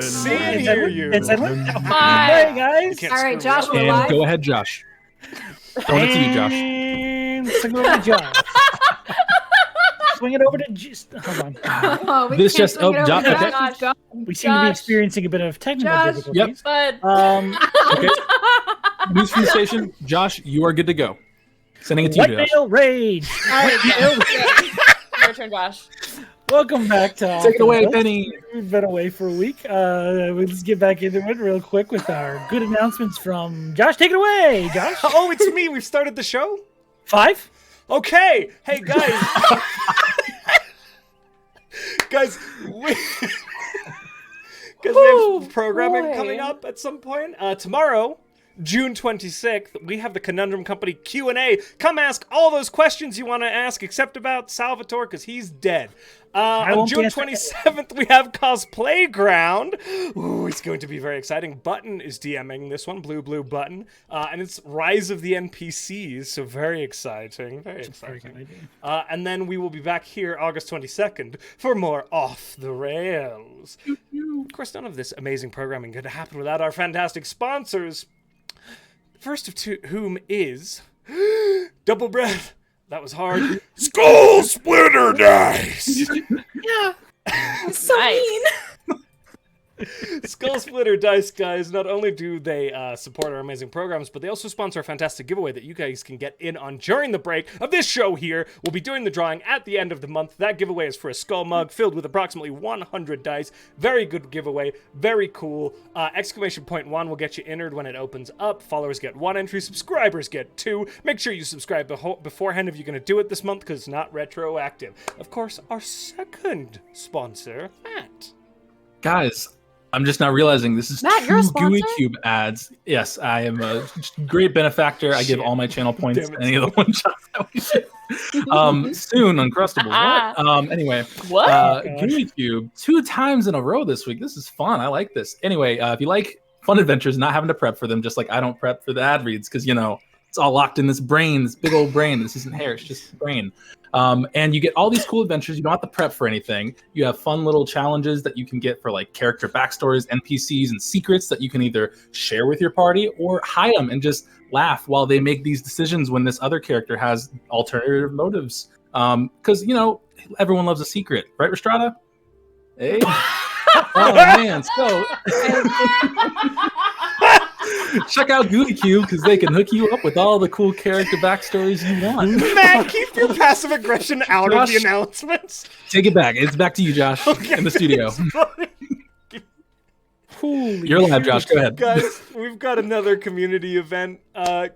See and hear you. Hey, guys. All right, Josh, we're And live. go ahead, Josh. Throwing it to you, Josh. And swing it over to Josh. Swing it over to hold on. Oh, we This can't just- swing it oh, over Josh, to okay. Josh. We seem to be experiencing a bit of technical Josh. difficulties. But Okay. News from the station. Josh, you are good to go. Sending it to you, Josh. White male rage. All right, Josh. Your turn, Josh. Welcome back to Take it away, Office. Penny. We've been away for a week. Let's get back into it real quick with our good announcements from Josh. Take it away, Josh. Oh, it's me. We've started the show? 5. Okay. Hey, guys. Guys, we have programming coming up at some point. Tomorrow, June 26th, we have the Conundrum Company Q&A. Come ask all those questions you want to ask, except about Salvatore, because he's dead. On June 27th, we have Cosplay Ground. Ooh, it's going to be very exciting. Button is DMing this one, Blue Button. And it's Rise of the NPCs, so very exciting. Very exciting. And then we will be back here August 22nd for more Off the Rails. Of course, none of this amazing programming could happen without our fantastic sponsors. First of whom is Double Breath. That was hard. Skull Splitter Dice. Yeah. so mean. Skull Splitter Dice, guys, not only do they support our amazing programs, but they also sponsor a fantastic giveaway that you guys can get in on during the break of this show here. We'll be doing the drawing at the end of the month. That giveaway is for a skull mug filled with approximately 100 dice. Very good giveaway. Very cool. Exclamation point 1 will get you entered when it opens up. Followers get 1 entry. Subscribers get 2. Make sure you subscribe beforehand if you're going to do it this month, because it's not retroactive. Of course, our second sponsor, Matt. Guys, I'm just not realizing this is Matt, you're a 2 sponsor? GUI Cube ads. Yes, I am a great benefactor. I give all my channel points to any of the one shots that we do. Soon, Uncrustables. What? Anyway, What? GUI Cube 2 times in a row this week. This is fun. I like this. Anyway, if you like fun adventures, not having to prep for them, just like I don't prep for the ad reads, because, you know, it's all locked in this brain, this big old brain. This isn't hair, it's just brain. And you get all these cool adventures. You don't have to prep for anything. You have fun little challenges that you can get for like character backstories, NPCs, and secrets that you can either share with your party or hide them and just laugh while they make these decisions when this other character has alternative motives. Because, you know, everyone loves a secret, right, Rhystrata? Hey. Oh, man. So check out GUI Cube, because they can hook you up with all the cool character backstories you want. Matt, keep your passive aggression out of the announcements. Take it back. It's back to you, Josh, in the studio. You're live, Josh. Go ahead. Guys, we've got another community event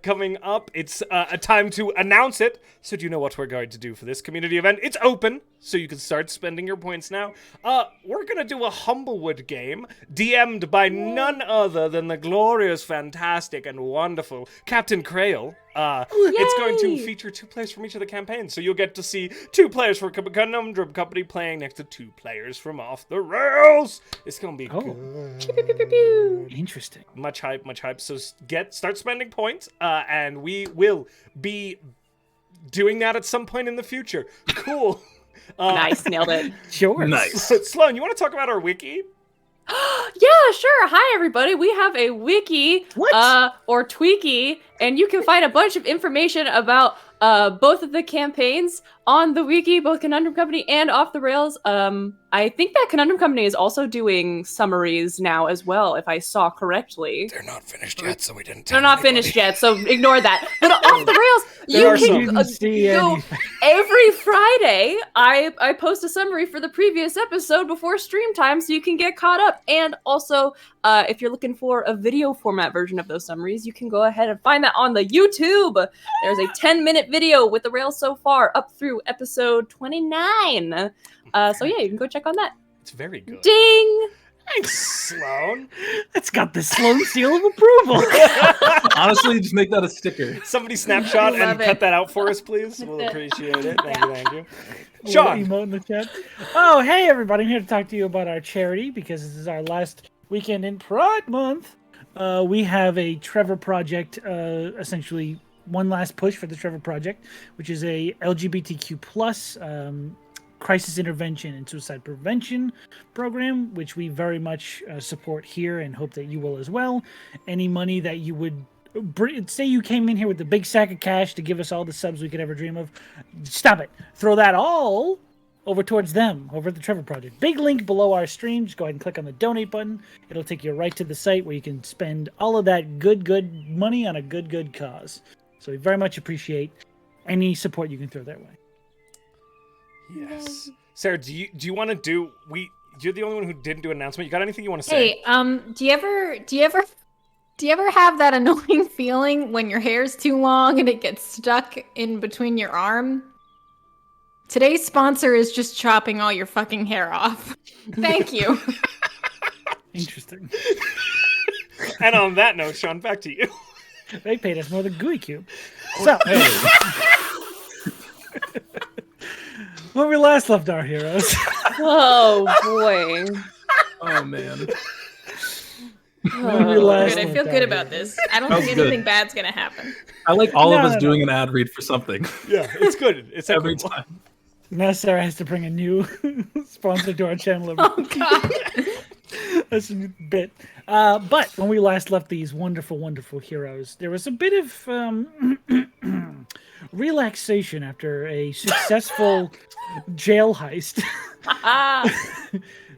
coming up. It's a time to announce it. So do you know what we're going to do for this community event? It's open, so you can start spending your points now. We're going to do a Humblewood game, DM'd by none other than the glorious, fantastic, and wonderful Captain Krail. It's going to feature 2 players from each of the campaigns, so you'll get to see 2 players from Conundrum Company playing next to 2 players from Off the Rails. It's going to be good. Interesting. Much hype. So start spending points, and we will be doing that at some point in the future. Cool. Nice, nailed it. Sure. Nice. Sloan, you want to talk about our wiki? Yeah, sure. Hi, everybody. We have a wiki, or tweaky, and you can find a bunch of information about both of the campaigns on the wiki, both Conundrum Company and Off the Rails. I think that Conundrum Company is also doing summaries now as well, if I saw correctly. They're not finished yet, so we didn't They're not finished yet, so ignore that. But Off the Rails, you can go every Friday. I post a summary for the previous episode before stream time, so you can get caught up. And also, if you're looking for a video format version of those summaries, you can go ahead and find that on the YouTube. There's a 10-minute video with the Rails so far up through episode 29. So yeah, you can go check on that. It's very good. Ding! Thanks, Sloan. It's got the Sloan seal of approval. Honestly, just make that a sticker. Somebody snapshot and Love it. cut that out for us, please. We'll appreciate it. Thank you. Little Sean. emote in the chat. Oh, hey everybody! I'm here to talk to you about our charity because this is our last weekend in Pride Month. We have a Trevor Project, essentially one last push for the Trevor Project, which is a LGBTQ plus crisis intervention and suicide prevention program, which we very much support here and hope that you will as well. Any money that you would say you came in here with a big sack of cash to give us all the subs we could ever dream of, stop it. Throw that all over towards them, over at the Trevor Project. Big link below our stream. Just go ahead and click on the donate button. It'll take you right to the site where you can spend all of that good money on a good cause. So we very much appreciate any support you can throw their way. Yes. Sarah, do you want to do? You're the only one who didn't do an announcement. You got anything you want to say? Hey, do you ever have that annoying feeling when your hair's too long and it gets stuck in between your arm? Today's sponsor is just chopping all your fucking hair off. Thank you. Interesting. And on that note, Sean, back to you. They paid us more than Gooey Cube. So, when we last left our heroes. Oh boy. Oh man. Good. I feel good about this. I don't think anything bad's gonna happen. I like all of us doing an ad read for something. Yeah, it's good. It's every time. Now Sarah has to bring a new sponsor to our channel. Oh god. That's a bit. But when we last left these wonderful heroes, there was a bit of relaxation after a successful jail heist.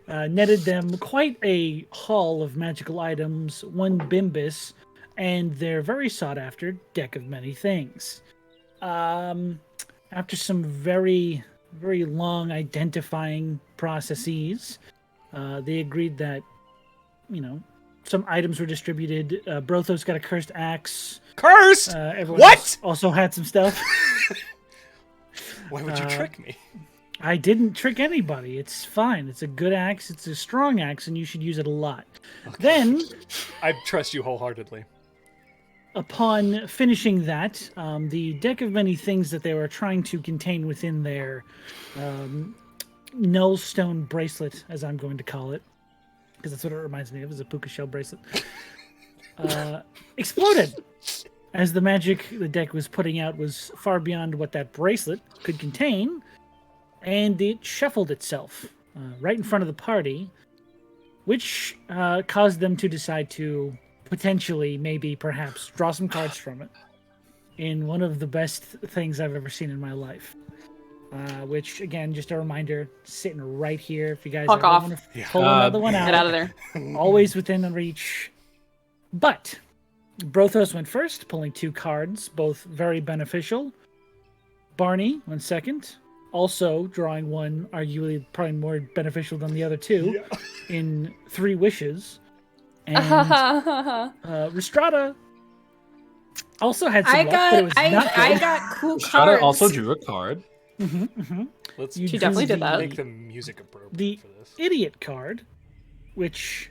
Netted them quite a haul of magical items, one Bimbus, and their very sought-after deck of many things. After some very long identifying processes, they agreed that, some items were distributed. Brothos got a cursed axe. Cursed? What? Also had some stuff. Why would you trick me? I didn't trick anybody. It's fine. It's a good axe. It's a strong axe, and you should use it a lot. Okay. Then, I trust you wholeheartedly. Upon finishing that, the deck of many things that they were trying to contain within their Nullstone bracelet, as I'm going to call it, because that's what it reminds me of, is a puka shell bracelet, exploded. As the magic the deck was putting out was far beyond what that bracelet could contain, and it shuffled itself right in front of the party, which caused them to decide to potentially, maybe, perhaps, draw some cards from it in one of the best things I've ever seen in my life. Which, again, just a reminder, sitting right here. If you guys want to pull another one out, get out of there. Always within reach. But Brothos went first, pulling 2 cards, both very beneficial. Barney went second, also drawing one, arguably probably more beneficial than the other 2, in 3 wishes. And Rhystrata also had some luck, but it was not good. I got cool Rhystrata cards. also drew a card. Let's she definitely did that. Make the music appropriate for this. Idiot card, which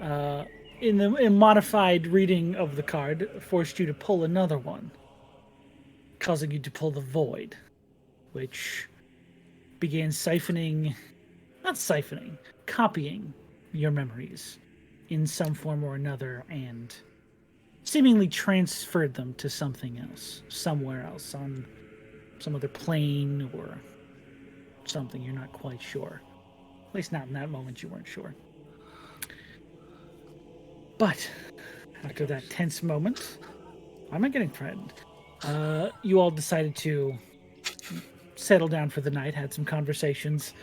in the modified reading of the card forced you to pull another one, causing you to pull the Void, which began copying your memories in some form or another, and seemingly transferred them to something else, somewhere else, on some other plane or something. You're not quite sure. At least not in that moment you weren't sure. But after that tense moment, why am I getting frightened? You all decided to settle down for the night, had some conversations.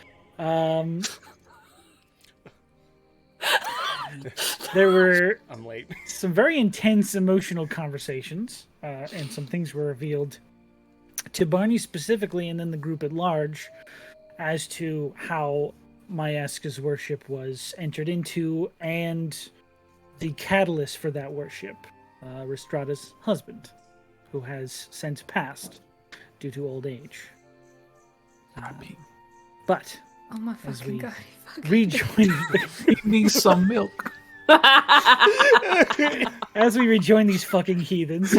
There were I'm late. Some very intense emotional conversations, and some things were revealed to Barney specifically, and then the group at large, as to how Mayaska's worship was entered into, and the catalyst for that worship, Rhystrata's husband, who has since passed due to old age. But oh my as we fucking god! rejoin, Feed me some milk. as we rejoin these fucking heathens.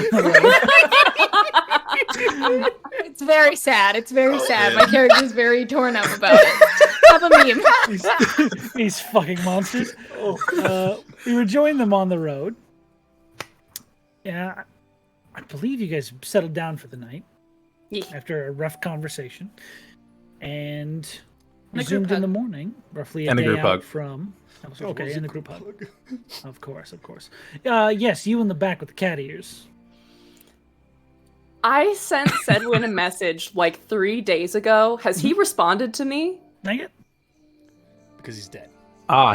It's very sad. It's very sad. My character's very torn up about it. Have a meme. These fucking monsters. We rejoined them on the road. Yeah, I believe you guys settled down for the night after a rough conversation. and And a resumed group in the hug. morning, roughly a And a day group out hug. from. Okay, was and a a group hug. hug. Of course. Yes, you in the back with the cat ears. I sent Sedwin a message like 3 days ago. Has he responded to me? Not yet. Because he's dead.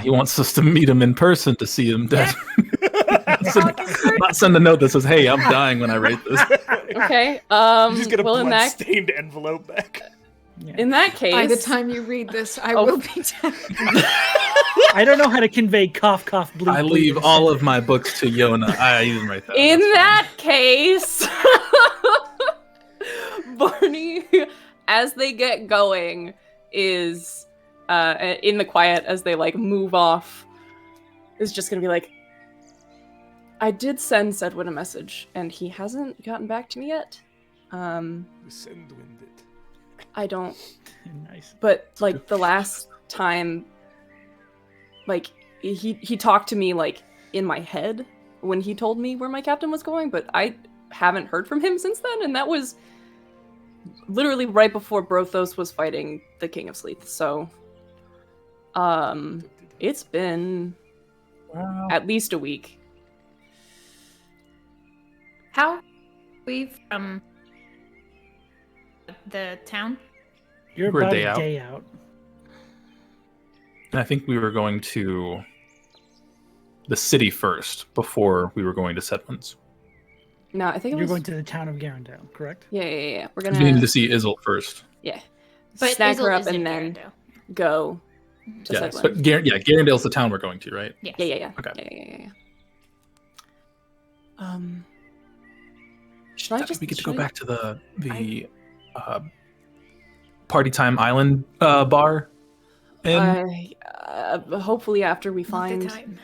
He wants us to meet him in person to see him dead. Not send a note that says, "Hey, I'm dying" when I write this. Okay. You just get a well, in that blood-stained envelope back. Yeah. in that case, By the time you read this, I Oh. will be dead. I don't know how to convey cough, bleed. I leave all of my books to Yona. I even write that. in That's that case, Barney, as they get going, is in the quiet as they like move off, is just gonna be like, I did send Sedwin a message, and he hasn't gotten back to me yet. Send winded. I don't. Nice. But like the last time, like he talked to me like in my head when he told me where my captain was going, but I haven't heard from him since then, and that was literally right before Brothos was fighting the King of Sleeth. So, it's been Wow. at least a week. How we from the town? You're We're a about day a out. day out. And I think we were going to the city first before we were going to Sedwin's. No, I think it You're was. going to the town of Garandale, correct? Yeah. We're We needed gonna to see Izzle first. But snag her Izzle up is and in then Garandale. go to Yes, Sedwin. but Garandale's the town we're going to, right? Yes. Yeah. Okay. Yeah. Should I just? We get to should go I- back to the Party Time Island bar. And hopefully after we Not the find time.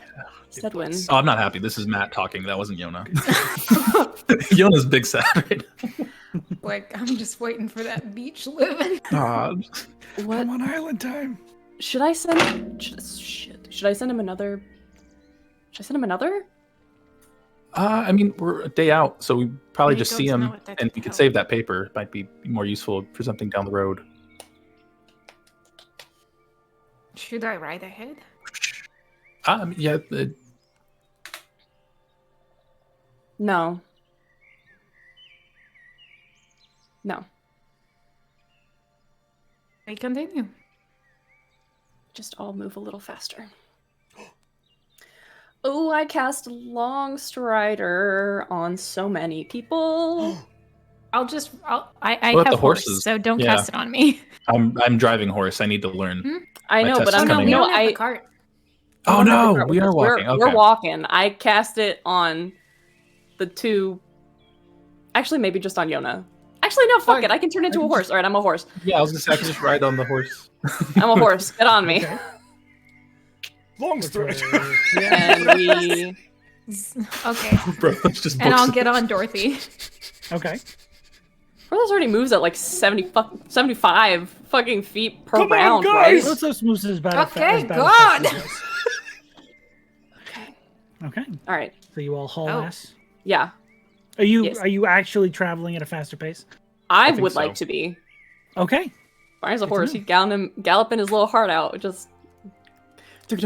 Sedwin. I'm not happy. This is Matt talking. That wasn't Yona. Yona's big sad right Like, I'm just waiting for that beach living. now. What on island time. should I send? Should I send him another? Should I send him another? I mean, we're a day out, so we probably We just don't see know him, what that's and we could about. save that paper. It might be more useful for something down the road. Should I ride ahead? Yeah. No. No. We continue. Just all move a little faster. Oh, I cast Long Strider on so many people. I What have about the horse, horses? so don't Yeah. cast it on me. I'm driving horse. I need to learn. I My know, test but is I'm coming we up. don't have the cart. Oh don't have the no, cart we with are us. walking. We're Okay. walking. I cast it on the two. Actually, maybe just on Yona. Actually, no, fuck it. I can turn into a horse. All right, I'm a horse. Yeah, I was gonna say I can just ride on the horse. I'm a horse. Get on me. Okay. Long story. And we. Okay. Bro, that's just And I'll books. get on Dorothy. Okay. Brothos already moves at like 75 fucking feet per Come on, round, guys! right? Let's just move this about Okay, as bad God. as fast as Okay. Okay. All right. So you all haul Oh. ass. Yeah. Are you Yes. are you actually traveling at a faster pace? I think would so. like to be. Okay. Barney's a Good to horse. know. He's galloping his little heart out. Just. All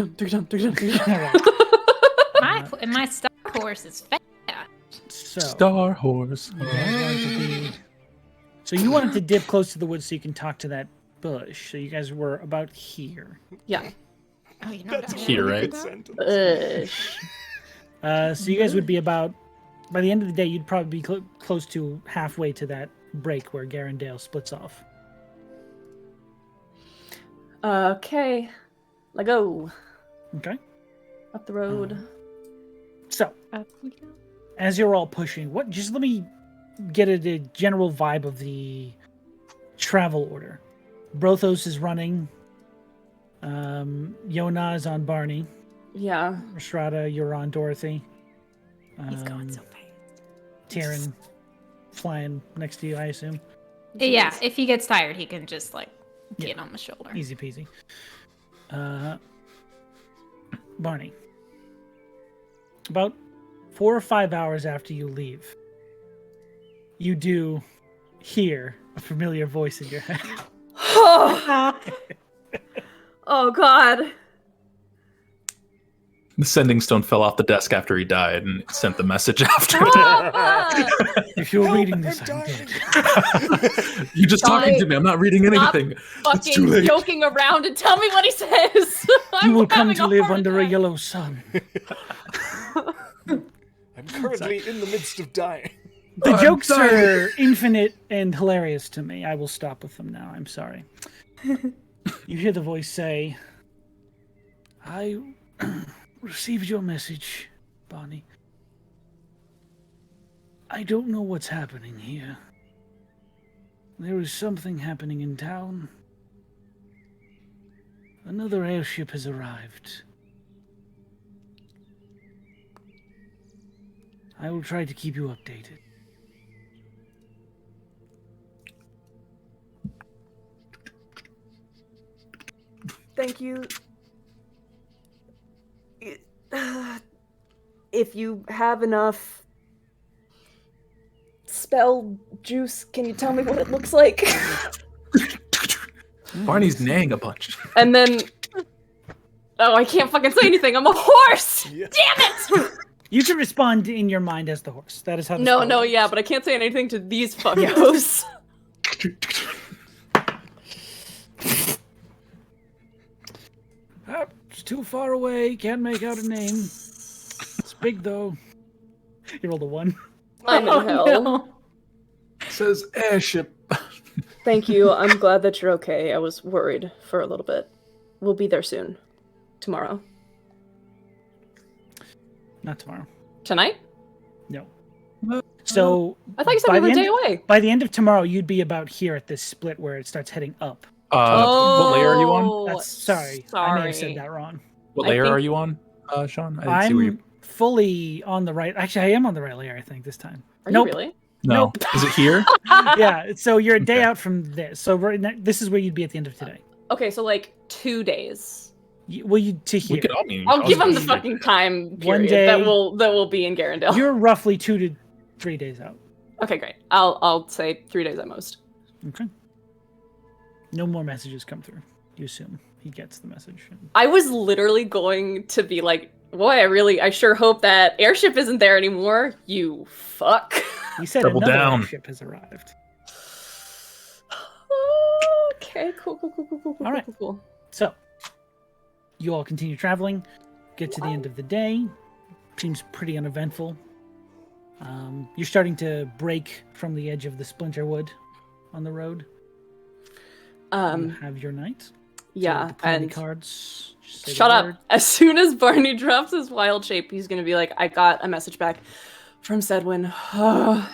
right. My star horse is fast. So Star horse. you guys wanted to be- so you wanted to dip close to the woods so you can talk to that bush. So you guys were about here. Yeah. Oh, you know That's what a I Here, really right? good sentence. So you guys would be about by the end of the day. You'd probably be close to halfway to that break where Garandale splits off. Okay. Let go. Okay. Up the road. So Up we go. as you're all pushing, just let me get a general vibe of the travel order. Brothos is running. Yona is on Barney. Yeah. Rhystrata, you're on Dorothy. He's going so fast. Tyrion flying next to you, I assume. Yeah, if he gets tired, he can just like Yeah. get on my shoulder. Easy peasy. Barney. About 4 or 5 hours after you leave, you do hear a familiar voice in your head. Oh God. The sending stone fell off the desk after he died and it sent the message after. If you're reading this, I'm dead. You're just talking to me. I'm not reading anything. It's too Fucking late. joking around and tell me what he says. You will come to live under a yellow sun. I'm currently in the midst of dying. The jokes are infinite and hilarious to me. I will stop with them now. I'm sorry. You hear the voice say, I received your message, Barney. I don't know what's happening here. There is something happening in town. Another airship has arrived. I will try to keep you updated. Thank you. If you have enough spell juice, can you tell me what it looks like? Barney's neighing a bunch. And then... Oh, I can't fucking say anything. I'm a horse! Yeah. Damn it! You can respond in your mind as the horse. That is how. No, yeah, but I can't say anything to these fuckos. It's too far away. Can't make out a name. It's big though. You rolled a 1. I'm in hell. No. It says airship. Thank you. I'm glad that you're okay. I was worried for a little bit. We'll be there soon. Tomorrow. Not tomorrow. Tonight? No. So I thought you said we were a day away. by the end of tomorrow, you'd be about here at this split where it starts heading up. What layer are you on? That's sorry. I may have said that wrong. What I layer think- are you on, Sean? I didn't see where you... I'm fully on the right. Actually, I am on the right layer, I think, this time. Are Nope. you really? No. Nope. Is it here? Yeah, so you're a day Okay. out from this. So this is where you'd be at the end of today. Okay, so like 2 days. Well, you to here. We could all mean. I'll give him the fucking time period day- that will be in Garendale. You're roughly 2 to 3 days out. Okay, great. I'll say 3 days at most. Okay. No more messages come through. You assume he gets the message. I was literally going to be like, boy, I sure hope that airship isn't there anymore. You fuck. He said Double another down. airship has arrived. Okay, cool. All right. Cool. So, you all continue traveling, get to the end of the day. Seems pretty uneventful. You're starting to break from the edge of the splinter wood on the road. You have your night. Yeah, So the and cards. Just say the shut word. up. As soon as Barney drops his wild shape, he's gonna be like, I got a message back from Sedwin.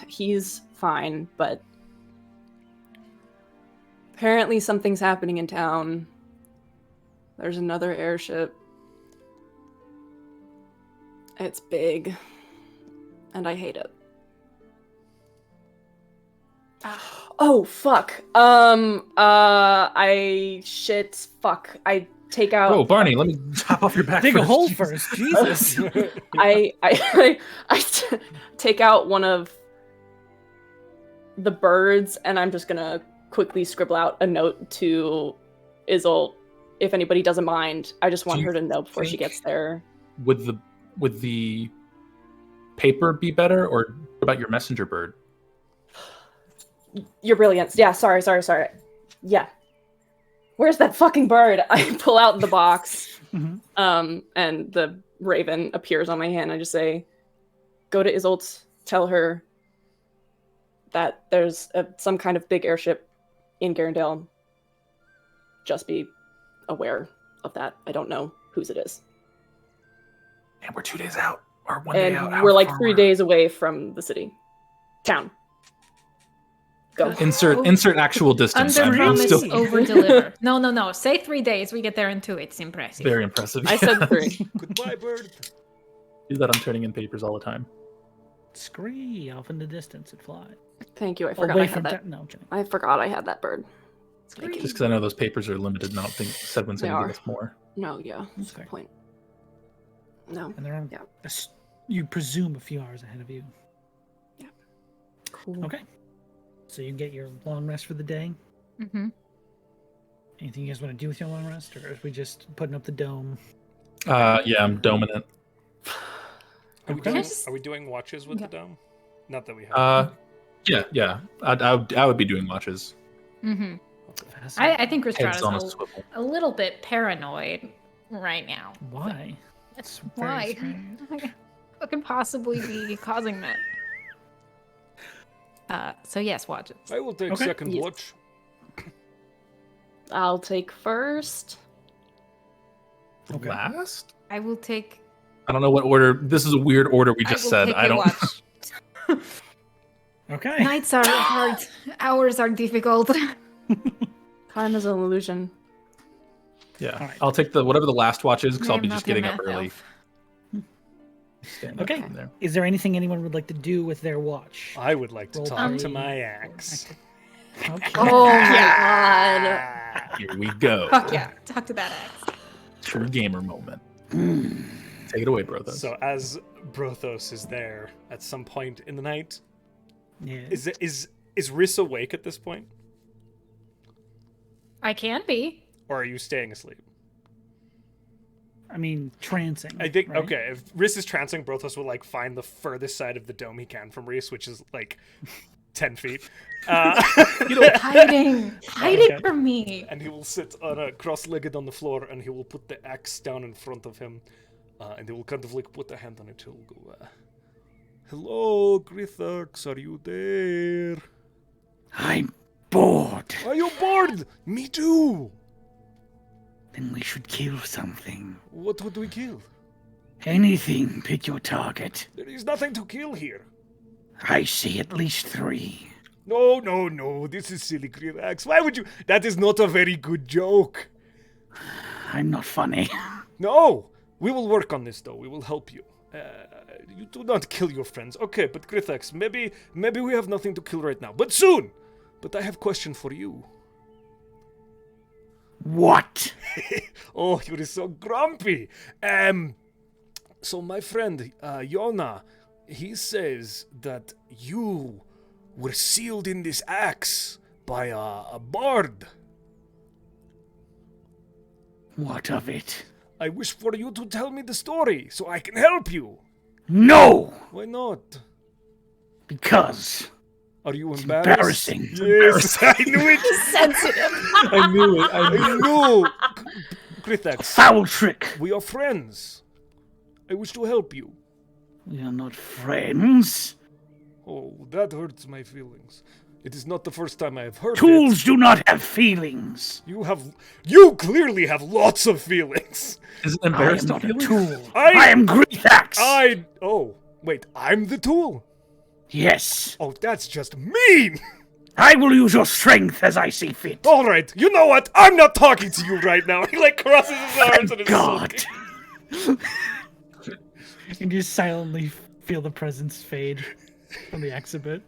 He's fine, but apparently something's happening in town. There's another airship. It's big. And I hate it. Oh, fuck. I take out... Oh, Barney, let me hop off your back Dig a first. hole first. Jesus. I take out one of the birds, and I'm just gonna quickly scribble out a note to Isolde. If anybody doesn't mind, I just want Do you her to know before she think- gets there. Would the paper be better, or what about your messenger bird? You're brilliant. Yeah, sorry. Yeah. Where's that fucking bird? I pull out the box, Mhm. and the raven appears on my hand. I just say, go to Isolde, tell her that there's some kind of big airship in Garendale. Just be aware of that. I don't know whose it is. And we're 2 days out, or 1 day out. And How we're like far 3 are- days away from the city. Town. Go. Insert actual distance. Under I'm promise, still over deliver. No. Say 3 days. We get there in 2. It's impressive. very impressive. I said 3. Goodbye, bird. Do that. I'm turning in papers all the time. Scree off in the distance it flies. Thank you. I forgot I Away had from that. No, I'm kidding. I forgot I had that bird. Thank you. Just because I know those papers are limited, and I don't think Sedwin's They going to are. give us more. No, yeah. That's a Okay. good point. No. And they're Yeah. you presume a few hours ahead of you. Cool. Okay. So you get your long rest for the day. Mm-hmm. Anything you guys want to do with your long rest, or are we just putting up the dome? Yeah, I'm doming it. Are we doing watches with the dome? Not that we have. Yeah. I would be doing watches. Mm-hmm. Fascinating. I think Heads on a Rhystrata's swivel. a little bit paranoid right now. Why? That's very Why? strange. What could possibly be causing that? So yes, watches. I will take Okay. second Yes. watch. I'll take first. Okay. Last? I will take. I don't know what order. This is a weird order we just will said. take I a don't. watch. Okay. Nights are hard. Hours are difficult. Time is an illusion. Yeah, All right. I'll take whatever the last watch is because I'll I'm be not just your getting up math early. elf. Stand up Okay. from there. Is there anything anyone would like to do with their watch? I would like to Roll talk three. to my axe. Okay. Oh my god. Here we go. Fuck yeah! Talk to that axe. True gamer moment. Take it away, Brothos. So as Brothos is there at some point in the night, Yeah. is Rhys awake at this point, I can be. or are you staying asleep? I mean, trancing. I think right? okay. If Rhys is trancing, Brothos will like find the furthest side of the dome he can from Rhys, which is like 10 feet. Hiding Okay. from me. And he will sit cross-legged on the floor, and he will put the axe down in front of him, and he will kind of like put a hand on it. He'll go, "Hello, Grithax, are you there? I'm bored. Are you bored? Me too. Then we should kill something. What would we kill? Anything, pick your target. There is nothing to kill here. I see at least 3. No, this is silly, Grithax. Why would you? That is not a very good joke. I'm not funny. No, we will work on this though. We will help you. You do not kill your friends. Okay, but Grithax, maybe we have nothing to kill right now, but soon. But I have a question for you. What? Oh, you're so grumpy. So my friend, Yona, he says that you were sealed in this axe by a bard. What of it? I wish for you to tell me the story so I can help you. No! Why not? Because Are you embarrassed? embarrassing. Yes, I knew it. Sensitive. I knew it. I knew. Grithax, foul trick. we are friends. I wish to help you. We are not friends. Oh, that hurts my feelings. It is not the first time I have heard Tools it. do not have feelings. You clearly have lots of feelings. Is it I am embarrassing? not a tool. I- I am Grithax. Oh, wait, I'm the tool? Yes. Oh, that's just mean. I will use your strength as I see fit. All right, you know what? I'm not talking to you right now. He like crosses his arms and is God. You just silently feel the presence fade from the exhibit.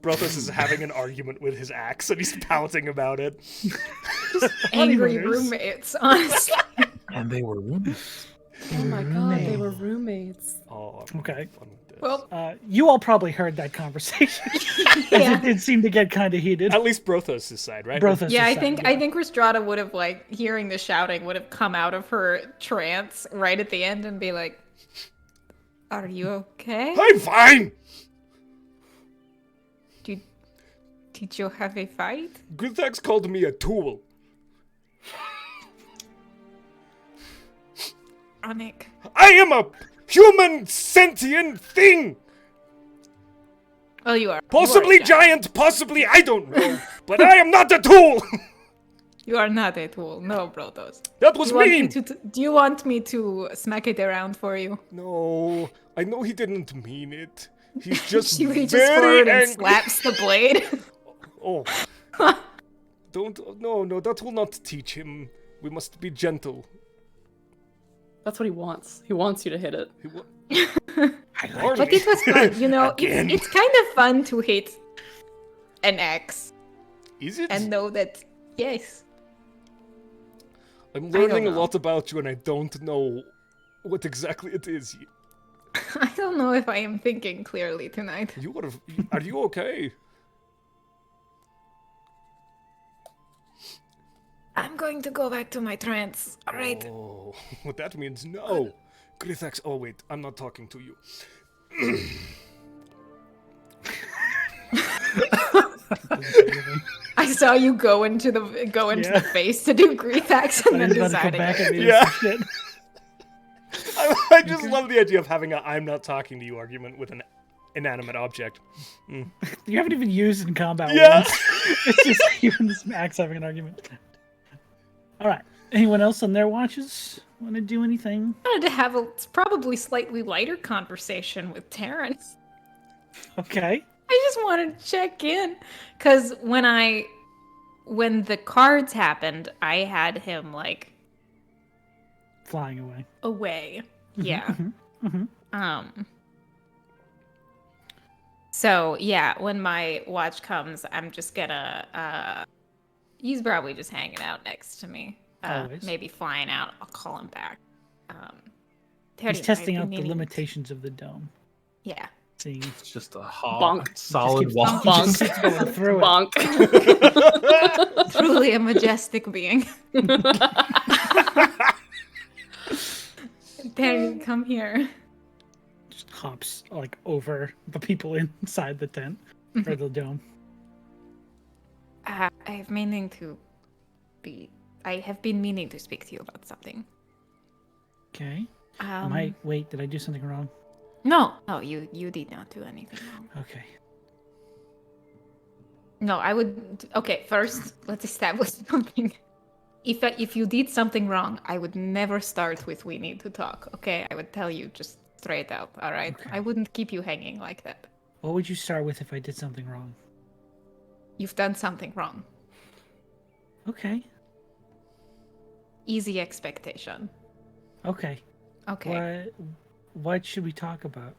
Brothos is having an argument with his axe and he's pouting about it. Angry Anyways. roommates, honestly. And they were roommates. Oh my god, they were roommates. Oh, I'm Okay. having fun with this. Well, You all probably heard that conversation. yeah. It seemed to get kind of heated. At least Brothos' side, right? Brothos' Yeah, I side, think yeah. I think Rhystrata would have like hearing the shouting would have come out of her trance right at the end and be like, "Are you okay? I'm fine. Did you have a fight?" Grithax called me a tool. Anik. I am a human sentient thing. Well, you are. Possibly you are a giant, possibly I don't know. But I am not a tool. You are not a tool. No, Brothos. That was Do you, want me mean. do you want me to smack it around for you? No, I know he didn't mean it. He's just She reaches very forward and angry. slaps the blade. Oh. Don't. No, that will not teach him. We must be gentle. That's what he wants. He wants you to hit it. He wa- I like Barney. But it was fun, you know. Again. It's kind of fun to hit an axe Is it? and know that yes, I'm don't learning a know. lot about you and I don't know what exactly it is. I don't know if I am thinking clearly tonight. Are you okay? I'm going to go back to my trance. All right. Oh, that means no. Grithax, oh wait, I'm not talking to you. I saw you go into the face to do Grithax and then deciding. Yeah. I just love the idea of having a "I'm not talking to you" argument with an inanimate object. You haven't even used in combat Yeah. once. It's just you and this Max having an argument. All right. Anyone else on their watches want to do anything? I wanted to have a probably slightly lighter conversation with Terrence. Okay. I just wanted to check in because when the cards happened, I had him like Flying away. away. Yeah. Mm-hmm. So yeah, when my watch comes, I'm just gonna he's probably just hanging out next to me. Always. Maybe flying out. I'll call him back. He's testing out the limitations of the dome. Yeah. Seeing It's just a Bonk. solid wall. Bonk. just going through it. Bonk. Truly a majestic being. Terry, come here. Just hops like over the people inside the tent or the dome. I have been meaning to speak to you about something. Okay. Wait, did I do something wrong? No, you did not do anything wrong. Okay. No, I would. Okay, first let's establish something. If you did something wrong, I would never start with "we need to talk." Okay, I would tell you just straight out. All right, Okay. I wouldn't keep you hanging like that. What would you start with if I did something wrong? You've done something wrong. Okay. Easy expectation. Okay. Okay. What should we talk about?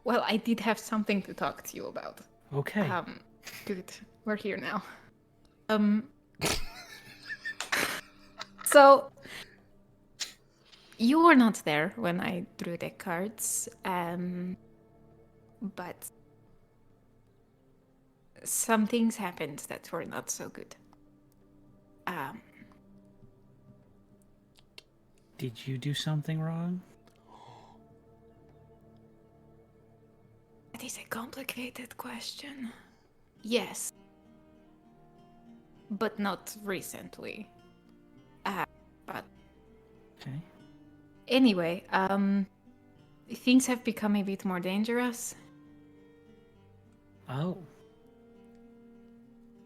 Well, I did have something to talk to you about. Okay. Good. We're here now. So you were not there when I drew the cards, but some things happened that were not so good. Did you do something wrong? It is a complicated question. Yes. But not recently. But Okay. anyway, things have become a bit more dangerous. Oh.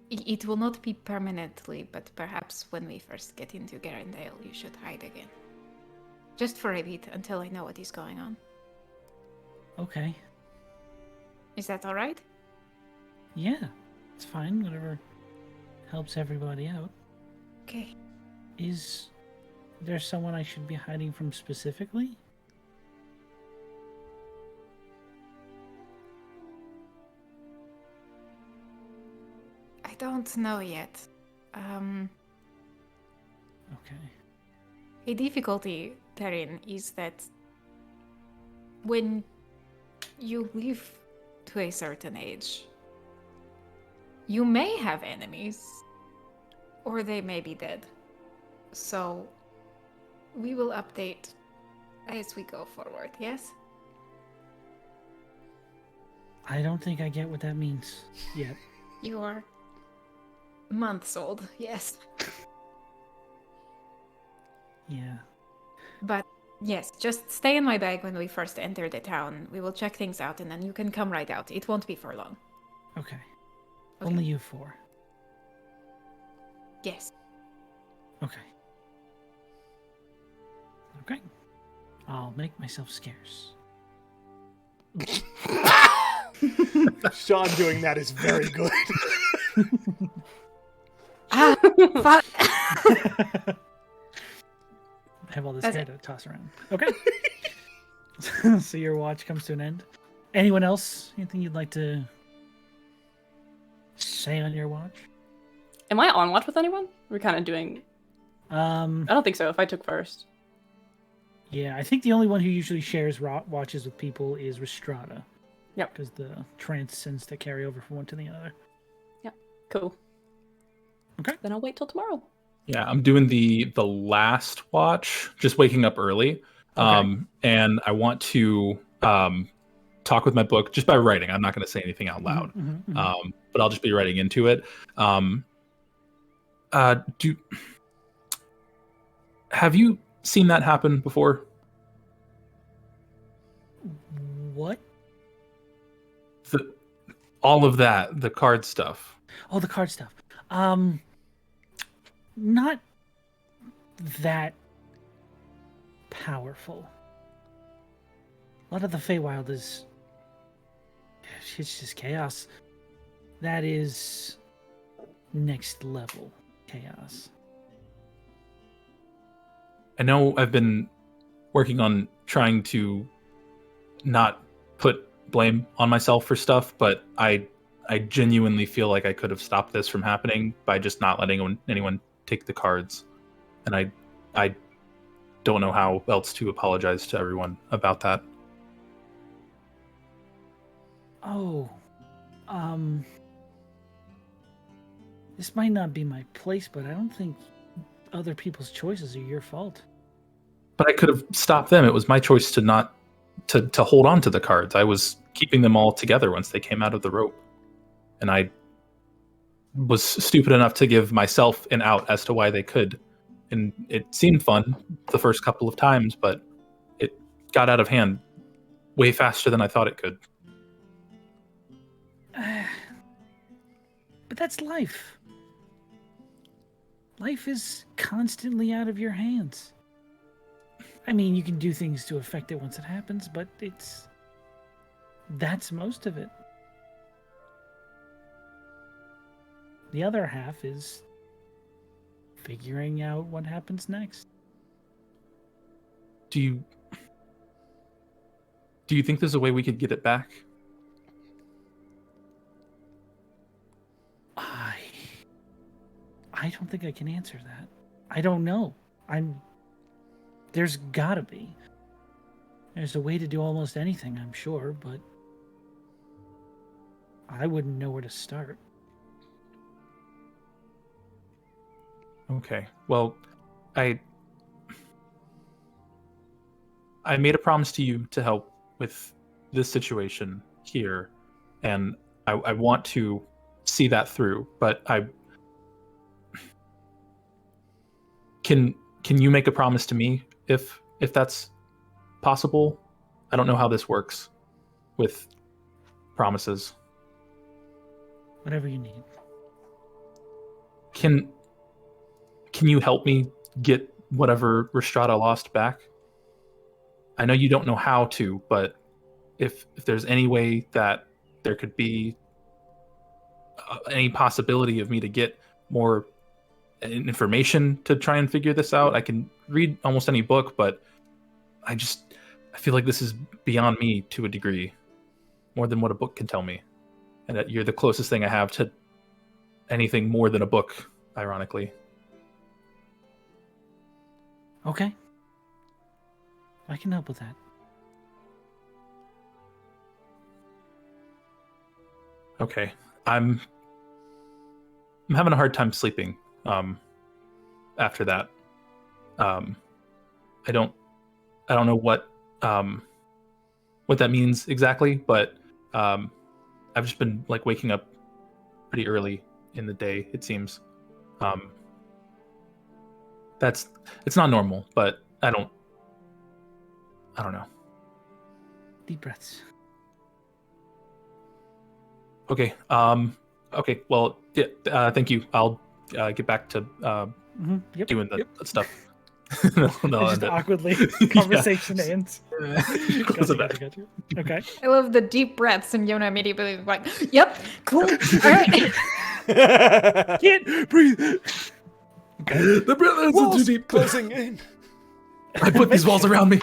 It will not be permanently, but perhaps when we first get into Garendale, you should hide again. Just for a bit, until I know what is going on. Okay. Is that alright? Yeah. It's fine. Whatever helps everybody out. Okay. Is there someone I should be hiding from specifically? I don't know yet. Okay. A difficulty therein is that when you live to a certain age, you may have enemies, or they may be dead. So we will update as we go forward, yes? I don't think I get what that means yet. You are months old, yes. Yeah. But yes, just stay in my bag when we first enter the town. We will check things out and then you can come right out. It won't be for long. Okay. Okay. Only you four. Yes. Okay. Okay. I'll make myself scarce. Sean doing that is very good. Fuck. I have all this That's hair it. to toss around. Okay. So your watch comes to an end. Anyone else? Anything you'd like to say on your watch? Am I on watch with anyone? We're kind of doing. I don't think so. If I took first. Yeah, I think the only one who usually shares watches with people is Rhystrata. Yep. Because the trance tends to carry over from one to the other. Cool. Okay. Then I'll wait till tomorrow. Yeah, I'm doing the last watch, just waking up early. And I want to talk with my book just by writing. I'm not going to say anything out loud, but I'll just be writing into it. Have you seen that happen before? What? All of that, the card stuff. Oh, the card stuff. Not that powerful. A lot of the Feywild is... it's just chaos. That is next level chaos. I know I've been working on trying to not put blame on myself for stuff, but I genuinely feel like I could have stopped this from happening by just not letting anyone take the cards. And I don't know how else to apologize to everyone about that. Oh, this might not be my place, but I don't think other people's choices are your fault. But I could have stopped them. It was my choice to not to hold on to the cards. I was keeping them all together once they came out of the rope. And I was stupid enough to give myself an out as to why they could. And it seemed fun the first couple of times, but it got out of hand way faster than I thought it could. But that's life. Life is constantly out of your hands. I mean, you can do things to affect it once it happens, but that's most of it. The other half is figuring out what happens next. Do you think there's a way we could get it back? I don't think I can answer that. I don't know. There's gotta be. There's a way to do almost anything, I'm sure, but I wouldn't know where to start. Okay. Well, I made a promise to you to help with this situation here, and I want to see that through, but Can you make a promise to me if that's possible? I don't know how this works with promises. Whatever you need. Can you help me get whatever Rhystrata lost back? I know you don't know how to, but if there's any way that there could be any possibility of me to get more information to try and figure this out. I can read almost any book, but I feel like this is beyond me to a degree, more than what a book can tell me. And that you're the closest thing I have to anything more than a book, ironically. Okay. I can help with that. Okay. I'm having a hard time sleeping. After that, I don't know what that means exactly, but I've just been like waking up pretty early in the day. It seems it's not normal, but I don't know. Deep breaths. Okay. Okay. Well, yeah, thank you. I'll get back to doing the stuff. Just awkwardly, conversation ends. Gotcha. Okay. I love the deep breaths, and Yona immediately like, "Yep, cool, all right." Can't breathe. Okay. The breath is too deep. Closing in. I put these walls around me.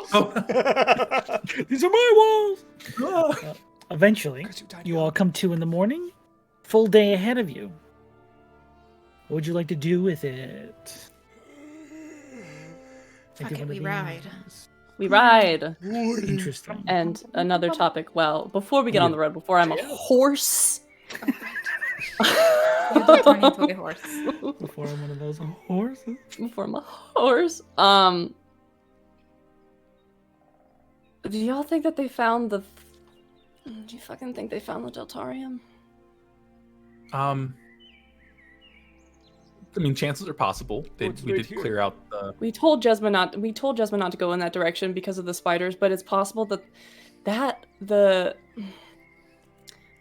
These are my walls. Eventually, you all come to in the morning. Full day ahead of you. What would you like to do with it? Fuck it, we ride. We ride. Interesting. And another topic. Well, before we get on the road, before I'm a horse. You do turn into a horse. Before I'm one of those horses. Before I'm a horse. Do y'all think that they found the... Do you fucking think they found the Deltarium? I mean, chances are possible. We did clear out the... We told Jesma not to go in that direction because of the spiders, but it's possible that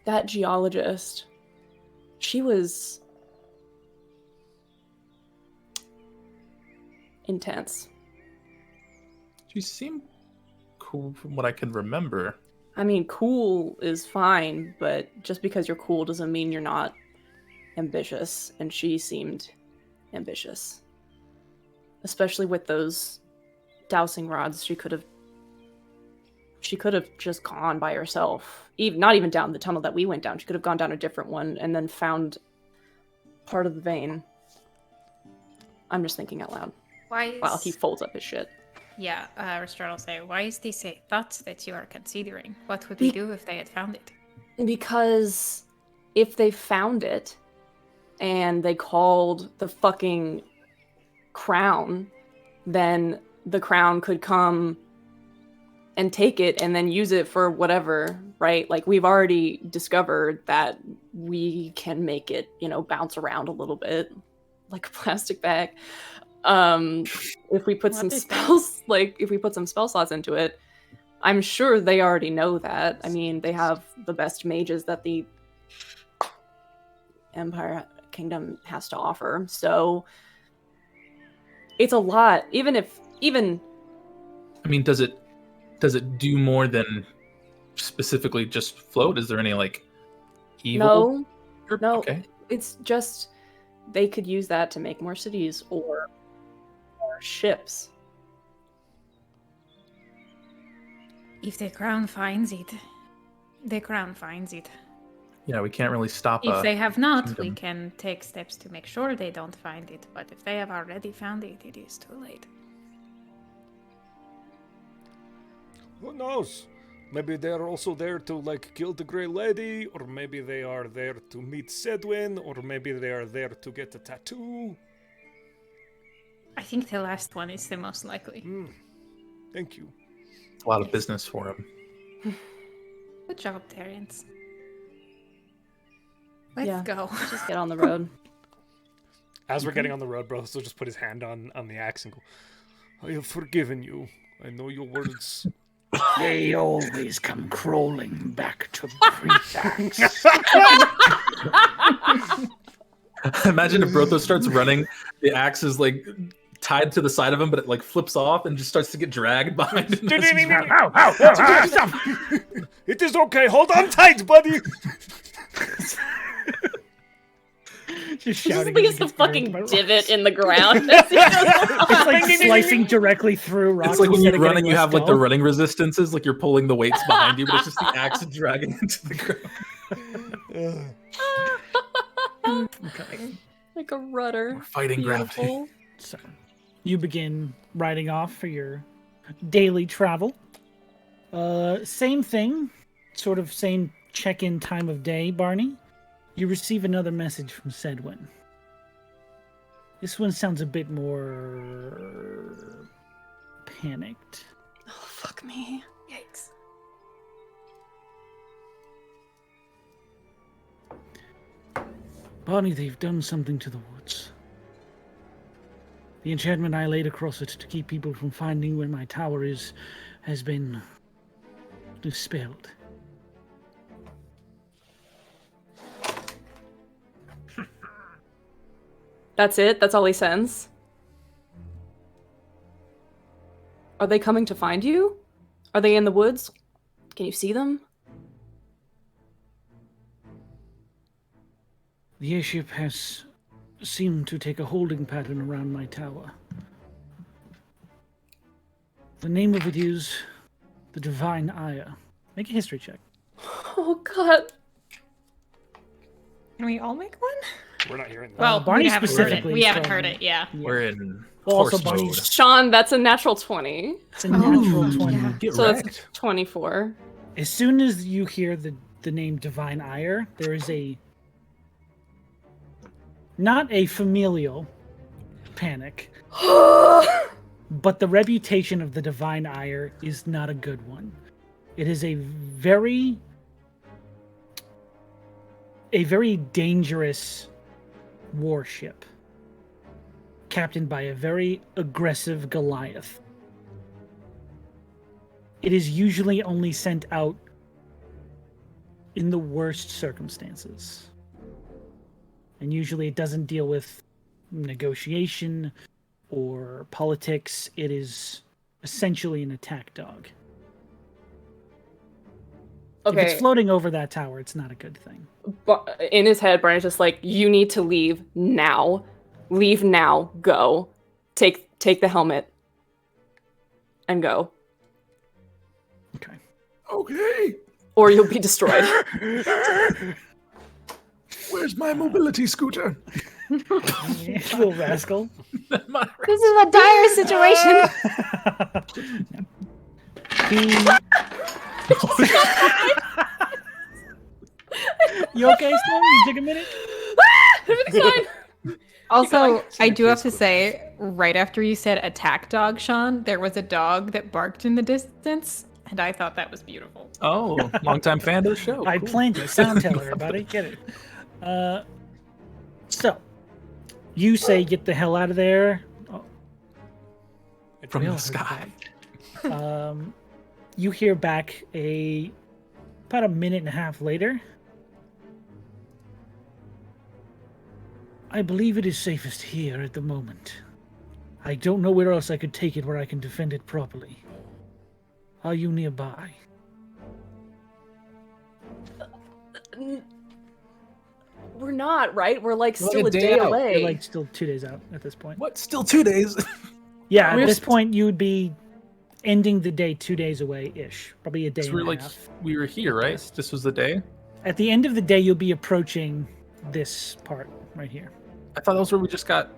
that geologist, she was intense. She seemed cool from what I can remember. I mean, cool is fine, but just because you're cool doesn't mean you're not ambitious, and she seemed ambitious. Especially with those dowsing rods, she could have just gone by herself. Not even down the tunnel that we went down. She could have gone down a different one and then found part of the vein. I'm just thinking out loud. While he folds up his shit. Yeah, Rhystrata will say, why is this a thought that you are considering? What would we do if they had found it? Because if they found it and they called the fucking crown, then the crown could come and take it and then use it for whatever, right? Like, we've already discovered that we can make it, bounce around a little bit like a plastic bag. If we put some spells, if we put some spell slots into it, I'm sure they already know that. I mean, they have the best mages that the Empire Kingdom has to offer. So it's a lot. I mean, does it do more than specifically just float? Is there any evil? No. Okay. It's just they could use that to make more cities or ships. If the crown finds it, the crown finds it. Yeah, we can't really stop. If they have not, kingdom. we can take steps to make sure they don't find it. But if they have already found it, it is too late. Who knows? Maybe they're also there to kill the Grey Lady, or maybe they are there to meet Sedwin, or maybe they are there to get a tattoo. I think the last one is the most likely. Thank you. A lot of business for him. Good job, Terrence. Let's go. Just get on the road. As we're getting on the road, Brothos will just put his hand on the axe and go, I have forgiven you. I know your words. They always come crawling back to pre-tax. Imagine if Brothos starts running, the axe is tied to the side of him, but it flips off and just starts to get dragged behind him. It is okay. Hold on tight, buddy. Just He shouting. just the fucking divot in the ground. It's slicing directly through rocks. It's like when instead you're of running, getting you have the the skull. running resistances, you're pulling the weights behind you, but it's just the axe dragging into the ground. Okay. Like a rudder. We're fighting gravity. Beautiful. So, you begin riding off for your daily travel. Same thing, sort of same check-in time of day, Barney. You receive another message from Sedwin. This one sounds a bit more panicked. Oh, fuck me. Yikes. Barney, they've done something to the woods. The enchantment I laid across it to keep people from finding where my tower is has been dispelled. That's it? That's all he sends? Are they coming to find you? Are they in the woods? Can you see them? The airship has seemed to take a holding pattern around my tower. The name of it is the Divine Ire. Make a history check. Oh, God. Can we all make one? We're not hearing that. Well, Barney we haven't heard it. specifically We haven't from- heard it, yeah. We're in Well, also horse Barney's- mode. Sean, that's a natural 20. It's a natural Ooh, 20. yeah. Get So wrecked. that's 24. As soon as you hear the name Divine Ire, there is a not a familial panic, but the reputation of the Divine Ire is not a good one. It is a very dangerous warship, captained by a very aggressive Goliath. It is usually only sent out in the worst circumstances. And usually it doesn't deal with negotiation or politics. It is essentially an attack dog. Okay. If it's floating over that tower, it's not a good thing. But in his head, Brian's just like, you need to leave now. Leave now. Go. Take the helmet. And go. Okay. Okay. Or you'll be destroyed. Where's my mobility scooter? Little rascal. This is a dire situation. You okay, Storm? You take a minute? Everything's fine. Also, I do have to say, right after you said attack dog, Sean, there was a dog that barked in the distance, and I thought that was beautiful. Oh, longtime fan of the show. I Cool. planned it. Sound tell everybody. Get it. So, you say get the hell out of there. Oh, From we the all heard sky. that. You hear back about a minute and a half later. I believe it is safest here at the moment. I don't know where else I could take it where I can defend it properly. Are you nearby? We're not, right? We're like We're still like a a day day out. away. You're like still 2 days out at this point. What? Still 2 days? Yeah, at We're this point you would be ending the day 2 days away-ish. Probably a day So and we're a like, half. we were here, right? This was the day? At the end of the day, you'll be approaching this part right here. I thought that was where we just got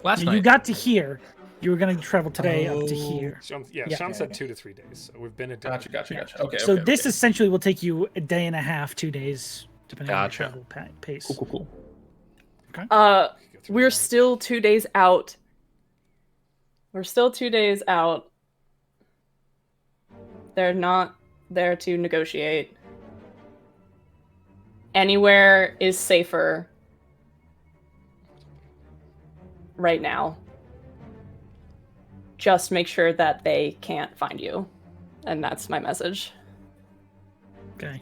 last You night. got to here. You were going to travel today up to here. Sean, Yeah. Sean said 2 to 3 days. So we've been a day. Gotcha. Okay. So okay, this okay. essentially will take you a day and a half, 2 days, depending Gotcha. on your travel pace. Cool. We're still 2 days out. We're still 2 days out. They're not there to negotiate. Anywhere is safer right now. Just make sure that they can't find you. And that's my message. Okay.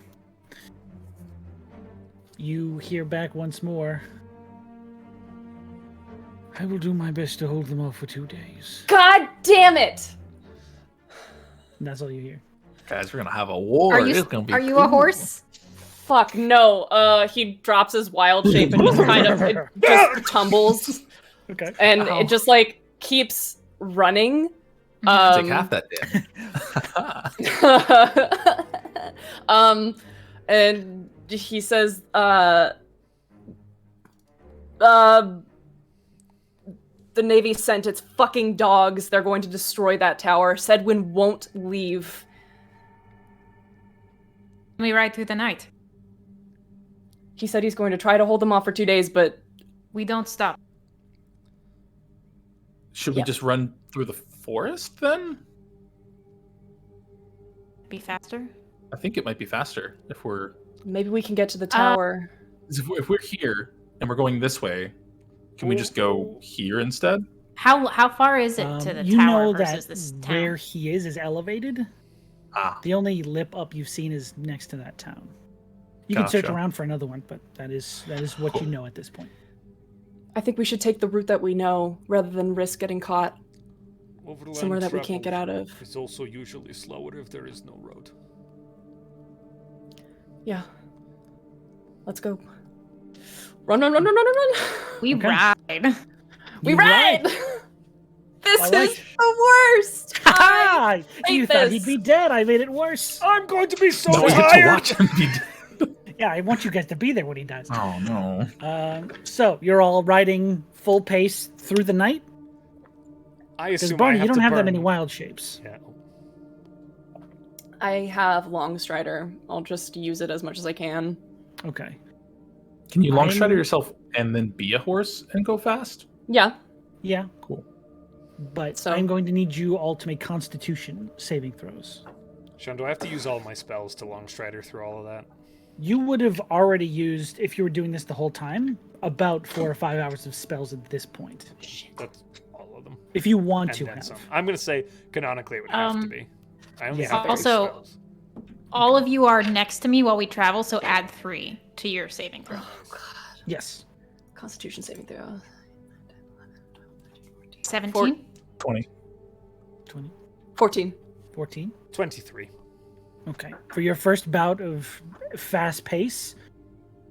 You hear back once more. I will do my best to hold them off for 2 days. God damn it! And that's all you hear. Guys, we're gonna have a war. Are It's you, gonna be are you cool. a horse? Fuck, no. He drops his wild shape and just kind of it just tumbles. Okay. And Ow. it just like keeps running. Take half that damage. And he says, the Navy sent its fucking dogs. They're going to destroy that tower. Sedwin won't leave. We ride through the night. He said he's going to try to hold them off for 2 days, but We don't stop. Should we Yeah. just run through the forest then? Be faster. I think it might be faster if we're maybe we can get to the tower. if we're here and we're going this way. Can we just go here instead? How far is it to the you tower know versus that this town? where he is elevated. Ah, The only lip up you've seen is next to that town. You can search Gotcha. around for another one, but that is what you know at this point. I think we should take the route that we know rather than risk getting caught Overland somewhere that we can't get travel out of. is also usually slower if there is no road. Yeah. Let's go. Run. We Okay. ride. We You ride! This I like is the worst! I Ha! You hate thought this. he'd be dead. I made it worse. I'm going to be so no, we get to tired. watch him be. Yeah, I want you guys to be there when he dies. Oh no! So you're all riding full pace through the night. I Because assume Barney, I you don't to have that burn- many wild shapes. Yeah. I have Long Strider. I'll just use it as much as I can. Okay. Can you long strider yourself and then be a horse and go fast? Yeah. Yeah, Cool. but So- I'm going to need you all to make Constitution saving throws. Sean, do I have to use all my spells to long strider through all of that? You would have already used, if you were doing this the whole time, about 4 or 5 hours of spells at this point. That's all of them. If you want And to then have. some. I'm going to say canonically it would have to be. I only yeah. have 30 Also- spells. All of you are next to me while we travel, so add 3 to your saving throw. Oh god. Yes. Constitution saving throw. 17? 20. 20, 14. 14. 23. Okay. For your first bout of fast pace,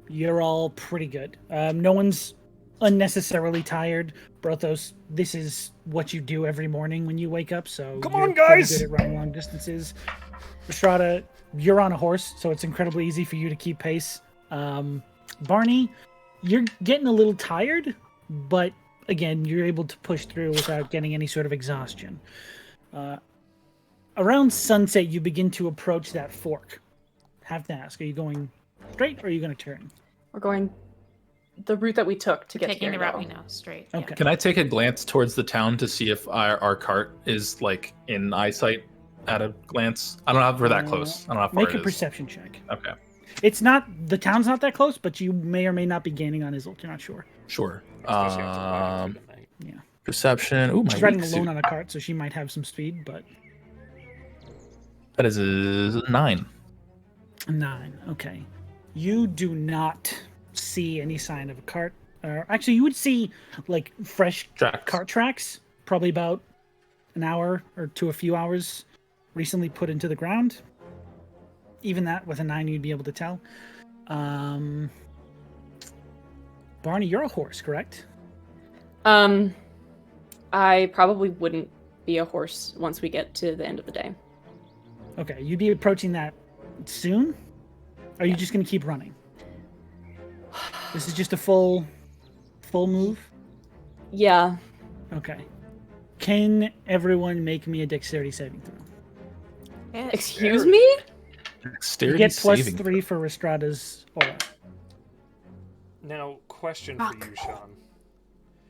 you're all pretty good. No one's unnecessarily tired. Brothos, this is what you do every morning when you wake up, so Come you're on, pretty guys! good at running long distances. Rhystrata, you're on a horse, so it's incredibly easy for you to keep pace. Barney, you're getting a little tired, but again, you're able to push through without getting any sort of exhaustion. Around sunset, you begin to approach that fork. Have to ask, are you going straight or are you going to turn? We're going the route that we took to get Taking here. the route now. we know, straight. Okay. Can I take a glance towards the town to see if our cart is like in eyesight at a glance? I don't know if we're that close. I don't know how far Make it a is. perception check. Okay. It's not, the town's not that close, but you may or may not be gaining on Isolt. You're not sure. Sure. Especially after riding through the night. Yeah. Perception. Ooh, my She's riding weak alone suit. on a cart, so she might have some speed, but That is a 9. 9. Okay. You do not see any sign of a cart. Actually, you would see like fresh Tracks. cart tracks, probably about an hour or to a few hours recently put into the ground. Even that with a 9, you'd be able to tell. Barney, you're a horse, correct? I probably wouldn't be a horse once we get to the end of the day. Okay, you'd be approaching that soon? Or are you just going to keep running? This is just a full move? Yeah. Okay. Can everyone make me a dexterity saving throw? Excuse me? You Dexterity get plus saving 3 for Rhystrata's aura. Now, question for you, Sean.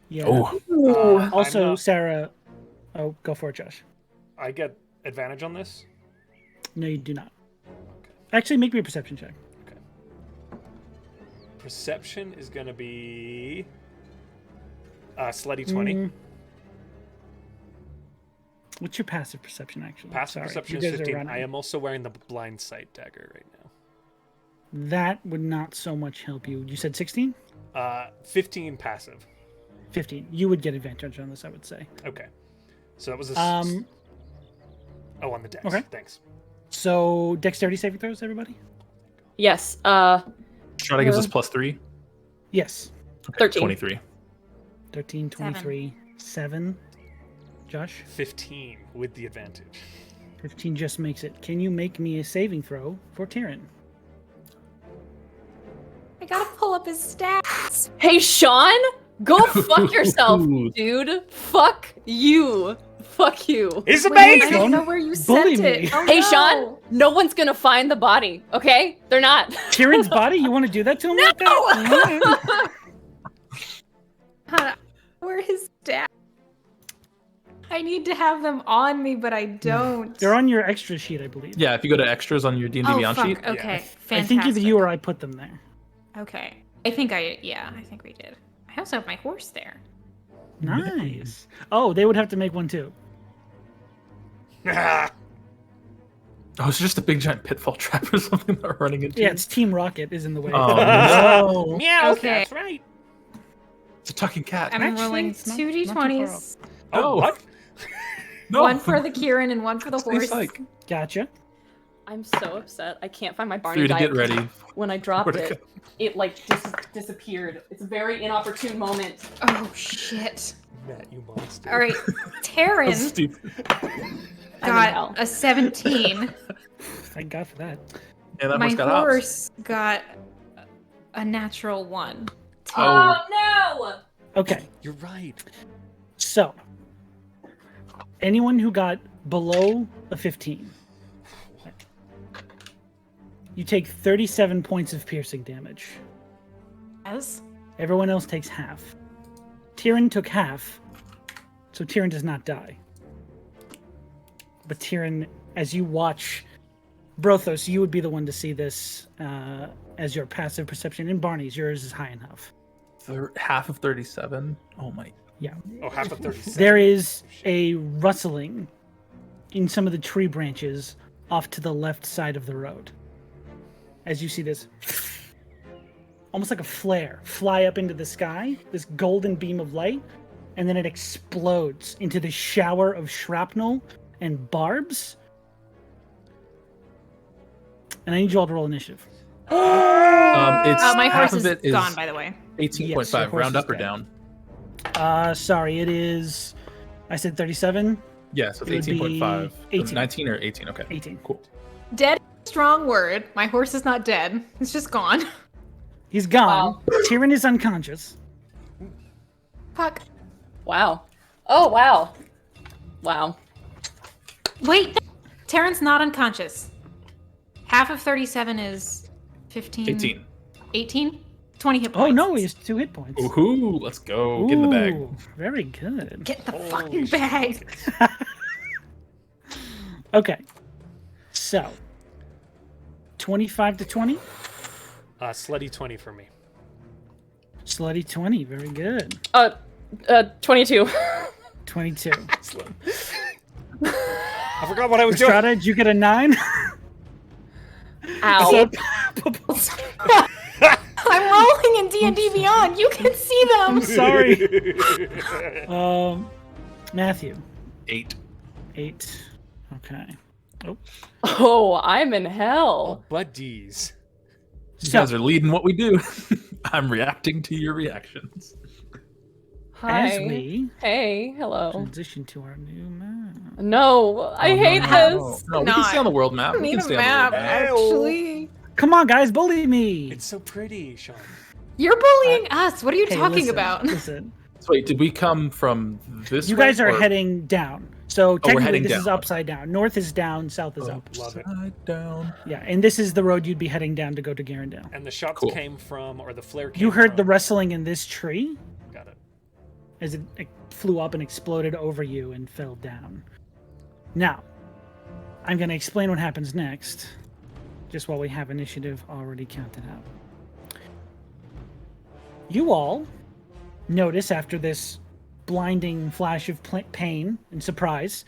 Yeah. Oh, I'm Also, not- Sarah. Oh, go for it, Josh. I get advantage on this? No, you do not. Okay. Actually, make me a perception check. Perception is going to be slutty 20. What's your passive perception, actually? Passive Sorry, perception you is guys are 15. running. I am also wearing the blind sight dagger right now. That would not so much help you. You said 16? 15 passive. 15. You would get advantage on this, I would say. Okay. So that was a... Um. on the dex. okay. Thanks. So, dexterity saving throws, everybody? Yes. Strata gives us plus 3. Yes. Okay, 13. 23. 13, 23, 7. Josh? 15 with the advantage. 15 just makes it. Can you make me a saving throw for Tyrion? I gotta pull up his stats. Hey, Sean, go fuck yourself, Ooh. dude. Fuck you. Fuck you. It's Wait, I amazing! don't know where you Bully sent me. it. Oh, Hey, no. Sean, no one's gonna find the body, okay? They're not. Tyrion's body? You want to do that to him like that? Where are his stats? I need to have them on me, but I don't. They're on your extra sheet, I believe. Yeah, if you go to extras on your D&D Oh, Beyond fuck. sheet. Okay, I fantastic. think either you or I put them there. Okay. I think we did. I also have my horse there. Nice. Oh, they would have to make one too. Oh, it's just a big giant pitfall trap or something that we're running into. Yeah, it's Team Rocket is in the way. Oh, no. Meow, Okay. that's right. It's a talking cat. I'm Actually, rolling it's not- two not too far d20s. Oh, what? No. One for the Kieran and one for the Stay horse. psych. Gotcha. I'm so upset. I can't find my For Barney you to diet. get ready. When I dropped Where'd it it, it like disappeared. It's a very inopportune moment. Oh shit. Matt, you monster. All right. That's Taryn stupid. got a 17. Thank God for that. Yeah, that My one's got ops. horse got a natural 1. Oh. no! Okay, You're right. so anyone who got below a 15, you take 37 points of piercing damage. has. Everyone else takes half. Tyrion took half, so Tyrion does not die. But Tyrion, as you watch, Brothos, you would be the one to see this as your passive perception. And Barney's, yours is high enough. Half of 37. Oh my. Yeah. Oh, half of 37. There is a rustling in some of the tree branches off to the left side of the road. As you see this, almost like a flare, fly up into the sky, this golden beam of light, and then it explodes into this shower of shrapnel and barbs. And I need you all to roll initiative. My half horse of it is gone, by the way. 18.5. Yes, your horse round is up or dead. down? Sorry, it is, I said 37? Yeah, so It it's would be 18.5. 18. 19 or 18, okay. 18. Cool. Dead, strong word. My horse is not dead. It's just gone. He's gone. Wow. Tyrion is unconscious. Fuck. Wow. Oh, wow. Wow. Wait, Terran's not unconscious. Half of 37 is 15. 18. 18? 20 hit points. Oh no, he has 2 hit points. Ooh, let's go. Get in the bag. Ooh, very good. Get the fucking bag. Okay. So, 25 to 20. Slutty 20 for me. Slutty 20. Very good. 22. 22. I forgot what I was doing. Rhystrata, did you get a 9? Ow. I'm rolling in D&D Beyond. You can see them. I'm sorry. Matthew. 8. 8. Okay. Oh. Oh, I'm in hell. Buddies. You So, guys are leading what we do. I'm reacting to your reactions. Hi. as we Hey, hello. transition to our new map. No, I hate this. No, we can stay on the world map. We Need can a stay map, on the world map. actually. Come on, guys, bully me. It's so pretty, Sean. You're bullying us. What are you Hey, talking listen, about? Listen. So wait, did we come from this You way, guys are or- heading down. So technically heading this is down. upside down. North is down, south is up. Love it. Upside down. Yeah, and this is the road you'd be heading down to go to Garendale. And the shots Cool. came from, or the flare came You heard from. the wrestling in this tree Got it. as it flew up and exploded over you and fell down. Now, I'm going to explain what happens next, just while we have initiative already counted out. You all notice after this blinding flash of pain and surprise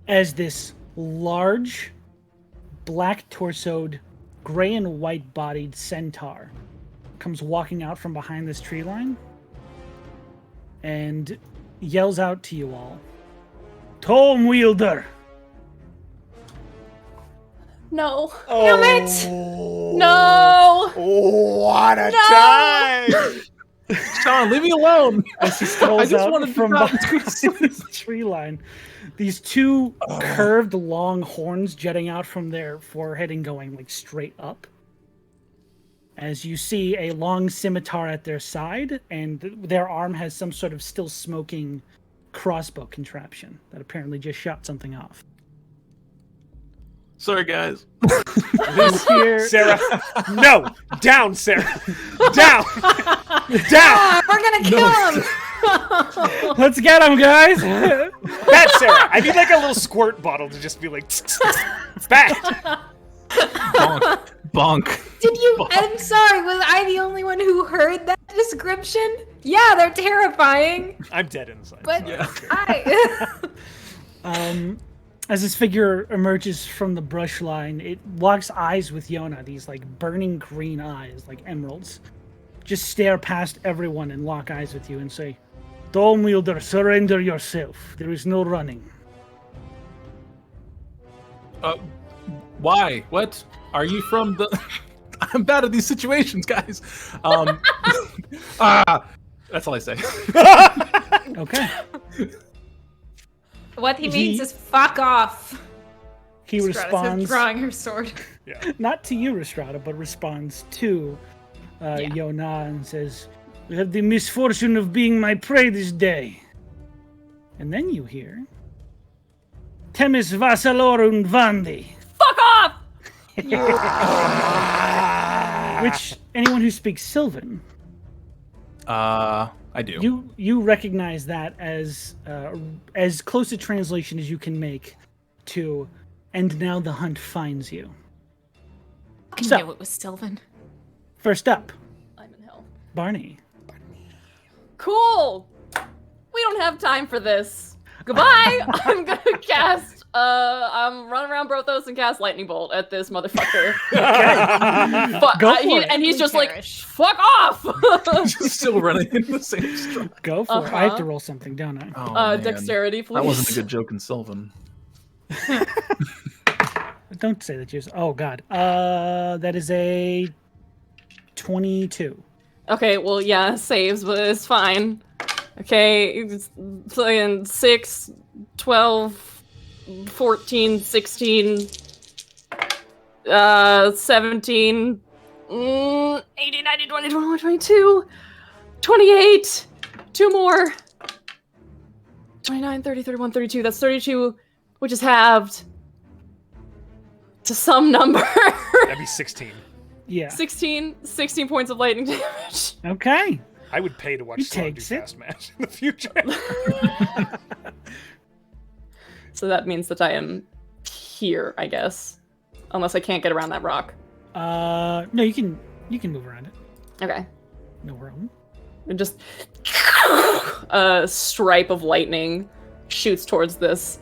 as this large, black-torsoed, gray and white-bodied centaur comes walking out from behind this tree line and yells out to you all, "Tome wielder!" No. Damn it! No. What a time! Sean, leave me alone. As he strolls just out wanted to from drop behind this tree line. These two curved long horns jutting out from their forehead and going like straight up. As you see a long scimitar at their side, and their arm has some sort of still smoking crossbow contraption that apparently just shot something off. Sorry, guys. This here, Sarah, no! Down, Sarah! Down! Down! We're gonna kill him. let's get him, guys! Bad Sarah! I need like a little squirt bottle to just be like, bad! Bonk. Bonk. Did you? I'm sorry. Was I the only one who heard that description? Yeah, they're terrifying. I'm dead inside. But Yeah. As this figure emerges from the brush line, it locks eyes with Yona, these like burning green eyes, like emeralds. Just stare past everyone and lock eyes with you and say, "Dome wielder, surrender yourself. There is no running." Why? What? Are you from the... I'm bad at these situations, guys. That's all I say. Okay. What he means is fuck off. He Rhystrata responds, says, drawing her sword. not to you, Rhystrata, but responds to Yona and says, "You have the misfortune of being my prey this day." And then you hear, "Temis Vassalorum Vandi." Fuck off. Which anyone who speaks Sylvan I do. You recognize that as close a translation as you can make to, and now the hunt finds you. I So- knew it was Sylvan. First up, I'm in hell. Barney. Cool. We don't have time for this. Goodbye. I'm gonna cast. I'm running around Brothos and cast lightning bolt at this motherfucker. But Go for it. and he's just Perish. like, "Fuck off!" Still running in the same stride. Go for it. I have to roll something, don't I? Oh, man. Dexterity, please. That wasn't a good joke in Sylvan. Don't say that you're. Oh God. That is a 22. Okay, well, yeah, saves, but it's fine. Okay, it's playing 6, 12, 14, 16, 17, 18, 19, 20, 21, 22, 28, 2 more, 29, 30, 31, 32, that's 32, which is halved to some number. That'd be 16. Yeah. 16 points of lightning damage. Okay. I would pay to watch He Sloan do takes it. fast match in the future. So that means that I am here, I guess. Unless I can't get around that rock. No, you can move around it. Okay. No problem. And just a stripe of lightning shoots towards this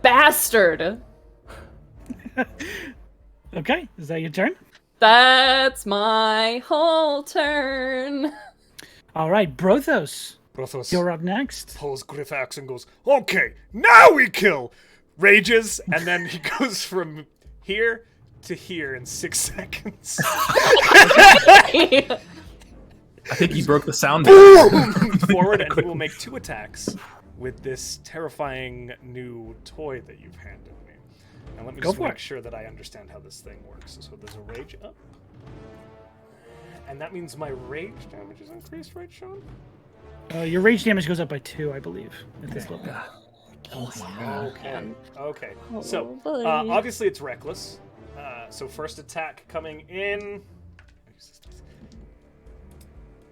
bastard. Okay, is that your turn? That's my whole turn. All right, Brothos, Brothos you're up next. pulls Griff axe and goes, "Okay, now we kill!" Rages, and then he goes from here to here in 6 seconds. I think he broke the sound. Boom! Forward, and he will make 2 attacks with this terrifying new toy that you've handed me. Now let me Go just for make it. sure that I understand how this thing works. So there's a rage up. And that means my rage damage is increased, right, Sean? Your rage damage goes up by 2, I believe, at this level. Okay. So, buddy. obviously it's reckless. So first attack coming in.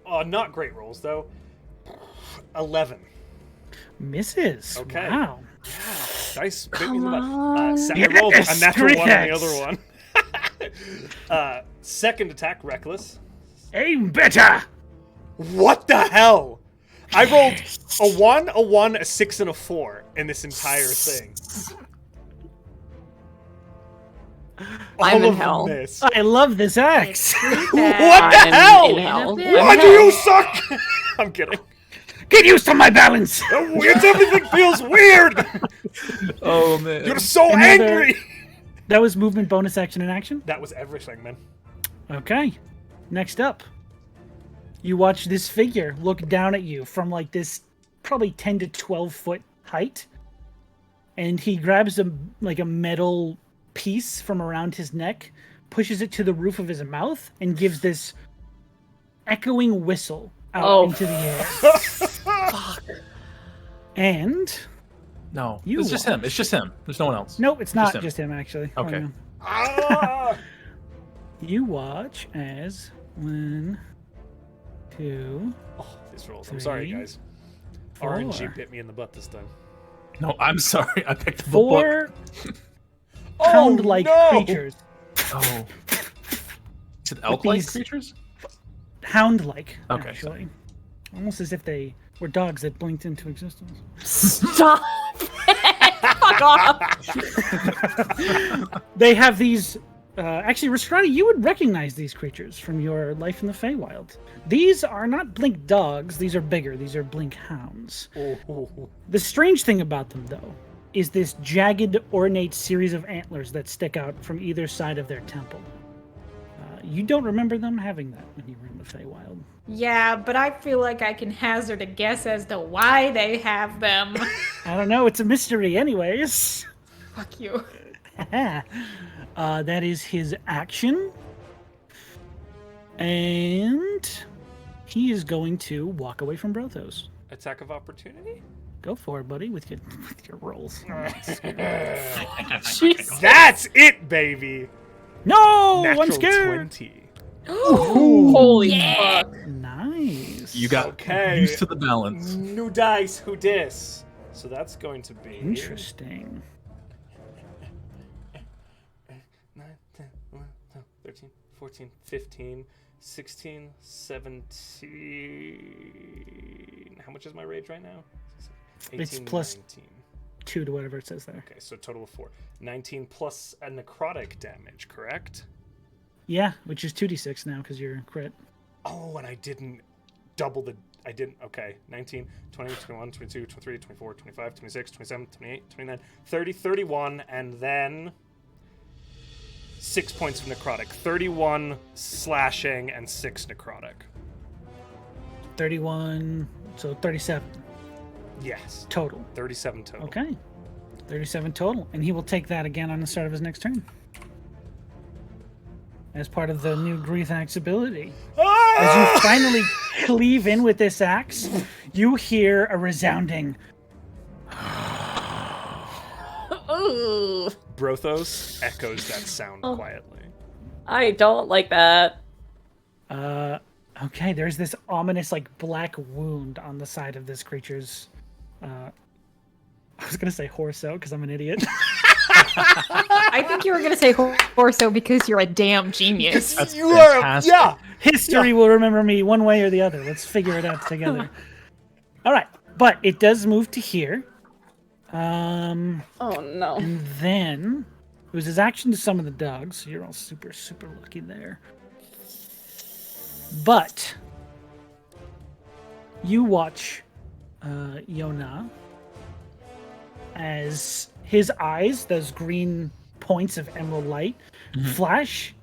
Not great rolls, though. 11. Misses. Okay. Wow. Dice bit me in the butt. on. I rolled a Yes, natural 1 on the Griffiths. other one. Second attack, reckless. Aim better! What the hell? I rolled a 1, a 6, and a 4 in this entire thing. I'm All in of hell. This. I love this axe. What the I'm hell? in hell. Why do you suck? I'm kidding. Get used to my balance! Everything feels weird. Oh man. You're so Another- angry. That was movement, bonus action, and action. That was everything, man. Okay. Next up, you watch this figure look down at you from like this probably 10 to 12 foot height, and he grabs a metal piece from around his neck, pushes it to the roof of his mouth, and gives this echoing whistle out into the air. Fuck. And No, You it's just him. It's just him. There's no one else. nope, it's not him. just him actually. Okay. Hold on. Ah! You watch as 1, 2, Oh, these rolls. I'm sorry, 3, guys. 4, RNG bit me in the butt this time. No, I'm sorry. I picked the book. 4 hound-like creatures. Oh. Is it elk-like these- creatures? Hound-like, Okay, actually. Almost as if they were dogs that blinked into existence. Stop. Fuck off. They have these... actually, Rhystrata, you would recognize these creatures from your life in the Feywild. These are not blink dogs. These are bigger. These are blink hounds. Oh. The strange thing about them, though, is this jagged, ornate series of antlers that stick out from either side of their temple. You don't remember them having that when you were in the Feywild. Yeah, but I feel like I can hazard a guess as to why they have them. I don't know. It's a mystery anyways. Fuck you. That is his action. And he is going to walk away from Brothos. Attack of opportunity? Go for it, buddy, with your rolls. Jesus. That's it, baby. No! Natural I'm scared! 20. Holy fuck. Nice. dice. You got used to the balance. New dice, who dis? So that's going to be Interesting. 9, 10, 11, 12, 13, 14, 15, 16, 17. How much is my rage right now? 18, It's plus 19. 2 to whatever it says there. Okay, so total of 4. 19 plus a necrotic damage, correct? Yeah, which is 2d6 now because you're crit. Oh, and I didn't double the... I didn't... Okay. 19, 20, 21, 22, 23, 24, 25, 26, 27, 28, 29, 30, 31, and then... 6 points of necrotic. 31 slashing and 6 necrotic. 31, so 37 Yes. total. 37 total. Okay. 37 total. And he will take that again on the start of his next turn. As part of the new Greethax ability. As you finally cleave in with this axe, you hear a resounding... Ooh, Brothos echoes that sound quietly. I don't like that. Okay, there's this ominous, like, black wound on the side of this creature's... I was going to say horso, because I'm an idiot. I think you were gonna say Horso because you're a damn genius. That's You are... fantastic. Yeah! History will remember me one way or the other. Let's figure it out together. All right, but it does move to here. Oh no. And then it was his action to summon the dogs. So you're all super, super lucky there. But you watch Yona as his eyes, those green points of emerald light, flash,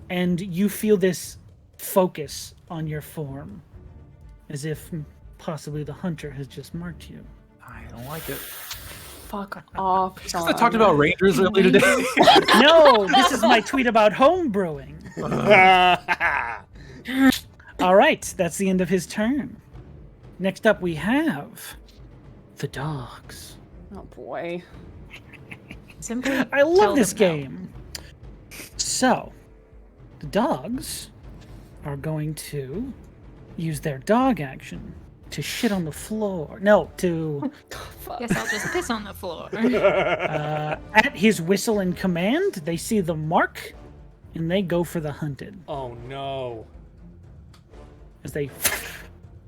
and you feel this focus on your form, as if possibly the hunter has just marked you. I don't like it. Fuck off. Because I talked about Rangers earlier today. No, this is my tweet about home brewing. All right, that's the end of his turn. Next up, we have the dogs. Oh boy. Simply I love tell this them no. game. So, the dogs are going to use their dog action to shit on the floor. No, to Guess I'll just piss on the floor. at his whistle and command, they see the mark, and they go for the hunted. Oh, no. As they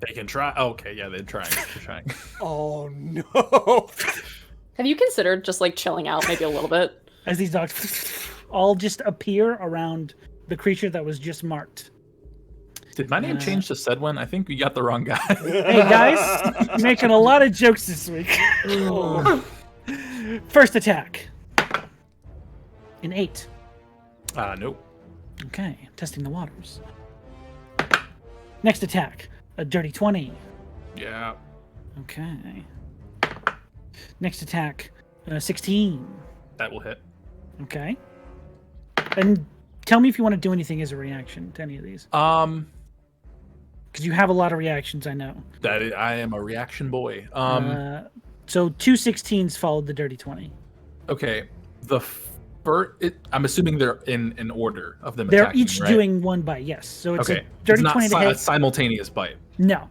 They can try. Okay, yeah, they're trying. They're trying. Oh, no. Have you considered just like chilling out maybe a little bit? as these dogs all just appear around the creature that was just marked. Did my name change to Sedwin? I think we got the wrong guy. Hey guys, making a lot of jokes this week. First attack. An 8. Nope. Okay, testing the waters. Next attack. A dirty 20. Yeah. Okay. Next attack. 16. That will hit. Okay. And tell me if you want to do anything as a reaction to any of these. Because you have a lot of reactions, I know. I am a reaction boy. So 2 16s followed the dirty 20. Okay. I'm assuming they're in order of them They're attacking, each right? doing one bite, yes. So it's Okay. a dirty It's not 20 to a hit. simultaneous bite. No.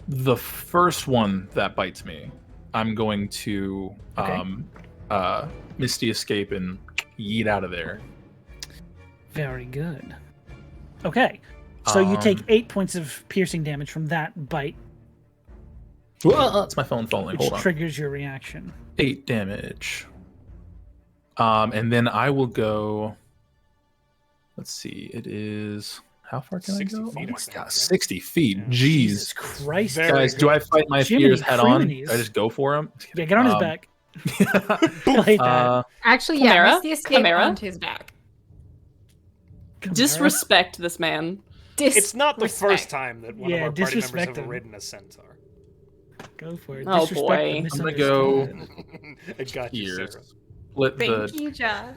The first one that bites me, I'm going to Misty Escape and yeet out of there. Very good. Okay. So you take 8 points of piercing damage from that bite, That's my phone falling. which Hold on. triggers your reaction. 8 damage. And then I will go. Let's see. It is. How far can 60 I go? feet, Oh I my think, God, yeah. 60 feet. Jeez. Jesus Christ. Very Guys, do I fight my Jiminy fears head on? Criminies. Do I just go for him? Yeah, get on his back. I hate that. Actually, Chimera? yeah, Misty escaped Chimera? onto his back. Disrespect this man. It's not the Disrespect. first time that one of Yeah, our party members disrespect have him. ridden a centaur. Go for it. Oh, Disrespect boy. the I'm gonna go misunderstood. I got you, here. Sarah. Split Thank the. you, Josh.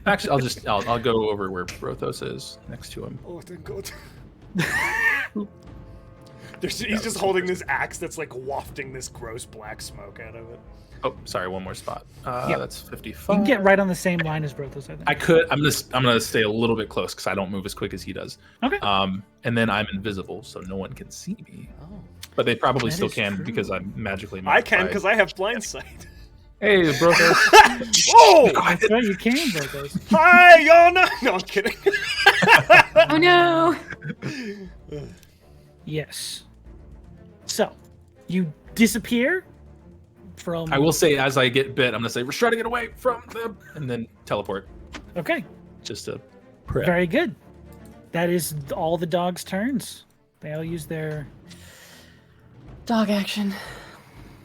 Actually, I'll go over where Brothos is next to him. Oh, thank God. He's just holding this axe that's like wafting this gross black smoke out of it. Oh, sorry, one more spot. That's 55. You can get right on the same line as Brothos, I think. I could. I'm gonna stay a little bit close because I don't move as quick as he does. Okay. And then I'm invisible, so no one can see me. Oh. But they probably That still is can true. because I'm magically. I can because I have blind sight. Hey, Brothos. Oh! That's right, you can, Brothos. Hi, Yana! No, I'm kidding. Oh no! Yes. So, you disappear from... I will say, as I get bit, I'm gonna say, "We're trying to get away from them," and then teleport. Okay, Just to prep. very good. That is all the dogs' turns. They all use their... Dog action.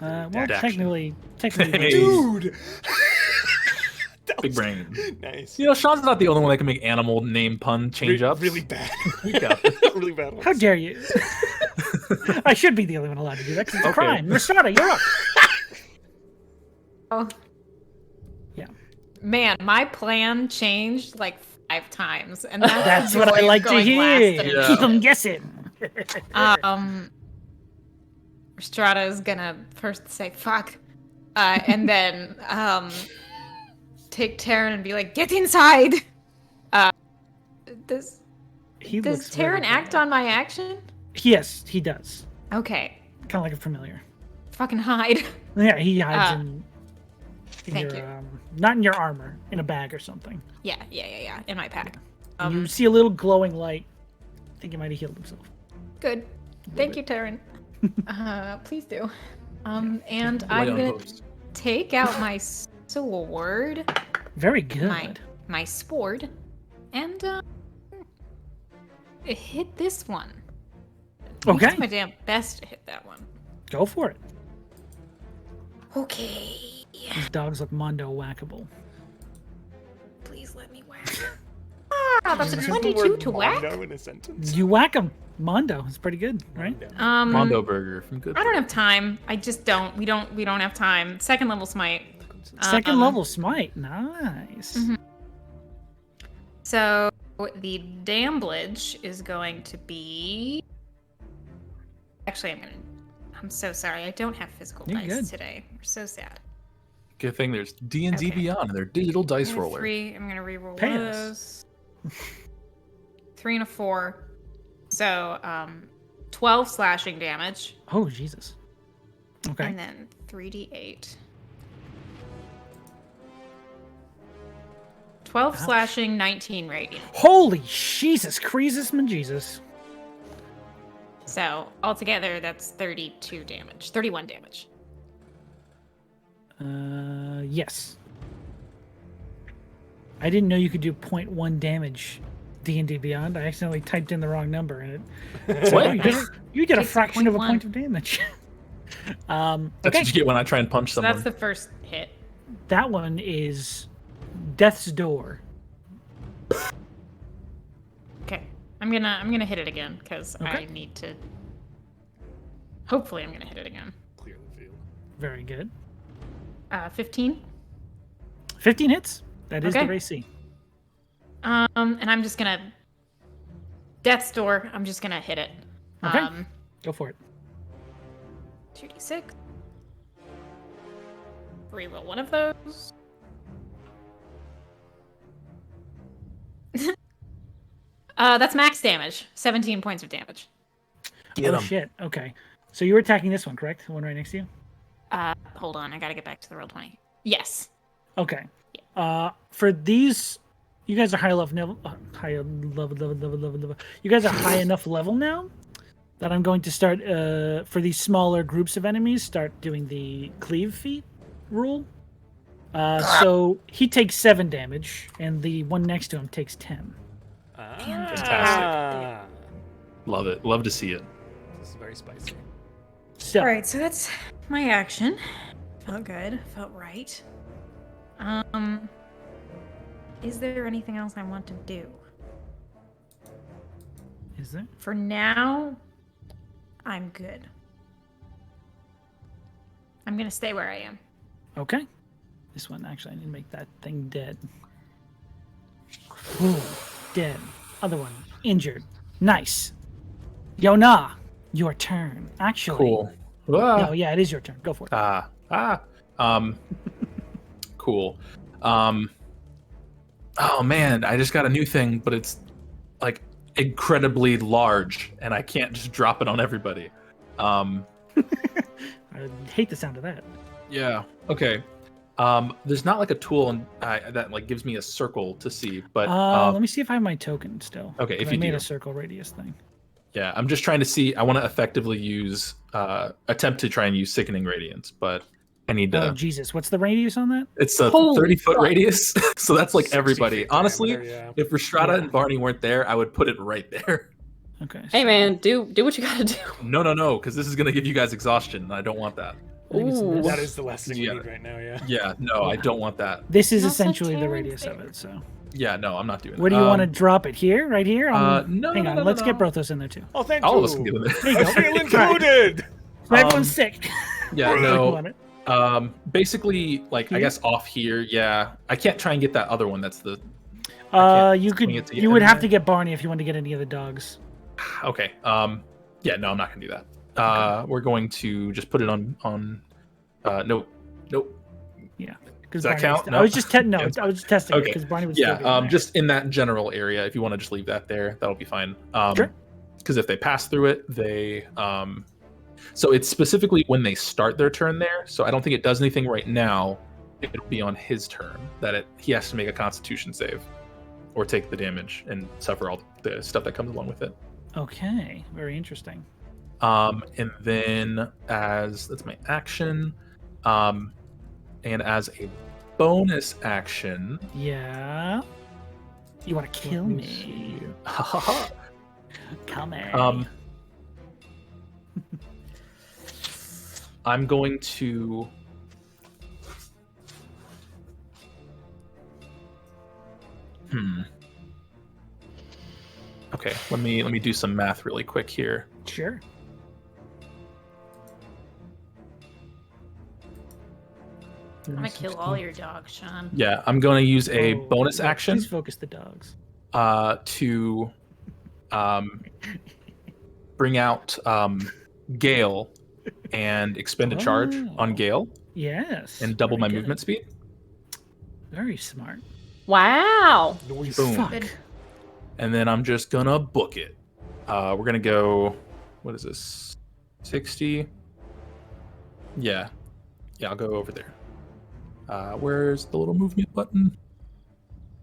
well, Action. technically... Hey. Dude! Big brain. Nice. You know, Sean's not the only one that can make animal name pun change ups. Really bad. We got it. Really bad ones. How dare you? I should be the only one allowed to do that because it's a Okay. crime. Rhystrata, you're up. Oh. Yeah. Man, my plan changed like 5 times, and that's, That's the what I joy of like to going last hear. in a Yeah. Keep them guessing. Rhystrata is gonna first say "fuck," and then take Terran and be like, "Get inside." Does He looks Terran very act bad. on my action? Yes, he does. Okay, Kind of like a familiar. fucking hide. Yeah, he hides in thank your, you. not in your armor, in a bag or something. Yeah, in my pack. You see a little glowing light. I think he might have healed himself. Good. Thank you, Terran. Please do. And Light I'm on gonna hopes. take out my sword, Very good. my sword, and hit this one. Okay. It's my damn best to hit that one. Go for it. Okay. These dogs look Mondo whackable. Please let me whack. That's a Use the 22 word to whack. Mondo in a sentence. You whack him. Mondo. It's pretty good, right? Mondo Burger from Good. I don't have time. I just don't. We don't have time. Second level smite. Second level smite. Nice. So the damblage is going to be. Actually, I'm so sorry. I don't have physical You're dice good. today. We're so sad. Good thing there's D&D Okay. Beyond and their digital dice I have roller. 3. I'm gonna re-roll Pay those. 3 and a 4. So 12 slashing damage, Oh, Jesus. Okay. and then 3d8. 12 Ouch. slashing, 19 radiant. Holy Jesus, Creasus Jesus. So altogether, that's 32 damage. 31 damage. Yes. I didn't know you could do 0.1 damage D&D Beyond. I accidentally typed in the wrong number in it. So What? you did a Takes fraction of a 0.1. point of damage. That's okay. what you get when I try and punch So someone. that's the first hit. That one is Death's Door. Okay, I'm gonna hit it again because I Okay. need to. Hopefully, I'm gonna hit it again. Clear the field. Very good. 15. 15 hits. That is Okay. the AC. And I'm just gonna Death's Door. I'm just gonna hit it. Okay. Go for it. 2d6. Reroll one of those. That's max damage. 17 points of damage. Get Oh, 'em. shit. Okay. So you were attacking this one, correct? The one right next to you? Hold on, I gotta get back to the roll 20. Yes. Okay. For these, you guys are high level. Level. You guys are high enough level now that I'm going to start for these smaller groups of enemies. Start doing the cleave feat rule. So he takes 7 damage, and the one next to him takes 10. Fantastic. Love it. Love to see it. This is very spicy. So Alright, so that's my action. Felt good. Felt right. Is there anything else I want to do? is there? For now, I'm good. I'm gonna stay where I am. Okay. This one actually, I need to make that thing dead. Ooh, dead. Other one injured. Nice. Yona, Your turn. Actually. Cool. No, yeah, it is your turn. Go for it. Cool. Oh man, I just got a new thing, but it's like incredibly large, and I can't just drop it on everybody. I hate the sound of that. Yeah. Okay. There's not like a tool that like gives me a circle to see, but let me see if I have my token still. Okay, if I you made do. a circle radius thing. Yeah, I'm just trying to see. I want to effectively use attempt to try and use Sickening Radiance, but I need to. Oh Jesus, what's the radius on that? It's a Holy 30-foot fuck. radius, so that's like 60 everybody. feet Honestly, diameter, yeah. if Rhystrata and Barney weren't there, I would put it right there. Okay. Hey man, do what you gotta do. No, because this is gonna give you guys exhaustion, and I don't want that. I think it's Ooh. this. That is the last thing we Yeah. need right now, yeah. Yeah, no, I don't want that. This is Not such essentially the Terran radius of fair. it. So, Yeah, no, I'm not doing that. where do you want to drop it? Here, right here. No, hang no, on. no, Let's no. get Brothos in there too. Oh, thank you. All of us can get in there. There you I go. feel included! Everyone's sick. Yeah, You no. want it? Basically, like I Here? guess off here. Yeah, I can't try and get that other one. That's the. can't You swing could. it to get You would in have there. to get Barney if you want to get any of the dogs. Okay. Yeah, no, I'm not gonna do that. We're going to just put it on. Nope. Yeah. Does that count? I No. was just no. It's I was just testing it Okay. because Barney would still be in Yeah. there. Just in that general area. If you want to just leave that there, that'll be fine. Sure. Because if they pass through it, they So it's specifically when they start their turn there. So I don't think it does anything right now. It'll be on his turn that he has to make a Constitution save, or take the damage and suffer all the stuff that comes along with it. Okay. Very interesting. And then that's my action. And as a bonus action, Yeah. You want to kill let me? see. Come here. I'm going to. Okay, let me do some math really quick here. Sure. I'm gonna kill all your dogs, Sean. Yeah, I'm going to use a Oh, bonus yeah, action Please focus the dogs. to bring out Gale and expend a charge on Oh. Gale Yes. and double very my good. movement speed. Very smart. Wow. Noise. Boom. Fuck. Good. And then I'm just gonna book it. We're gonna go. What is this? 60. Yeah, I'll go over there. Where's the little movement button?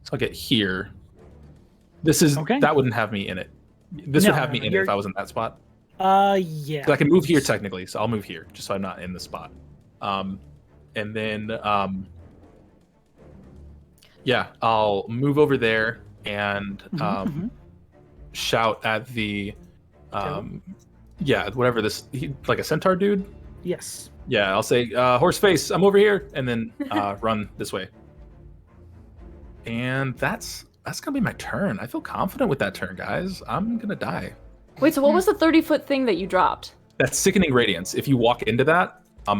So I'll get here. This is Okay. That wouldn't have me in it. This No, would have no, me no, in it if I was in that spot. Yeah. 'Cause I can move here technically, so I'll move here just so I'm not in the spot. And then yeah, I'll move over there and Mhm. shout at the whatever like a centaur dude. Yes. Yeah, I'll say horse face, I'm over here, and then run this way. And that's gonna be my turn. I feel confident with that turn, guys. I'm gonna die. Wait, so what was the 30-foot thing that you dropped? That's Sickening Radiance. If you walk into that, or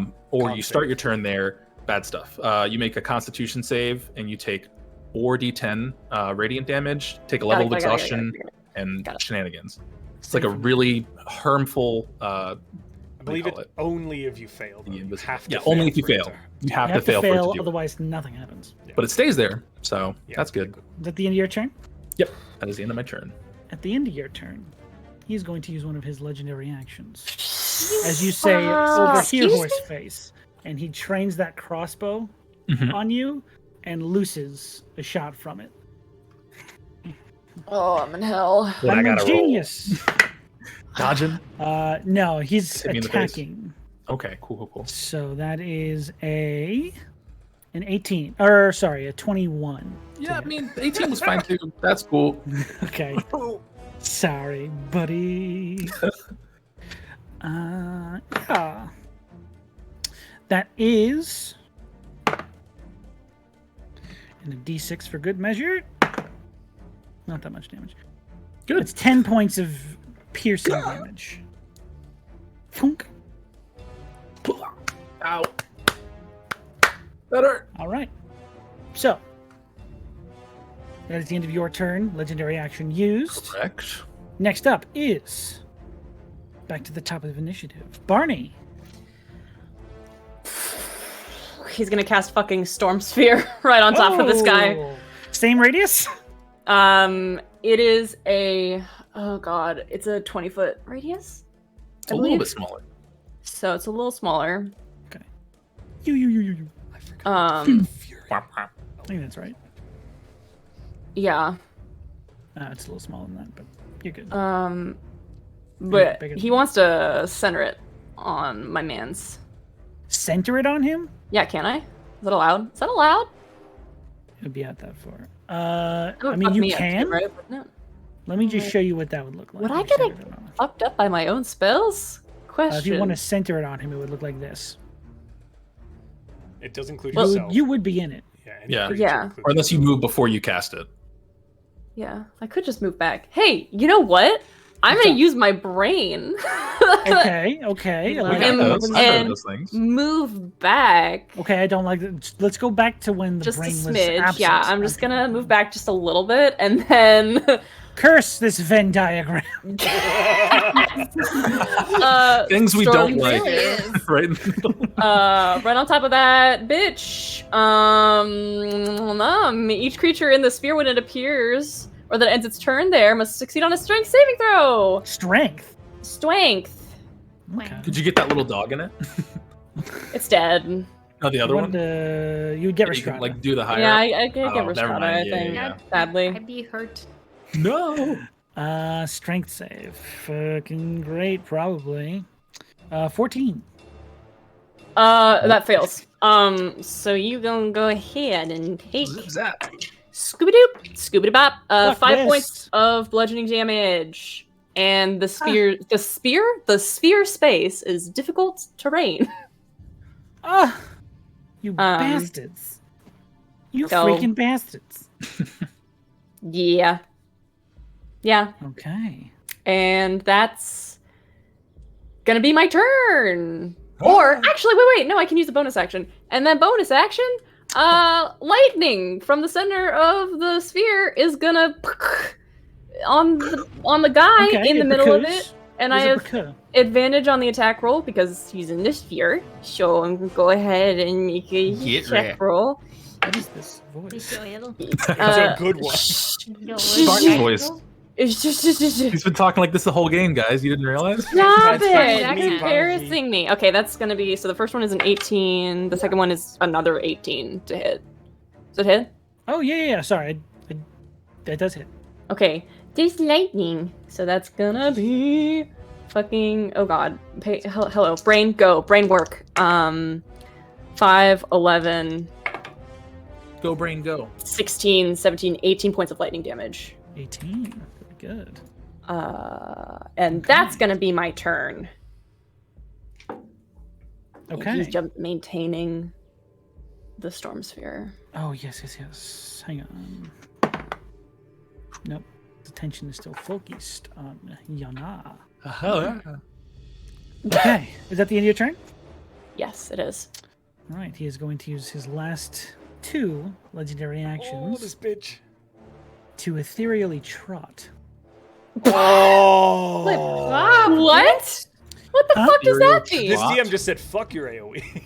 Con you start save. your turn there, bad stuff. You make a Constitution save, and you take 4d10 radiant damage, take a level of exhaustion, and Got it. shenanigans. It's like a really harmful. I believe call it it? only if you fail. though. The You invisible- have to yeah, only if you for it fail. to- You have You to fail for it to do it. otherwise nothing happens. But it stays there, so Yeah. that's good. Is that the end of your turn? Yep, that is the end of my turn. At the end of your turn, he's going to use one of his legendary actions. As you say, over here, Excuse me? Horseface. And he trains that crossbow Mhm. on you and looses a shot from it. Oh, I'm in hell. Then I I'm a gotta roll. genius. Dodging. No, he's Hit me in the face. attacking. Okay, cool. So that is an 18. Or sorry, a 21. Yeah, I mean, 18 was fine too. That's cool. Okay. Sorry, buddy. Yeah. That is. And a d6 for good measure. Not that much damage. Good. It's 10 points of piercing damage. Thunk. Ow. That hurt. All right. So. That is the end of your turn. Legendary action used. Correct. Next up is back to the top of initiative. Barney. He's gonna cast fucking Storm Sphere right on top of this guy. Oh. Same radius? It is a it's a 20-foot radius. It's a little bit smaller. So it's a little smaller. Okay. You. I forgot. Fury. I think that's right. Yeah. It's a little smaller than that, but you're good. But bigger he than- wants to center it on my man's. Center it on him? Yeah, can I? Is that allowed? Is that allowed? It'd be out that far. That would I mean, fuck you me up too, can. right? Wouldn't it? Let me just show you what that would look like. Would I if get you it centered on him. fucked up by my own spells? Question. If you want to center it on him, it would look like this. It does include You would- yourself. you would be in it. any Yeah. creature Yeah. includes Or unless you yourself. move before you cast it. Yeah, I could just move back. Hey, you know what? I'm gonna use my brain. Okay. We I got like And- those. I've heard and- those things. Move back. Okay, I don't like that. Let's go back to when the Just a brain was smidge. absent. Yeah, I'm just Okay. gonna move back just a little bit and then Curse this Venn diagram. Things we Storm don't like. really is. Right in the middle. right on top of that, bitch. Each creature in the sphere when it appears or that ends its turn there must succeed on a strength saving throw. Strength. Strength. Okay. Did you get that little dog in it? It's dead. No, the other one? You would get Yeah, you can, Rhystrata. like do the higher. Yeah, I get Oh, never Rhystrata, mind. I Yeah, think. yeah. Sadly. I'd be hurt. No. Strength save. Fucking great, probably. 14. That fails. So you gonna go ahead and take Zip zap. Scooby Doop, Scooby Bop. Fuck 5 this. points of bludgeoning damage, and the sphere space is difficult terrain. Ah! You bastards. You go. freaking bastards. Yeah, Okay. and that's gonna be my turn. Or actually, wait, no, I can use the bonus action, and then bonus action. Lightning from the center of the sphere is gonna on the guy Okay, in the it middle of recurs. it, and Is I it have recur? advantage on the attack roll because he's in the sphere. So I'm gonna go ahead and make a Get check wrecked. roll. What is this voice? It's a good one. Barney voice. It's just He's been talking like this the whole game, guys. You didn't realize? stop That's it. funny, That's Barney. embarrassing me. Okay, that's gonna be so. The first one is an 18. The second one is another 18 to hit. Does it hit? Oh, yeah. Sorry. That does hit. Okay, there's lightning, so that's gonna be fucking. Oh god. Hello, brain go, brain work. 5, 11, Go, brain, go. 16, 17, 18 points of lightning damage. 18. Very good. And that's gonna be my turn. Okay. He's maintaining the storm sphere. Oh, yes. Hang on. Nope. The tension is still focused on Yana. Hell yeah. Okay. Is that the end of your turn? Yes, it is. All right. He is going to use his last 2 legendary Oh, actions this bitch. to ethereally trot. Oh. What? What the Huh? fuck does that mean? This What? DM just said, fuck your AoE.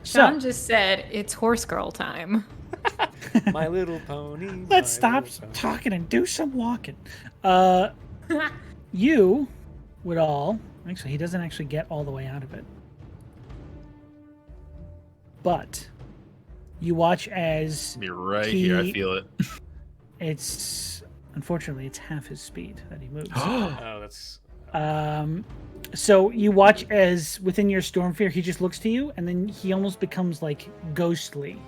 Sean So, just said it's horse girl time. My little pony. let's stop little pony. talking and do some walking. You would all... Actually, he doesn't actually get all the way out of it. But you watch as You're right here. I He- feel it. it's... Unfortunately, it's half his speed that he moves. Oh, that's. So you watch as within your storm fear, he just looks to you, and then he almost becomes like ghostly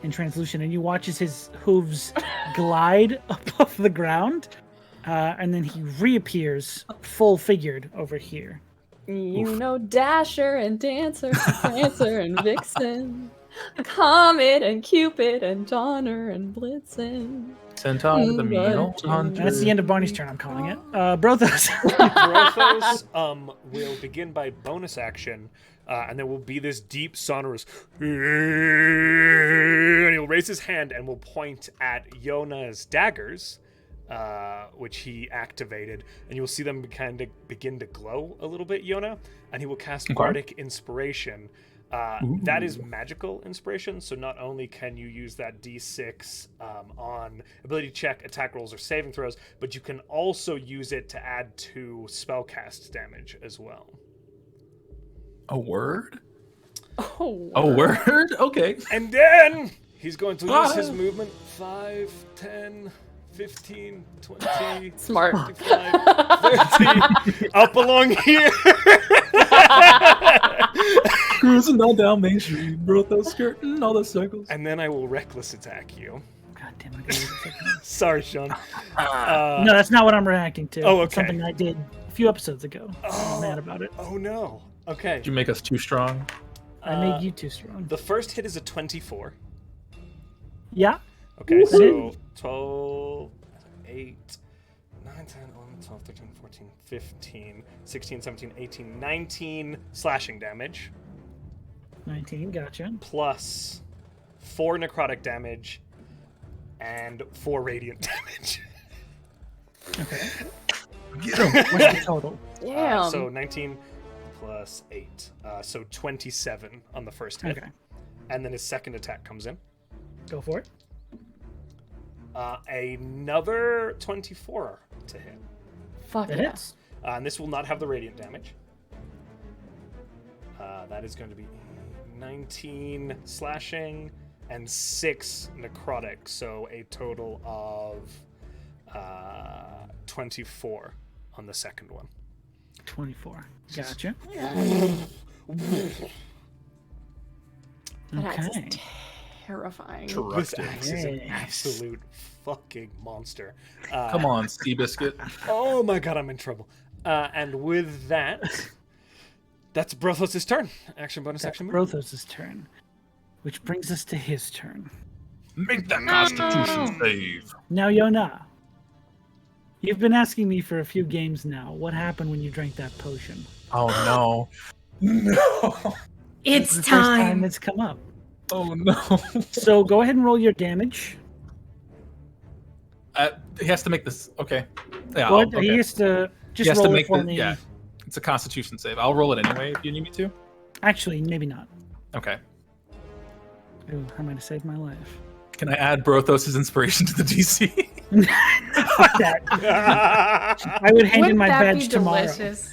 and translucent, and you watch as his hooves glide above the ground, and then he reappears full figured over here. You know Dasher and Dancer, Prancer and Vixen, Comet and Cupid and Donner and Blitzen. Centaur, the meal And that's the end of Barney's turn, I'm calling it. Brothos. Brothos will begin by bonus action, and there will be this deep, sonorous. And he'll raise his hand and will point at Yona's daggers. which he activated, and you will see them kind of begin to glow a little bit, Yona, and he will cast Bardic Inspiration. That is magical inspiration, so not only can you use that D6 on ability check, attack rolls, or saving throws, but you can also use it to add to spellcast damage as well. A word? Oh, A word? Okay. And then he's going to use his movement 5, 10, 15, 20, smart. 25, 30, up along here. Cruising down Main Street, Brothos skirting all the circles. And then I will reckless attack you. God damn, I gotta use a second. Sorry, Sean. No, that's not what I'm reacting to. Oh, It's okay. something I did a few episodes ago. I'm mad about it. Oh no. Okay. Did you make us too strong? I made you too strong. The first hit is a 24. Yeah. Okay, so Woo-hoo. 12, 8, 9, 10, 11, 12, 13, 14, 15, 16, 17, 18, 19 slashing damage, 19, gotcha. plus 4 necrotic damage, and 4 radiant damage. Okay. Get him. What's the total? Damn. So 19 plus 8, so 27 on the first hit. Okay. And then his second attack comes in. Go for it. Another 24 to hit. Fuck That yeah. hits. And this will not have the radiant damage. That is going to be 19 slashing and 6 necrotic, so a total of 24 on the second one. 24. Gotcha. That axe Okay. is terrifying. This axe is an Yes. absolute fucking monster. Come on, Seabiscuit. Oh my god, I'm in trouble. And with that, that's Brothos' turn. Action bonus, action move. Brothos' turn. Which brings us to his turn. Make that Constitution save. Now, Yona, you've been asking me for a few games now. What happened when you drank that potion? Oh no. No. It's the first time time. it's come up. Oh no. So go ahead and roll your damage. He has to make this. Okay. Yeah. What? okay. He has to just He has roll to it make for the. me. Yeah. It's a Constitution save. I'll roll it anyway if you need me to. Actually, maybe not. Okay. Ooh, I'm going to save my life. Can I add Brothos' inspiration to the DC? Fuck that. I would hand in Wouldn't my that badge be tomorrow. delicious?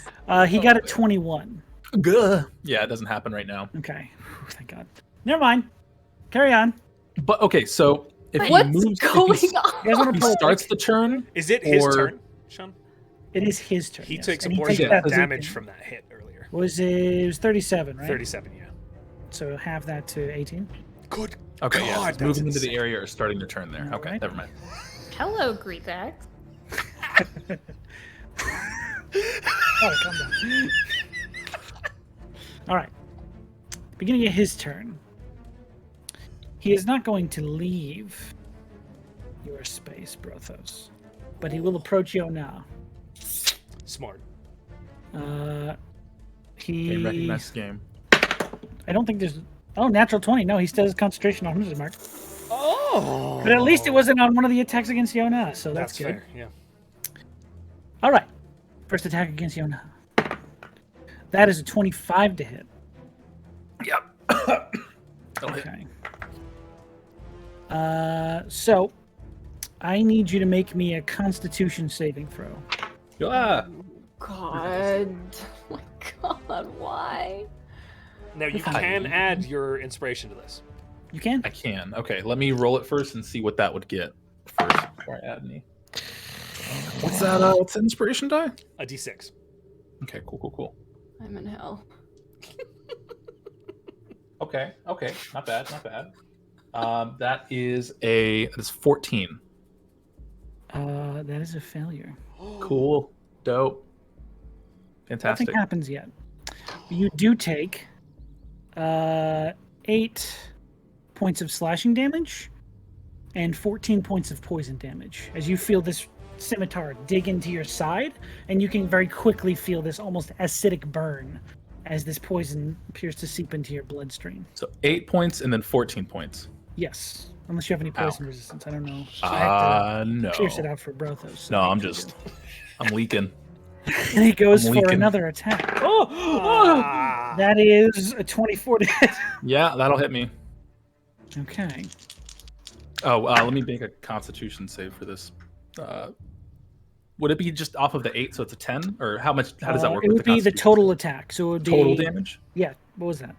He got a 21. Gah. Yeah, it doesn't happen right now. Okay. Whew, thank God. Never mind. Carry on. But okay, so if he What's moves, going if he, on? You guys want he to pull starts the turn. Is it his Or- turn, Sean? It is his turn. He yes. takes a And he portion takes of that damage to- from that hit earlier. It was 37, right? 37, yeah. So half that to 18. Good. Okay, yeah, God, it's that's moving into the insane. area or starting to turn there. All Okay, right. never mind. Hello, Greek axe. Oh, calm down. All right. Beginning of his turn. He is not going to leave your space, Brothos, but he will approach Yona. Smart. Game recognized game. I don't think there's. Oh, natural 20. No, he still has concentration on his mark. Oh. But at least it wasn't on one of the attacks against Yona, so that's good. fair, yeah. All right. First attack against Yona. That is a 25 to hit. Yep. Okay. So I need you to make me a Constitution saving throw. Ah, God. Oh my God, why? Now, you Fine. can add your inspiration to this. You can? I can. Okay, let me roll it first and see what that would get first before I add any. What's that? What's the inspiration die? A d6. Okay, cool. I'm in hell. Okay, not bad. That is 14. That is a failure. Cool, dope, fantastic. Nothing happens yet. You do take 8 points of slashing damage and 14 points of poison damage as you feel this scimitar dig into your side, and you can very quickly feel this almost acidic burn as this poison appears to seep into your bloodstream. So 8 points and then 14 points. Yes. Unless you have any poison resistance. I don't know. I have to No. pierce it out for Brothos. So No, I I'm can just, do. I'm leaking. And he goes I'm for leaking. another attack. Ah. That is a 24 to hit. Yeah, that'll hit me. Okay. Oh, let me make a Constitution save for this. Would it be just off of the 8, so it's a 10, or how much? How does that work? It with would be the Constitution total save? attack. So it would be Total damage. Yeah. What was that?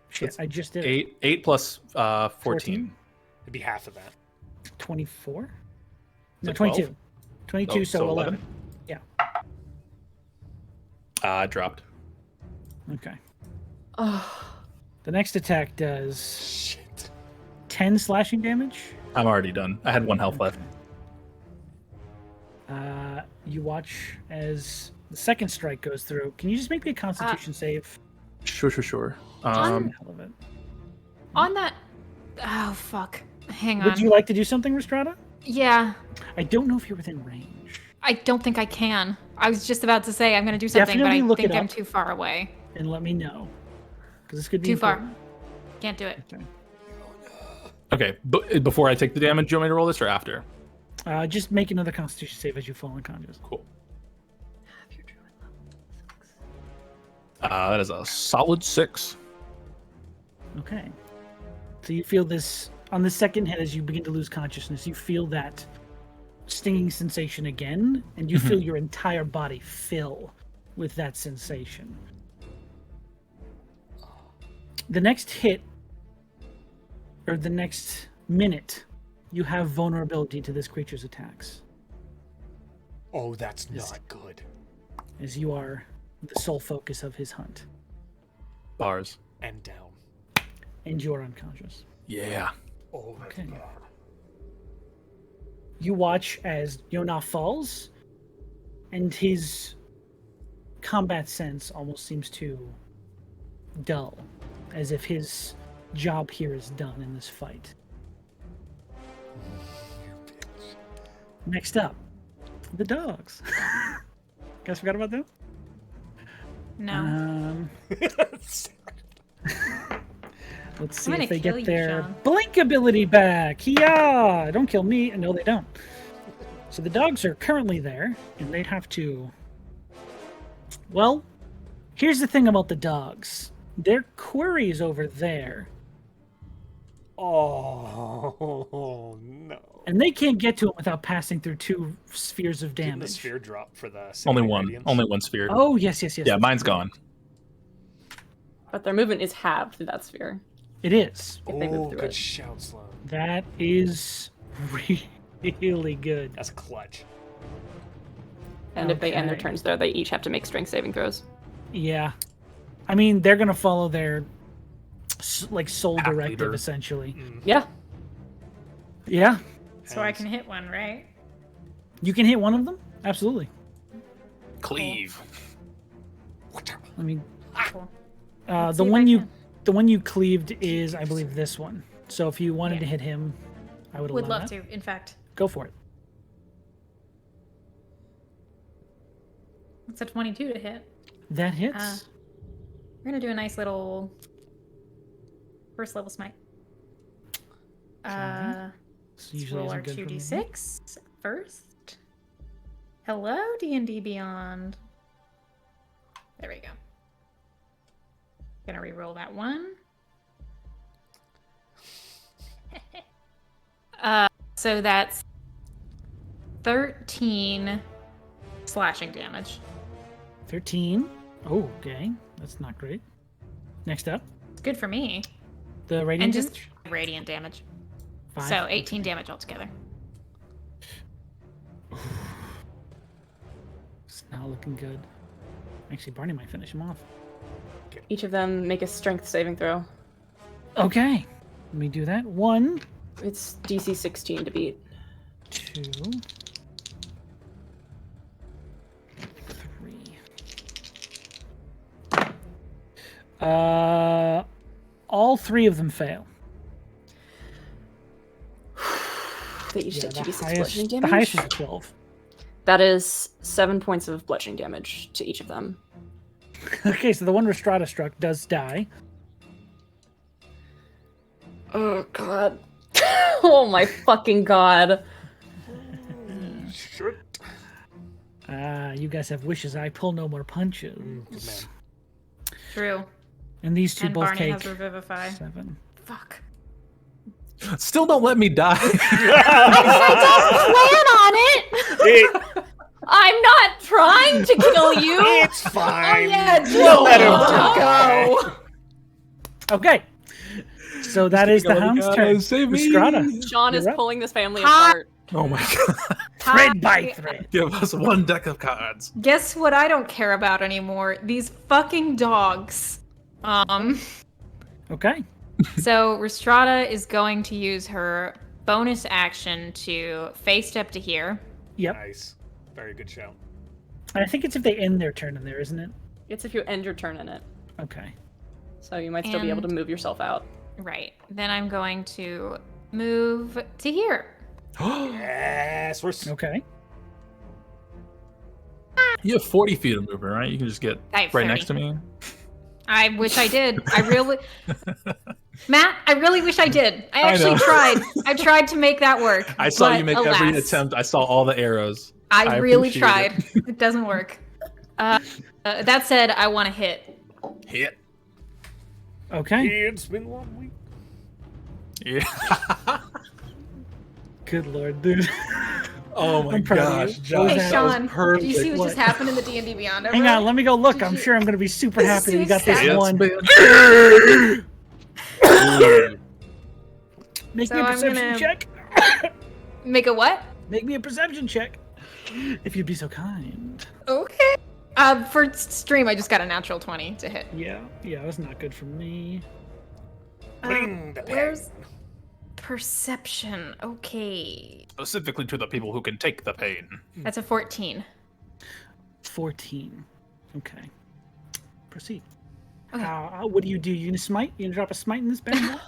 Shit, That's I just did it. 8 plus 14. It'd be half of that. 24. No, it 12? 22. 22. Oh, so 11. Yeah. I dropped. Okay. Oh, The next attack does Shit. 10 slashing damage. I'm already done. I had 1 health left. You watch as the second strike goes through. Can you just make me a Constitution save? Sure. On- Hell of it. On that. Oh fuck. Hang on. Would you like to do something, Rhystrata? Yeah. I don't know if you're within range. I don't think I can. I was just about to say I'm gonna do something, Definitely but look I think it I'm up. too far away. And let me know. Because this could be Too far. important. Can't do it. Okay. Okay, but before I take the damage, do you want me to roll this or after? Just make another Constitution save as you fall unconscious. Cool. That is a solid 6. Okay. So you feel this on the second hit as you begin to lose consciousness. You feel that stinging sensation again, and you feel your entire body fill with that sensation. The next hit, or the next minute, you have vulnerability to this creature's attacks, Oh, that's not good. as you are the sole focus of his hunt, Bars. And down. and you're unconscious. Yeah. Oh, that's Okay. bad. You watch as Yonah falls, and his combat sense almost seems to dull, as if his job here is done in this fight. Next up, the dogs. Guys forgot about them? No. Let's see I'm if they gonna kill get you, their Sean. blink ability back. Yeah, don't kill me. No, they don't. So the dogs are currently there, and they have to. Well, here's the thing about the dogs. Their quarry's over there, Oh, no. and they can't get to it without passing through 2 spheres of Didn't the damage. sphere drop for the Only Sacred one. Radiance? Only one sphere. Oh yes. yeah, that's mine's right. gone. but their movement is halved through that sphere. It is. If they move Oh, through good it. shout, Sloan. That is really good. That's clutch. And if they end their Okay. turns there, they each have to make strength saving throws. Yeah, I mean they're gonna follow their soul Pack directive leader. essentially. Yeah. Yeah, So I can hit one, right? you can hit one of them. Absolutely. Cleave. I mean, Cool. the see if one I you can. the one you cleaved is, I believe, this one. So if you wanted Yeah. to hit him, I would Would allow love that. to, in fact. Go for it. It's a 22 to hit. That hits. We're gonna do a nice little first level smite. This Let's usually roll our isn't good for me. 2d6 first. Hello, D&D Beyond. There we go. Gonna re-roll that one. So that's 13 slashing damage. 13. Oh, okay. That's not great. Next up, It's good for me. the radiant And just damage. radiant damage. 5. So 18 damage altogether. It's not looking good. Actually, Barney might finish him off. Each of them make a strength saving throw. Okay. Let me do that. 1, It's DC 16 to beat. 2, 3. All 3 of them fail. They each take the 2d6 highest, bludgeoning the damage. highest is a 12. That is 7 points of bludgeoning damage to each of them. Okay, so the one Rhystrata struck does die. Oh god. Oh my fucking god. Shit. You guys have wishes. I pull no more punches. Good man. True. And these two And both Barney take has Revivify. 7. Fuck. Still don't let me die. I don't plan on it. I'm not trying to kill you. It's fine. We'll let him go. Okay. So that is the hound's turn. Save me. Rhystrata. Sean is You're up. pulling this family Hi. apart. Oh my god. Thread by thread. Give us one deck of cards. Guess what I don't care about anymore? These fucking dogs. Okay. So Rhystrata is going to use her bonus action to face step to here. Yep. Nice. Very good shout. I think it's if they end their turn in there, isn't it? It's if you end your turn in it. Okay. So you might still be able to And- move yourself out. Right. Then I'm going to move to here. Yes, we're Okay. You have 40 feet of movement, right? You can just get I have right 30. next to me. I wish I did. I really, Matt, I really wish I did. I I actually know. tried. I tried to make that work. I saw but you make every alas, attempt. I saw all the arrows. I really appreciate tried. it. It doesn't work. That said, I want to hit. Hit. Okay. It's been 1 week. Yeah. Good lord, dude. Oh my I'm proud of gosh, you. Josh, Hey, that that was Sean, perfect. do you see what just What? happened in the D&D Beyond? Hang on, let me go look. I'm you- sure I'm going to be super happy that we got this Yes, one. man. Make So me a I'm perception gonna- check. Make a what? Make me a perception check. If you'd be so kind. Okay. For stream, I just got a natural 20 to hit. Yeah, it was not good for me. Bring the Where's perception? Okay. Specifically to the people who can take the pain. That's a 14. 14. Okay. Proceed. Okay. What do? You gonna smite? You gonna drop a smite in this bad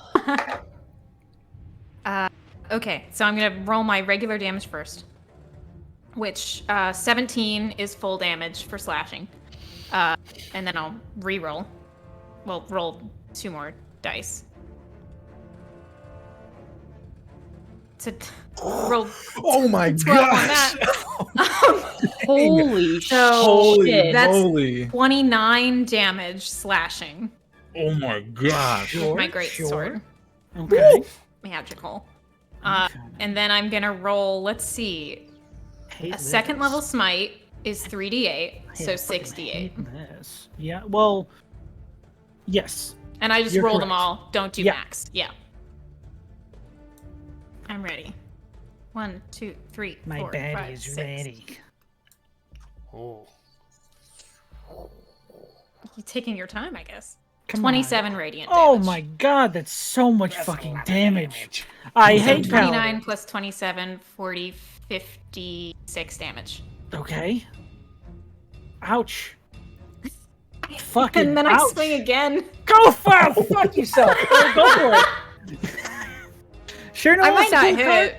boy? Okay, so I'm gonna roll my regular damage first, which 17 is full damage for slashing, and then I'll re-roll. Well, roll 2 more dice. To roll Oh my 12 on that. Holy So Holy shit. that's- moly. 29 damage slashing Oh my gosh. with my great sword. Okay. Magical. Okay. And then I'm gonna roll, let's see, Hate a second this. level smite is 3d8, I so fucking 68. hate This. Yeah. Well. Yes. And I just You're roll them correct. all. Don't do Yeah. max. Yeah. I'm ready. 1, 2, 3, My 4, baddie 5, is 6. ready. Oh. You're taking your time, I guess. Come 27 radiant Oh damage. my god, that's so much fucking lot of damage. I So hate 29 paladin. plus 27, 40, 56 damage. Okay. Ouch. Fucking And then I ouch. swing again. Go fuck yourself. Go for it. Sure, no I one might wants to not do a hit. card?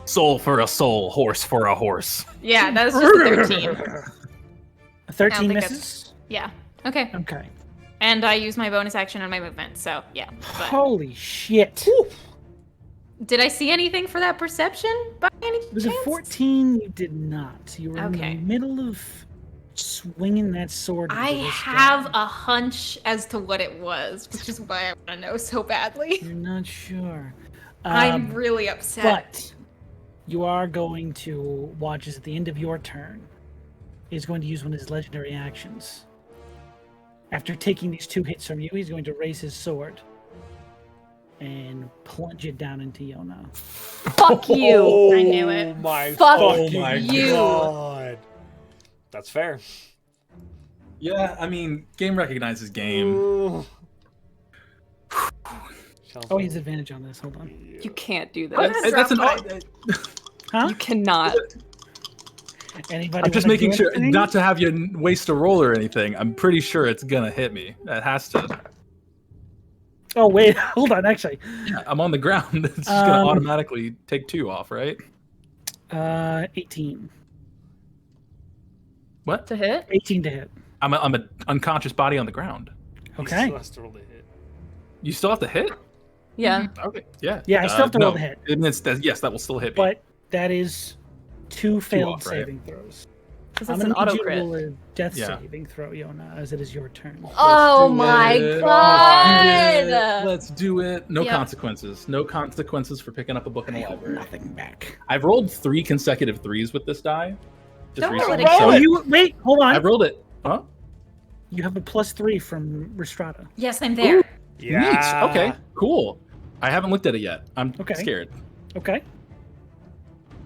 Soul for a soul, horse for a horse. Yeah, that was just a 13. A 13 think misses? Yeah. Okay. Okay. And I use my bonus action on my movement, so yeah. But Holy shit. did I see anything for that perception by any Was it chance? 14? You did not. You were Okay. in the middle of swinging that sword. into I this have guy. a hunch as to what it was, which is why I want to know so badly. You're not sure. I'm really upset. But you are going to watch as at the end of your turn, he's going to use one of his legendary actions. After taking these 2 hits from you, he's going to raise his sword and plunge it down into Yona. Fuck you. I knew it. Oh my Fuck fucking you. god. That's fair. Yeah, I mean, game recognizes game. Ooh. Oh, he has advantage on this. Hold on. You can't do I'm this. gonna That's an. drop my- Huh? You cannot. Anybody? I'm just wanna making do sure anything? not to have you waste a roll or anything. I'm pretty sure it's gonna hit me. That has to. Oh wait, hold on. Actually, Yeah, I'm on the ground. It's just gonna Um, automatically take 2 off, right? 18. What? To hit? 18 to hit. I'm a unconscious body on the ground. He Okay. still has to roll to hit. You still have to hit? Yeah. Okay. Yeah. Yeah, I still have to roll the hit. Yes, that will still hit me. But that is 2 failed off, right? saving throws. Because I'm it's an gonna auto need you to crit. roll a death Yeah. saving throw, Yona, as it is your turn. Oh do my it. god! Let's do it. No Yep. consequences. No consequences for picking up a book in the library. Nothing back. I've rolled 3 consecutive 3s with this die. Don't roll it recently, again. so Oh, wait, hold on. I've rolled it. Huh? You have a +3 from Rhystrata. Yes, I'm there. Yeah. Neat. Okay. Cool. I haven't looked at it yet. I'm Okay. scared. Okay.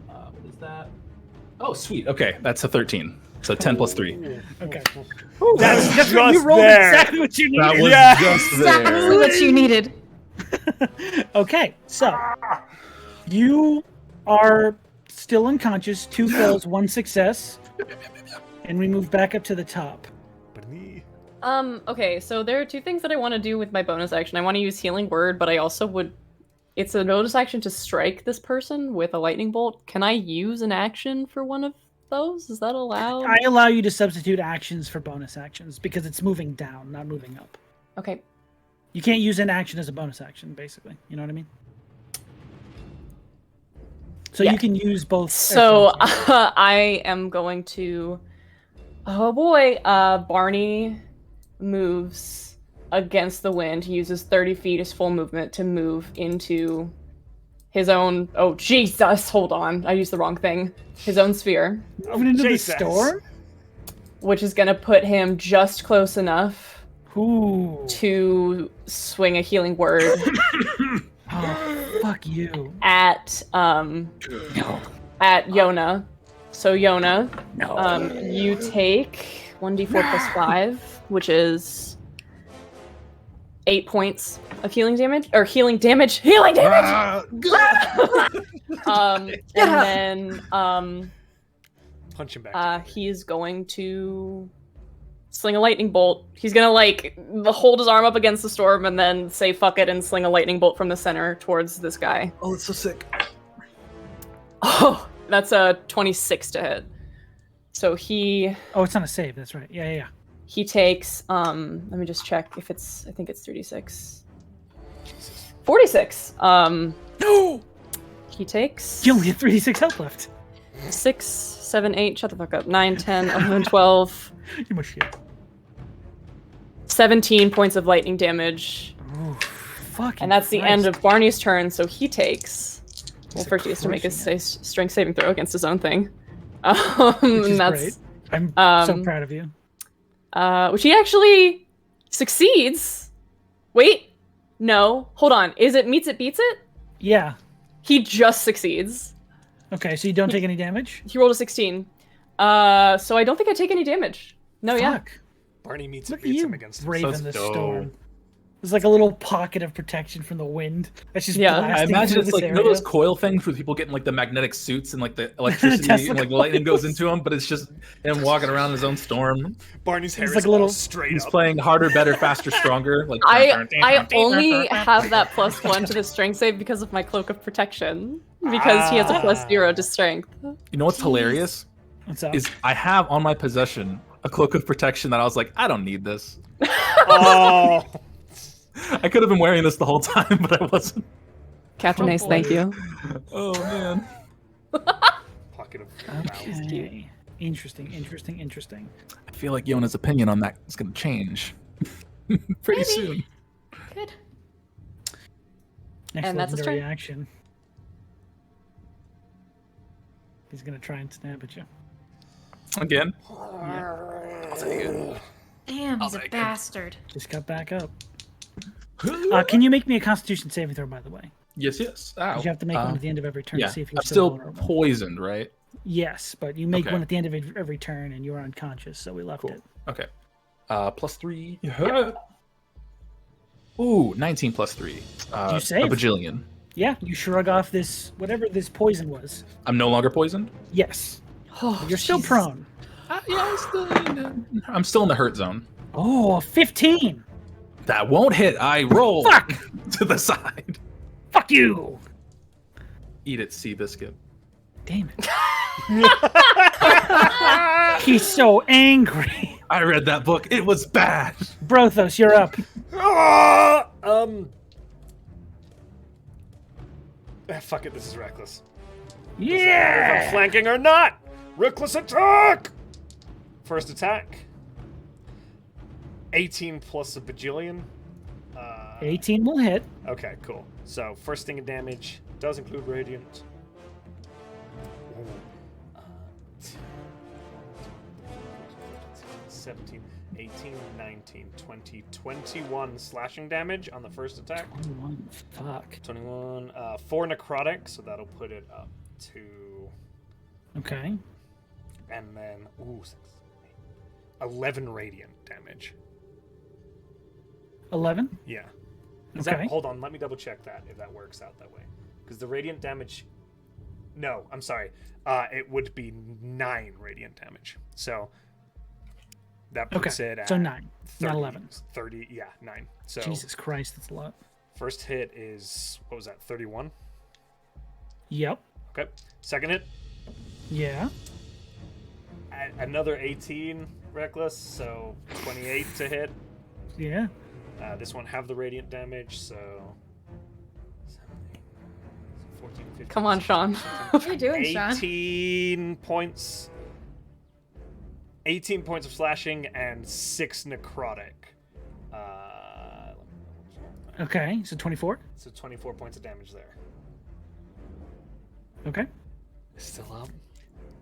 What is that? Oh, sweet. Okay, that's a 13. So 10 plus 3. Okay. That's What just you rolled there. exactly what you needed. That was Yeah. just Exactly there. what you needed. Okay, so you are still unconscious, 2 fails, 1 success, and we move back up to the top. Okay, so there are 2 things that I want to do with my bonus action. I want to use Healing Word, but I also would... It's a bonus action to strike this person with a lightning bolt. Can I use an action for one of those? Is that allowed? I allow you to substitute actions for bonus actions because it's moving down, not moving up. Okay. You can't use an action as a bonus action, basically. You know what I mean? So Yeah. you can use both. So I am going to... Oh boy, Barney moves against the wind. He uses 30 feet as full movement to move into his own... Oh, Jesus! Hold on. I used the wrong thing. His own sphere. Moving into the Jesus. storm? Which is going to put him just close enough Ooh. to swing a Healing Word Oh, fuck you. at No. Yona. So Yona, No. you take 1d4 plus 5, which is 8 points of healing damage, or healing damage. And then Punch him back. he's going to sling a lightning bolt. He's gonna like hold his arm up against the storm and then say fuck it and sling a lightning bolt from the center towards this guy. Oh, it's so sick. Oh, that's a 26 to hit. So he Oh, it's not a save. That's right. Yeah. takes let me just check if it's, I think it's 3d6. 46. No! He takes You only have 3d6 health left. 6, 7, 8, shut the fuck up. 9, 10, 11, 12, You must shit. 17 points of lightning damage. Ooh, fucking And that's the end Christ. of Barney's turn, so he takes. Well, He's first he has to make a crushing strength saving throw against his own thing. Which is And that's great. I'm so um, proud of you. which he actually succeeds. Wait, no, hold on. Is it meets it beats it? Yeah. He just succeeds. Okay, so you don't take any damage? He rolled a 16. So I don't think I take any damage. No, yeah. Fuck. Barney meets Look at beats you, him against braving That's the dope. storm. There's like a little pocket of protection from the wind that's just Yeah. I I blasting imagine through it's this like, you know area. those coil things with people getting like the magnetic suits and like the electricity Tesla and like the lightning goes into him, but it's just him walking around in his own storm. Barney's hair It's is like a little- all straight He's up. playing harder, better, faster, stronger. Like I only have that +1 to the strength save because of my cloak of protection. Because he has a +0 to strength. You know what's hilarious? What's up? Is I have on my possession a cloak of protection that I was like, I don't need this. Oh, I could have been wearing this the whole time, but I wasn't. Captain Ace, thank you. Oh man. pocket of Okay. Interesting. I feel like Yona's opinion on that is gonna change pretty Maybe. soon. Good. Next And that's his legendary turn. action. He's gonna try and snap at you. Again. Damn, he's a take it. bastard. Just got back up. Can you make me a Constitution saving throw, by the way? Yes. Ow. 'Cause you have to make one at the end of every turn Yeah, to see if you're I'm still vulnerable. poisoned, right? Yes, but you make Okay. one at the end of every turn, and you are unconscious, so we left Cool. it. Okay. +3. Ooh, 19 plus 3. You save. A bajillion. Yeah, you shrug off this whatever this poison was. I'm no longer poisoned? Yes, Oh, you're still Jesus. prone. Yeah, I'm still in the hurt zone. Oh, 15. That won't hit. I roll Fuck! to the side. Fuck you. Eat it, Seabiscuit. Damn it. He's so angry. I read that book. It was bad. Brothos, you're up. Ah! Fuck it, this is reckless. Yeah! If I'm flanking or not! Reckless attack! First attack. 18 plus a bajillion. 18 will hit. Okay, cool. So, first thing of damage does include radiant. 17, 18, 19, 20, 21 slashing damage on the first attack. 21, fuck. 21, 4 necrotic, so that'll put it up to... Okay. And then, 11 radiant damage. 11? Yeah. Okay. Hold on, let me double check that, if that works out that way. Because the radiant damage... No, I'm sorry. It would be 9 radiant damage. So, that puts it at... So 9, 30, not 11. 30, yeah, 9. So, Jesus Christ, that's a lot. first hit is, what was that, 31? Yep. Okay. Second hit, Yeah. another 18 reckless, so 28 to hit. Yeah. This one have the radiant damage, so 14, 15, Come on, 16, Sean. 17, What are you doing, Sean? 18 points. 18 points of slashing and 6 necrotic. Okay, so 24. So 24 points of damage there. Okay. Still up?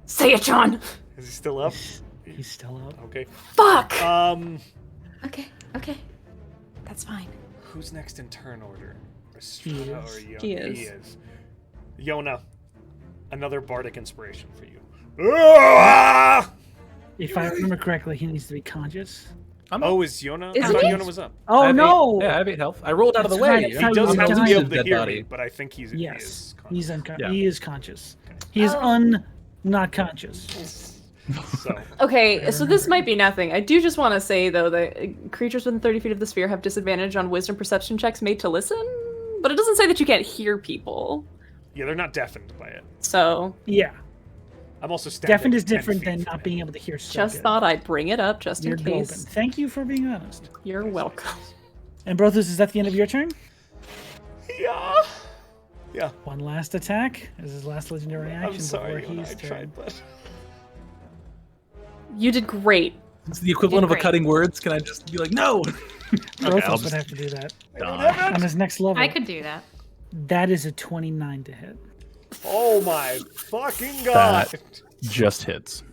Say it, Sean. Is he still up? He's still up. Okay. Fuck. Okay. That's fine. Who's next in turn order? He Rhystrata is. or Yona? He is. He is. Yona, another bardic inspiration for you. Ah! If I remember correctly, he needs to be conscious. Oh, is Yona? Is I thought he? Yona was up. I Oh have no! 8, yeah, I have 8 health. I rolled out of the That's way. right, He that's how does you have to die. be able to Dead hear body. me, but I think he Yes, is he's conscious. Yeah. he is conscious. He is not conscious. So, Okay, so this might be nothing. I do just want to say, though, that creatures within 30 feet of the sphere have disadvantage on wisdom perception checks made to listen, but it doesn't say that you can't hear people. yeah, they're not deafened by it. So, Yeah, I'm also standing deafened is 10 different feet than from not it. being able to hear. So just good. thought I'd bring it up just You're in golden. case. Thank you for being honest. You're welcome. And Brothos, is that the end of your turn? Yeah. Yeah. One last attack. This is his last legendary action I'm sorry, before Yona, he's I tried, but... You did great. It's the equivalent of a Great. cutting words. Can I just be like, no? Brothos I'll would just have to do that die. on his next level. I could do that. That is a 29 to hit. Oh my fucking god! Just hits.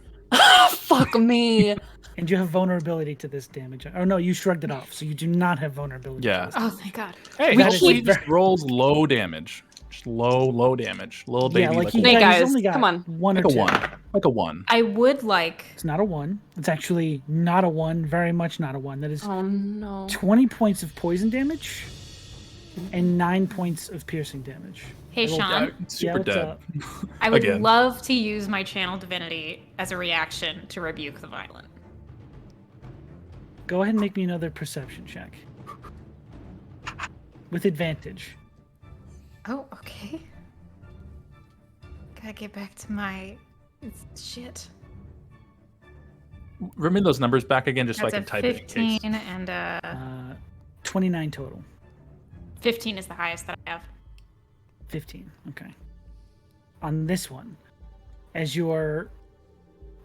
Fuck me. And you have vulnerability to this damage. Oh no, you shrugged it off, so you do not have vulnerability. Yeah. To this. Oh, thank God. Hey, That he is just very- rolls low damage. Just low damage. Little baby. Yeah, like he, Hey, he's guys, only got come on. one like or a two. 1. Like a 1. I would like. It's not a 1. It's actually not a 1. Very much not a 1. That is Oh no. 20 points of poison damage and 9 points of piercing damage. Hey, Sean. Super what's dead. up? I would Again. love to use my channel divinity as a reaction to rebuke the violent. Go ahead and make me another perception check. With advantage. Oh, okay. Gotta get back to my shit. Remember those numbers back again, just so I That's can a type it in 15 case. and 29 total. 15 is the highest that I have. 15. Okay. On this one, as you're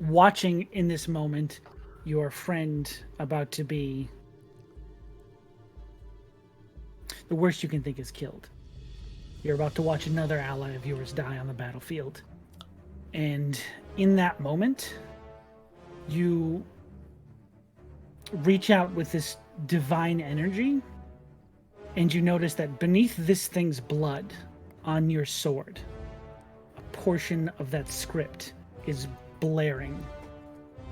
watching in this moment your friend about to be the worst you can think is killed. You're about to watch another ally of yours die on the battlefield. And in that moment, you reach out with this divine energy, and you notice that beneath this thing's blood on your sword, a portion of that script is blaring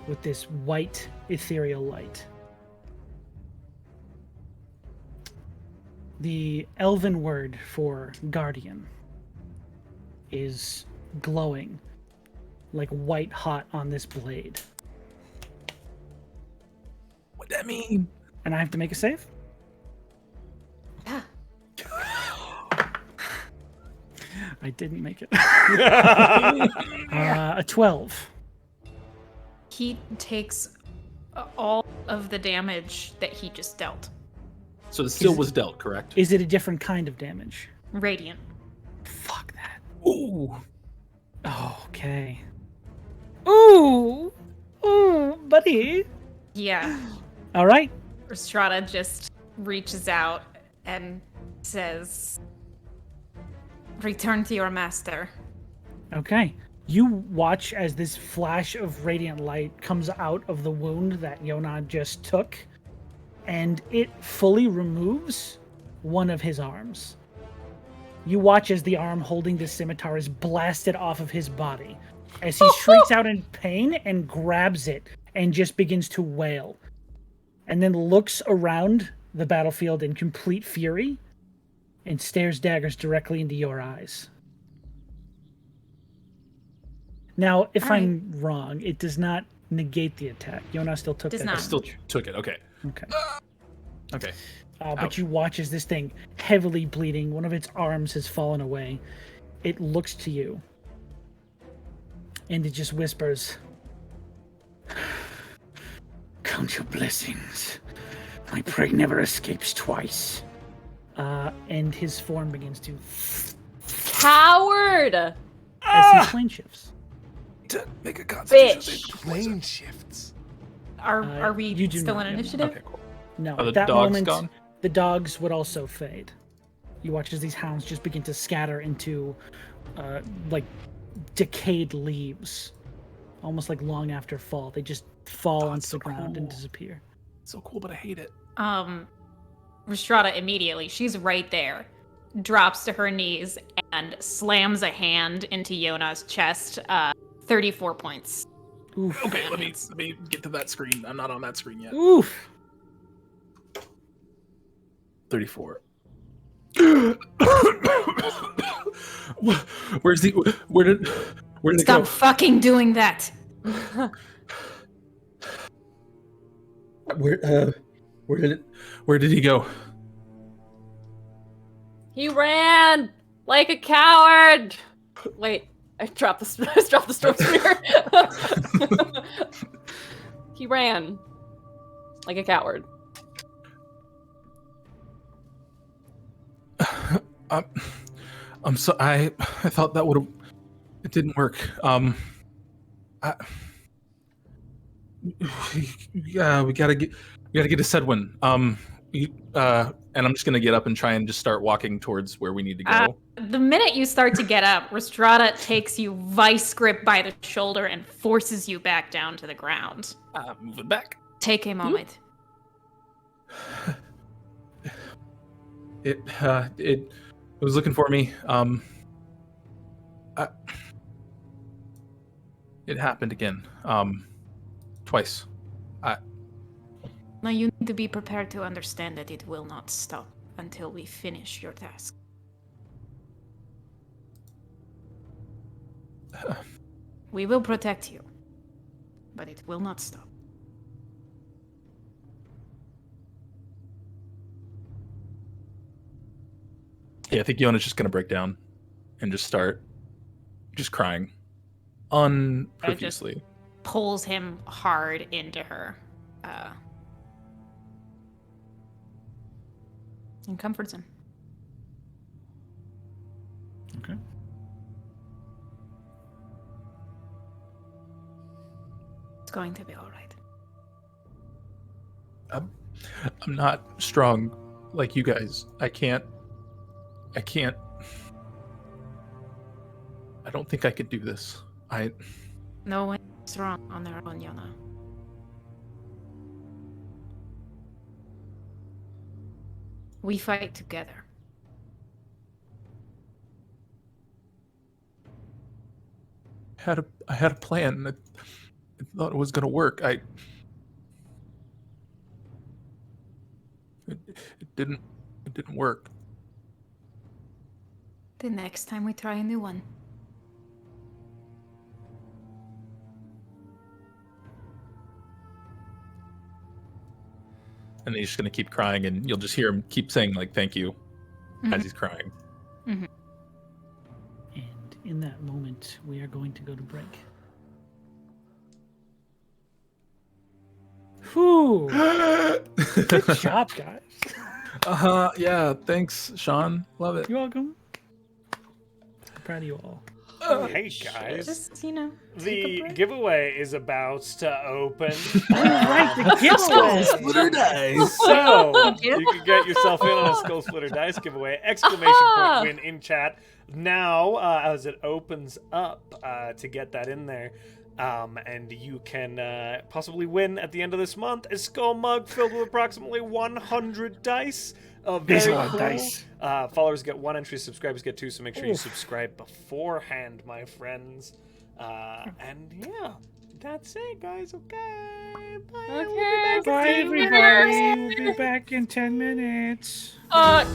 with this white ethereal light. The elven word for guardian is glowing like white hot on this blade. What'd that mean? And I have to make a save? Yeah. I didn't make it. A 12. He takes all of the damage that he just dealt. So the seal was dealt, correct? Is it a different kind of damage? Radiant. Fuck. Fuck that. Ooh. Oh, okay. Ooh, buddy. Yeah. All right. Rhystrata just reaches out and says, "Return to your master." Okay. You watch as this flash of radiant light comes out of the wound that Yona just took, and it fully removes one of his arms. You watch as the arm holding the scimitar is blasted off of his body, as he shrieks out in pain and grabs it and just begins to wail, and then looks around the battlefield in complete fury and stares daggers directly into your eyes. Now, if All right. I'm wrong, it does not negate the attack. Yona still took Does that. not. damage. Still took it. Okay. Okay. Okay. But Ouch. you watch as this thing, heavily bleeding, one of its arms has fallen away. It looks to you. And it just whispers, Count your blessings. My prey never escapes twice. and his form begins to, Coward! as he plane shifts. To make a constitution save. Bitch. Plane shifts. Are we you do still not, in yeah. initiative? Okay, cool. No, Are the at that dogs moment, gone? the dogs would also fade. You watch as these hounds just begin to scatter into, like, decayed leaves. Almost like long after fall. They just fall onto so the ground and cool. disappear. So cool, but I hate it. Rhystrata immediately, she's right there, drops to her knees and slams a hand into Yona's chest. 34 points. Oof. Okay, let me get to that screen. I'm not on that screen yet. Oof. 34. Where did it Stop go? fucking doing that. Where did he go? He ran like a coward. Wait, I dropped the storm spear. He ran like a coward. I'm so I thought that would have. It didn't work. Yeah, we gotta get to Sedwin. And I'm just gonna get up and try and just start walking towards where we need to go. The minute you start to get up, Rhystrata takes you vice grip by the shoulder and forces you back down to the ground. Moving back. Take a moment. It was looking for me. It happened again. Twice. Now you need to be prepared to understand that it will not stop until we finish your task. We will protect you, but it will not stop. Yeah, I think Yona's just gonna break down and just start just crying unprofusely. Pulls him hard into her. And comforts him. Okay. It's going to be all right. I'm not strong like you guys. I can't. I don't think I could do this. No one is strong on their own, Yona. We fight together. I had a plan. I thought it was gonna work. It didn't work. The next time we try a new one. And he's just gonna keep crying, and you'll just hear him keep saying like "thank you" as he's crying. And in that moment, we are going to go to break. Whew. Good job, guys. Yeah. Thanks, Sean. Love it. You're welcome. proud of you all. Hey guys, Just, take a the break. giveaway is about to open. Right, the giveaway. Splitter dice. So you can get yourself in on a Skull Splitter Dice giveaway! Exclamation point win in chat now as it opens up to get that in there. And you can possibly win at the end of this month a skull mug filled with approximately 100 dice. These Very are cool. dice. Followers get 1 entry, subscribers get 2, so make sure you subscribe beforehand, my friends. And yeah, that's it, guys. Okay, bye. We'll be back in Bye, 10 minutes. everybody. We'll be back in 10 minutes. Fuck.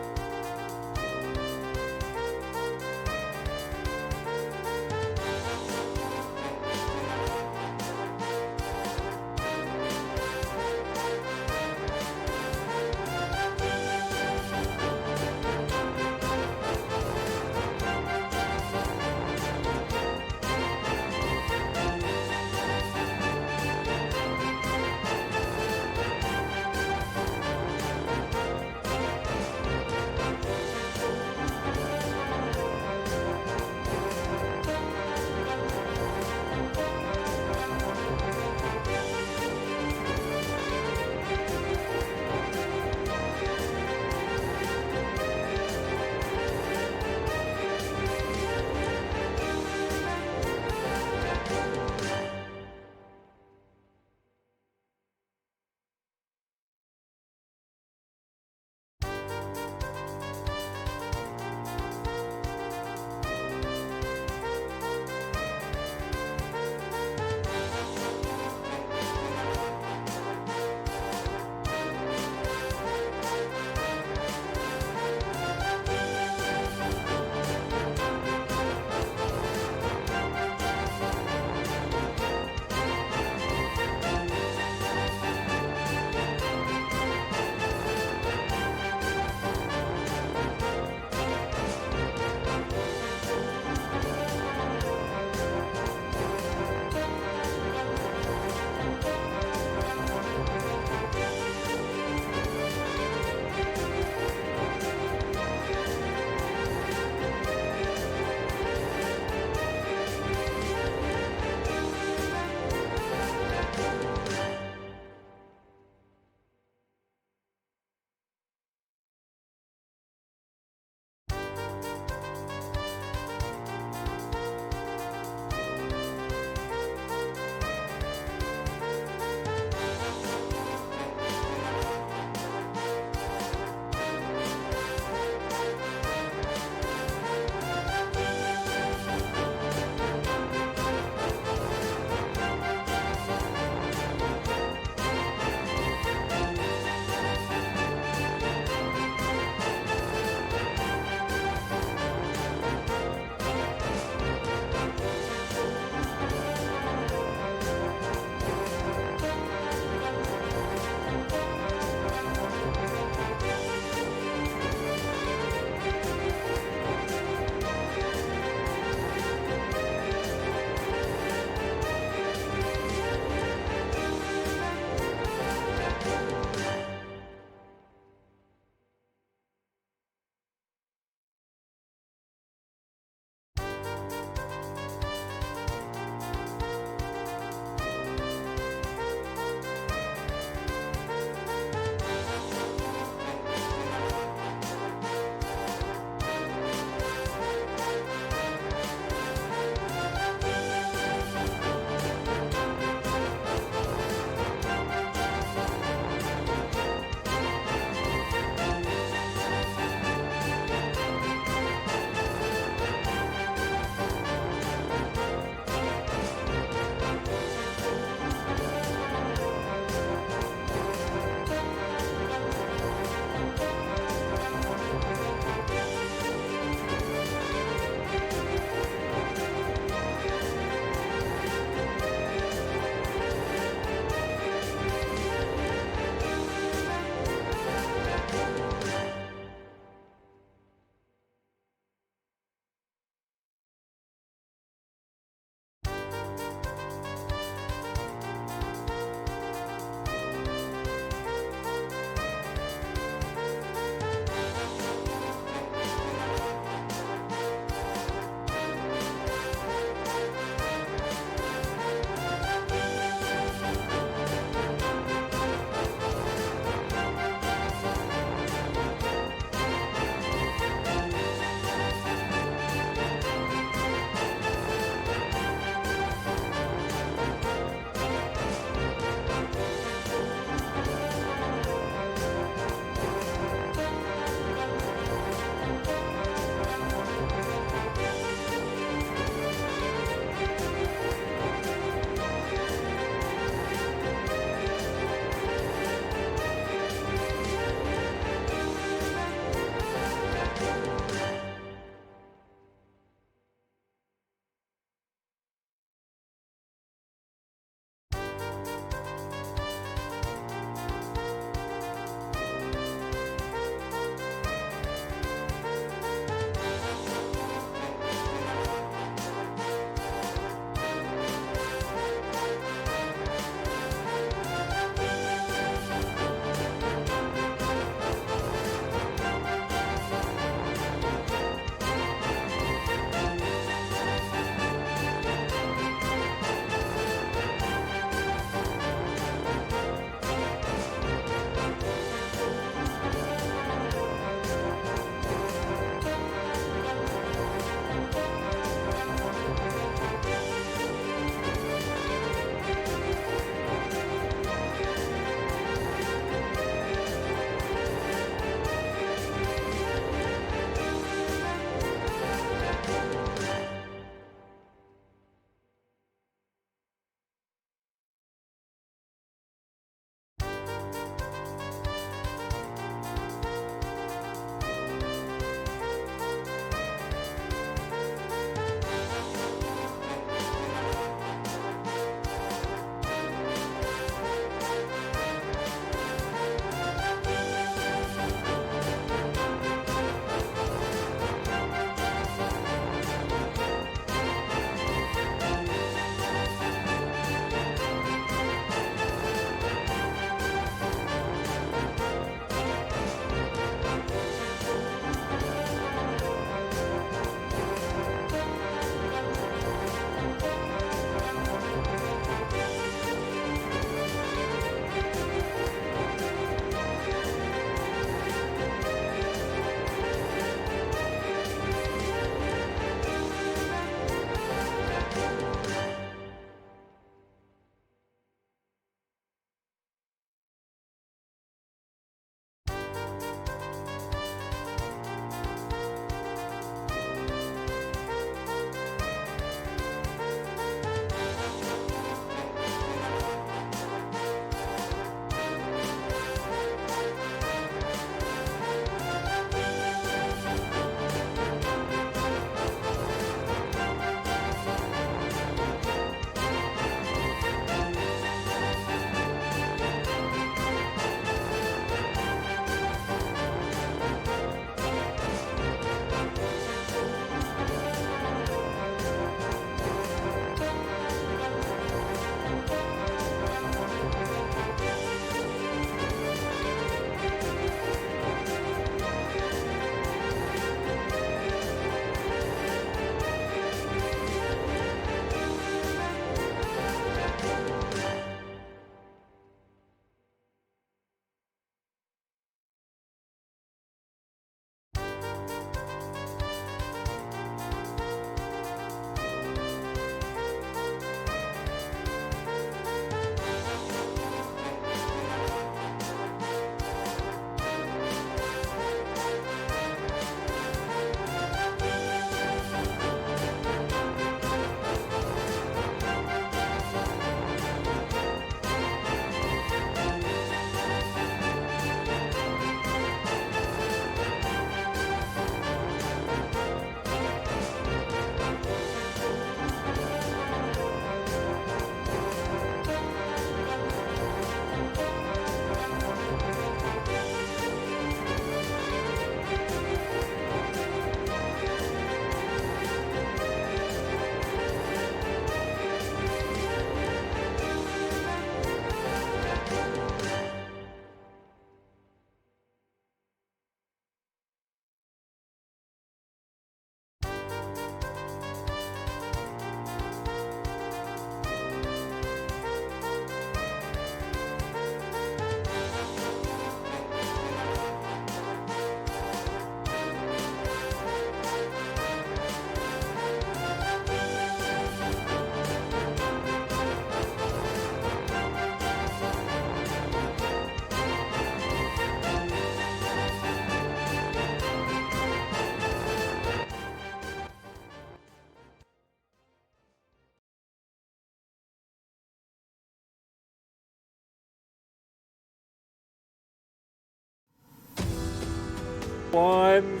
1.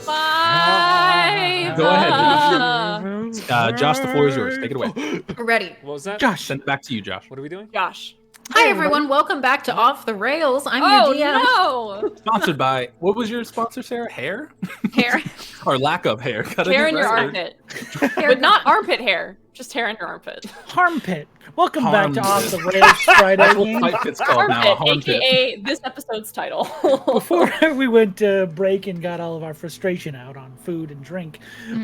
Bye. Go ahead, Josh. The floor is yours. Take it away. Ready. What was that? Josh. Send it back to you, Josh. What are we doing? Josh. Hi, everyone. Welcome back to Off the Rails. I'm Oh your DM. no! Sponsored by, what was your sponsor, Sarah? Hair? Hair. Or lack of hair. Hair in your armpit. But not armpit hair. Just hair in your armpit. Harmpit. Welcome back to Off Harmpit. the Rails Friday. That's what Fight Pit's called now. Armpit, aka this episode's title. Before we went to break and got all of our frustration out on food and drink,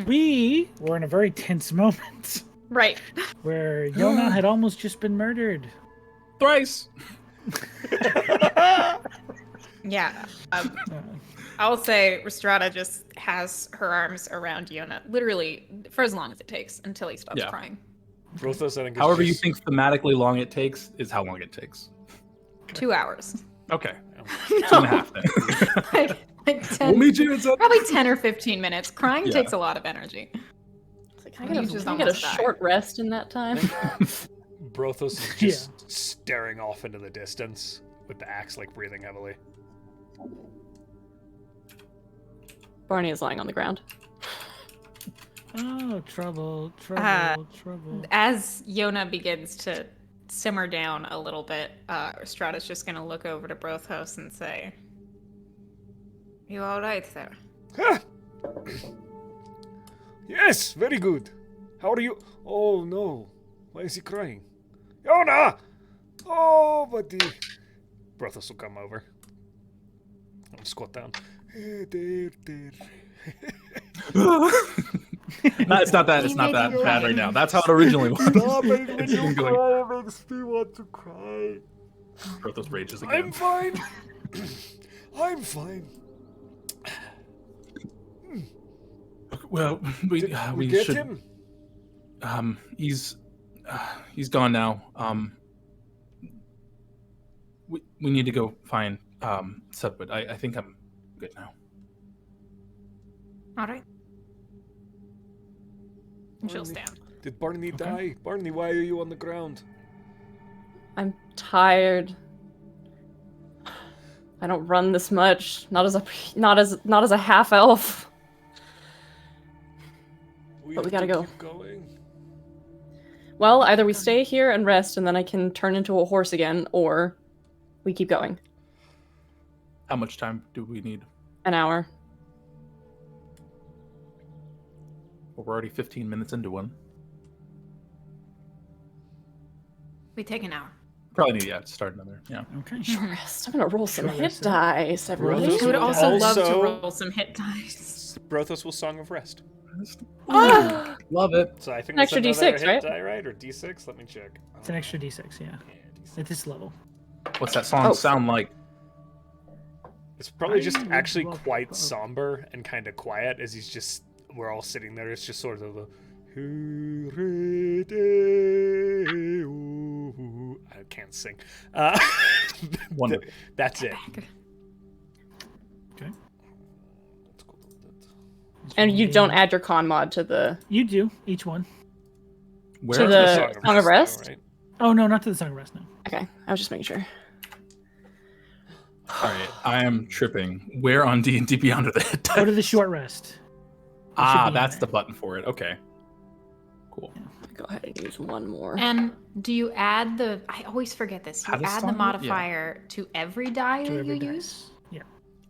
we were in a very tense moment Right. where Yona had almost just been murdered. Thrice. Yeah. I'll say Rhystrata just has her arms around Yona, literally for as long as it takes until he stops crying. Brothos, I think, is However you just- think thematically long it takes is how long it takes. 2 hours. Okay. No. 2.5 then. like 10, We'll meet you inside. probably 10 or 15 minutes. Crying Yeah. takes a lot of energy. Can I get just a almost died. short rest in that time? Brothos is just staring off into the distance with the axe, like breathing heavily. Barney is lying on the ground. Oh, trouble. As Yona begins to simmer down a little bit, Rhystrata's just going to look over to Brothos and say, "You all right there?" Ah! Yes, very good. How are you? Oh no. Why is he crying? Yona! Oh, buddy. Brothos will come over. I'll squat down. There. No, it's not that. It's not that bad right now. That's how it originally was. Stop it when It's you even going. cry. It makes me want to cry. Brothos rages again. I'm fine. I'm fine. Well, we get should. him? He's gone now. We need to go find Sudwood. I think I'm good now. All right. And she'll stand. Did Barney die? Barney, why are you on the ground? I'm tired. I don't run this much. Not as a half elf. But we gotta go. Keep going. Well, either we stay here and rest, and then I can turn into a horse again, or we keep going. How much time do we need? An hour. Well, we're already 15 minutes into one. We take an hour. Probably need to start another. Yeah. Okay. Rest. I'm gonna roll some Short hit rest. dice, everybody. Brothos I would also love to Also- roll some hit dice. Brothos will Song of Rest. Ah! Love it. So I think An extra that's another D6, hit right? Die, right? Or D6? Let me check. It's an extra D6, yeah. D6. At this level. What's that song sound like? It's probably just I would actually love quite to- somber and kind of quiet as we're all sitting there. It's just sort of a. I can't sing. Wonderful. That's it. Okay. And you don't add your con mod to the You do, each one. Where? To the Song of though, Rest? right? Oh, no, not to the Song of Rest, no. Okay, I was just making sure. All right, I am tripping. Where on D&D Beyond are the hit Go to dice? the short rest. Ah, be that's in the there. button for it. Okay. Cool. Go ahead and use one more. And do you add the? I always forget this. You Add the add the song? Yeah. modifier to every die To that every you dice. use. Yeah.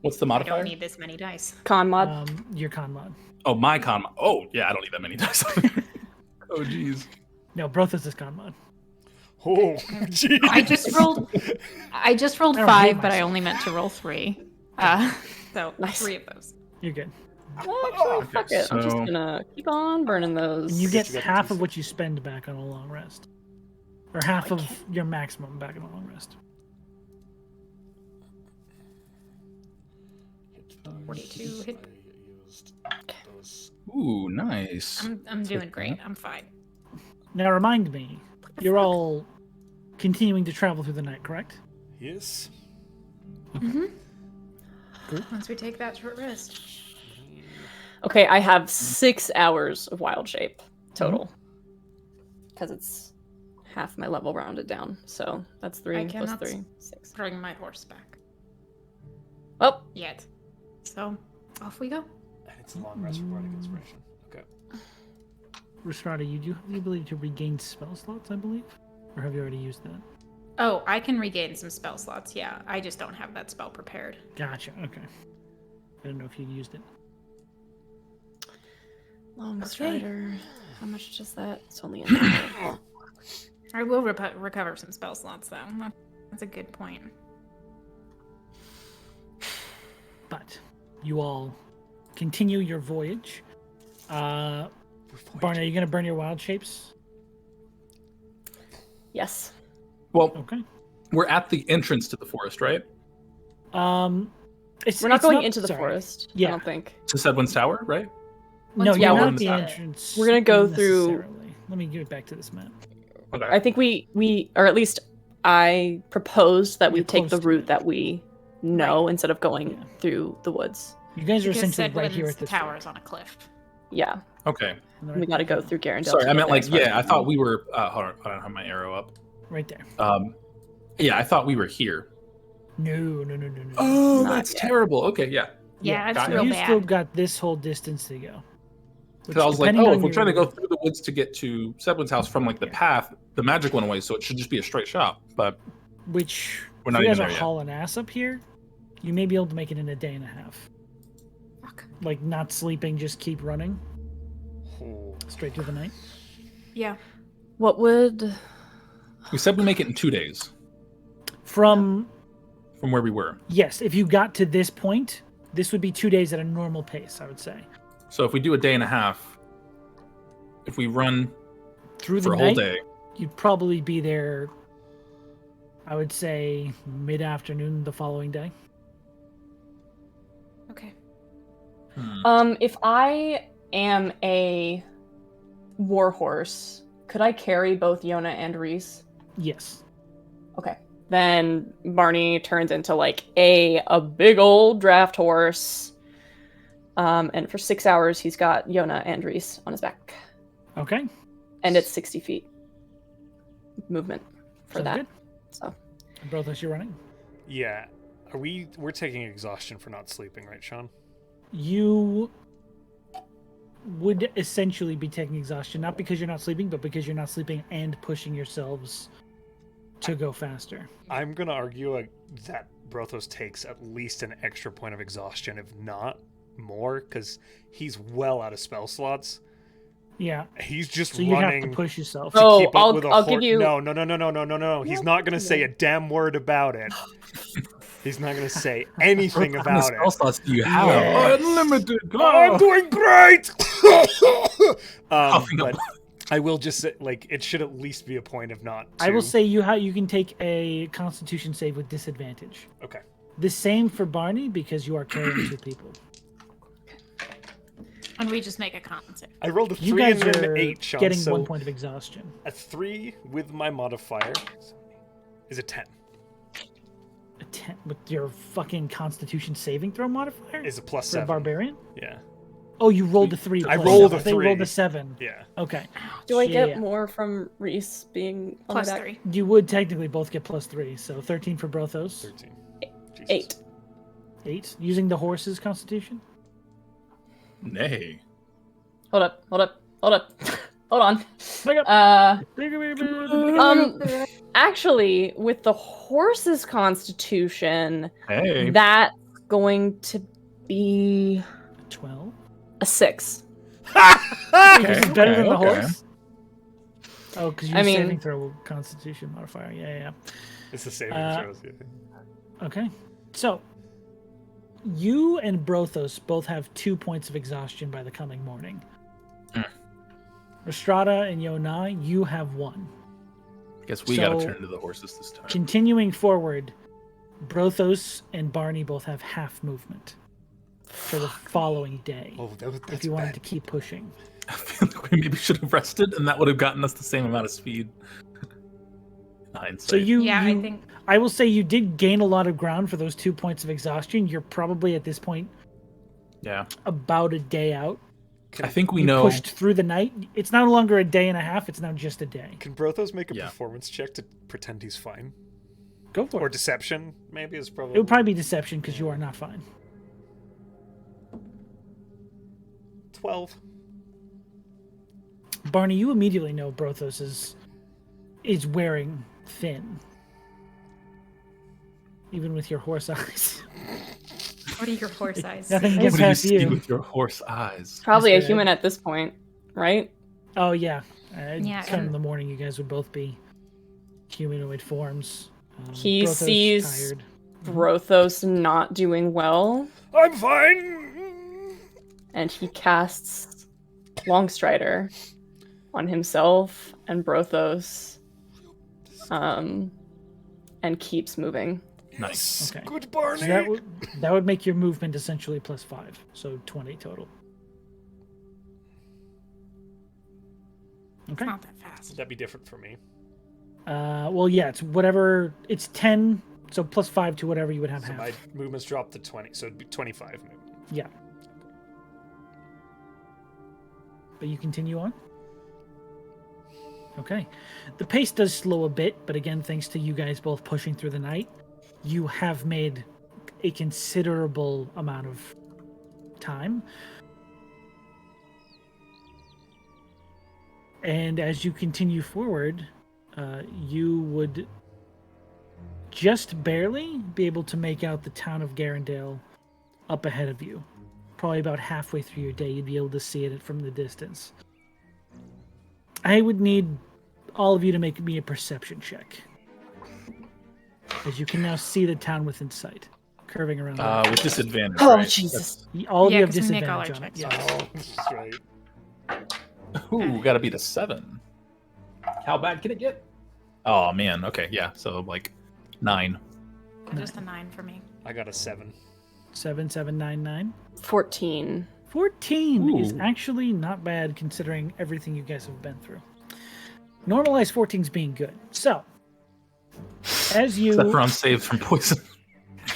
What's the I modifier? don't need this many dice. Con mod. Your con mod. Oh, my con. Oh, yeah, I don't need that many dice. Oh, jeez. No, Brothos is con mod. Oh, geez. I just rolled I don't hate 5, but I myself. only meant to roll 3. So Nice. 3 of those. You're good. Actually, fuck it. I'm just so- gonna keep on burning those. And you get you got the half of D6. what you spend back on a long rest. Or half of your maximum back on a long rest. 42 hit. Ooh, nice. I'm doing great. I'm fine. Now remind me, you're all continuing to travel through the night, correct? Yes. Once we take that short rest. Okay, I have 6 hours of wild shape total. Because it's half my level rounded down. So that's 3 I plus cannot 3, 6. Bring my horse back Oh, yet. So Off we go. And it's a long rest for Bardic Inspiration. Okay. Rhystrata, you do have the ability to regain spell slots, I believe? Or have you already used that? Oh, I can regain some spell slots, yeah. I just don't have that spell prepared. Gotcha, okay. I don't know if you'd used it. Long Okay. Strider. How much does that? It's only in I will recover some spell slots, though. That's a good point. But you all continue your voyage. Barney, are you going to burn your wild shapes? Yes. Well, Okay. we're at the entrance to the forest, right? We're not going into the forest. Yeah. I don't think. To Sedwin's Tower, right? No, Once you're we not go at the inside. entrance. We're gonna go through- necessarily. Let me give it back to this map. Okay. I think we or at least I proposed that we You're take close the to route it. that we know instead of going Yeah. through the woods. You guys are Because essentially right here at Sedwin's this tower fort. is on a cliff. Yeah. Okay. We got to go through Garendale. Sorry, to I get meant there like, as far as yeah, I we thought know. we were, hold on, I don't have my arrow up. Right there. Yeah, I thought we were here. No. Oh, Not that's yet. terrible. Okay, yeah. Yeah, it's got it. real you bad. still got this whole distance to go. Because I was like, depending oh, on if we're trying to your- go through the woods to get to Sedwin's house from like the Yeah. path, the magic went away, so it should just be a straight shot. But Which, We're if not you guys even are there yet. hauling ass up here, you may be able to make it in a day and a half. Fuck. Like, not sleeping, just keep running Oh. straight through the night. Yeah. What would we said we make it in 2 days From, from where we were. yes, if you got to this point, this would be 2 days at a normal pace, I would say. So if we do a day and a half, if we run Through the for a whole night, day, you'd probably be there, I would say, mid-afternoon the following day. Okay. if I am a warhorse, could I carry both Yona and Reese? Yes. Okay. Then Barney turns into like a big old draft horse. And for 6 hours he's got Yona and Reese on his back. Okay. And it's 60 feet movement for Sounds that. good. So Brothos, you're running. Yeah. We're taking exhaustion for not sleeping, right, Sean? You would essentially be taking exhaustion, not because you're not sleeping, but because you're not sleeping and pushing yourselves to go faster. I'm gonna argue that Brothos takes at least an extra point of exhaustion, if not more, because he's well out of spell slots. Yeah. He's just So you running have to push yourself. to Oh, keep up with a I'll give you- No. He's not gonna say a damn word about it. He's not gonna say anything what kind of about spell it. slots do you have? Yes. Unlimited. I'm doing great. Oh, no. But I will just say, like, it should at least be a point, if not two. I will say you can take a Constitution save with disadvantage. Okay. The same for Barney because you are carrying two people. And we just make a con save. I rolled a 3 You guys and are an 8, Sean. getting So 1 point of exhaustion. a 3 with my modifier is a 10. A 10 with your fucking Constitution saving throw modifier Is a plus for a 7. barbarian. Yeah. Oh, you rolled a 3. I plus rolled seven. a They rolled 3. a 7. Yeah. Okay. do I get Yeah. more from Reese being on my Plus back? 3. You would technically both get plus 3, so 13 for Brothos. 13. Jesus. 8. 8 using the horse's Constitution. Nay. Hold up. Hold on. Back up. Actually, with the horse's constitution, Hey. that's going to be 12. a 6. This is better than the okay. horse. Oh, because you I mean- saving throw Constitution modifier. Yeah. It's the saving throws. Yeah. Okay. So, you and Brothos both have 2 points of exhaustion by the coming morning. Rhystrata and Yona, you have 1. Guess we gotta So- turn to the horses this time. Continuing forward, Brothos and Barney both have half movement for the following day. Oh, that's if you wanted bad. to keep pushing. I feel like we maybe should have rested, and that would have gotten us the same amount of speed. In hindsight. So Yeah, I think I will say you did gain a lot of ground for those 2 points of exhaustion. You're probably at this point yeah, about a day out. I think we You know. pushed through the night. It's no longer a day and a half. It's now just a day. Can Brothos make a Yeah. performance check to pretend he's fine? Go for Or it. deception, maybe, is probably... It would probably be deception because you are not fine. 12. Barney, you immediately know Brothos is wearing thin. Even with your horse eyes. What are your horse eyes? Nothing What gets do you past see you. with your horse eyes? Probably a Mr. human at this point, right? Oh, yeah. Yeah, Sometime and- in the morning, you guys would both be humanoid forms. He Brothos sees tired. Brothos not doing well, I'm fine. and he casts Longstrider on himself and Brothos, and keeps moving. Nice. Okay. Good Barney. So that would make your movement essentially +5, so 20 total. It's Okay. not that fast. That'd be different for me. Well, yeah, it's whatever. It's 10, so +5 to whatever you would have So half. my movement's dropped to 20, so it'd be 25 movement. Yeah. But you continue on? Okay. The pace does slow a bit, but again, thanks to you guys both pushing through the night, you have made a considerable amount of time. And as you continue forward, you would just barely be able to make out the town of Garendale up ahead of you. Probably about halfway through your day, you'd be able to see it from the distance. I would need all of you to make me a perception check. As you can now see the town within sight, curving around. With disadvantage. Oh, right? Jesus. All of you have 'cause we make all disadvantage our on it. checks. Yeah. That's right. That's- Ooh, gotta beat a 7. How bad can it get? Oh man. Okay. Yeah. So like 9. Just a 9 for me. I got a 7. 7799. 14. 14 is Ooh. actually not bad considering everything you guys have been through. Normalized 14's being good. So, as you Except for I'm saved from poison.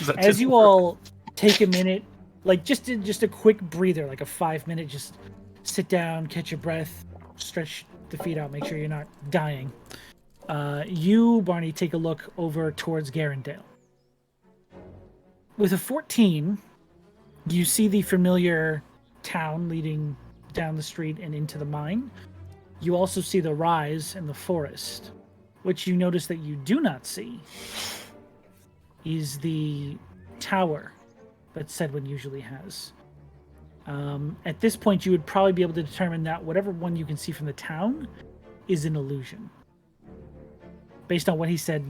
That as didn't you work. all take a minute, like just a quick breather, like a 5-minute, just sit down, catch your breath, stretch the feet out, make sure you're not dying. You, Barney, take a look over towards Garendale. With a 14, you see the familiar town leading down the street and into the mine. You also see the rise and the forest. What you notice that you do not see is the tower that Sedwin usually has. At this point, you would probably be able to determine that whatever one you can see from the town is an illusion. Based on what he said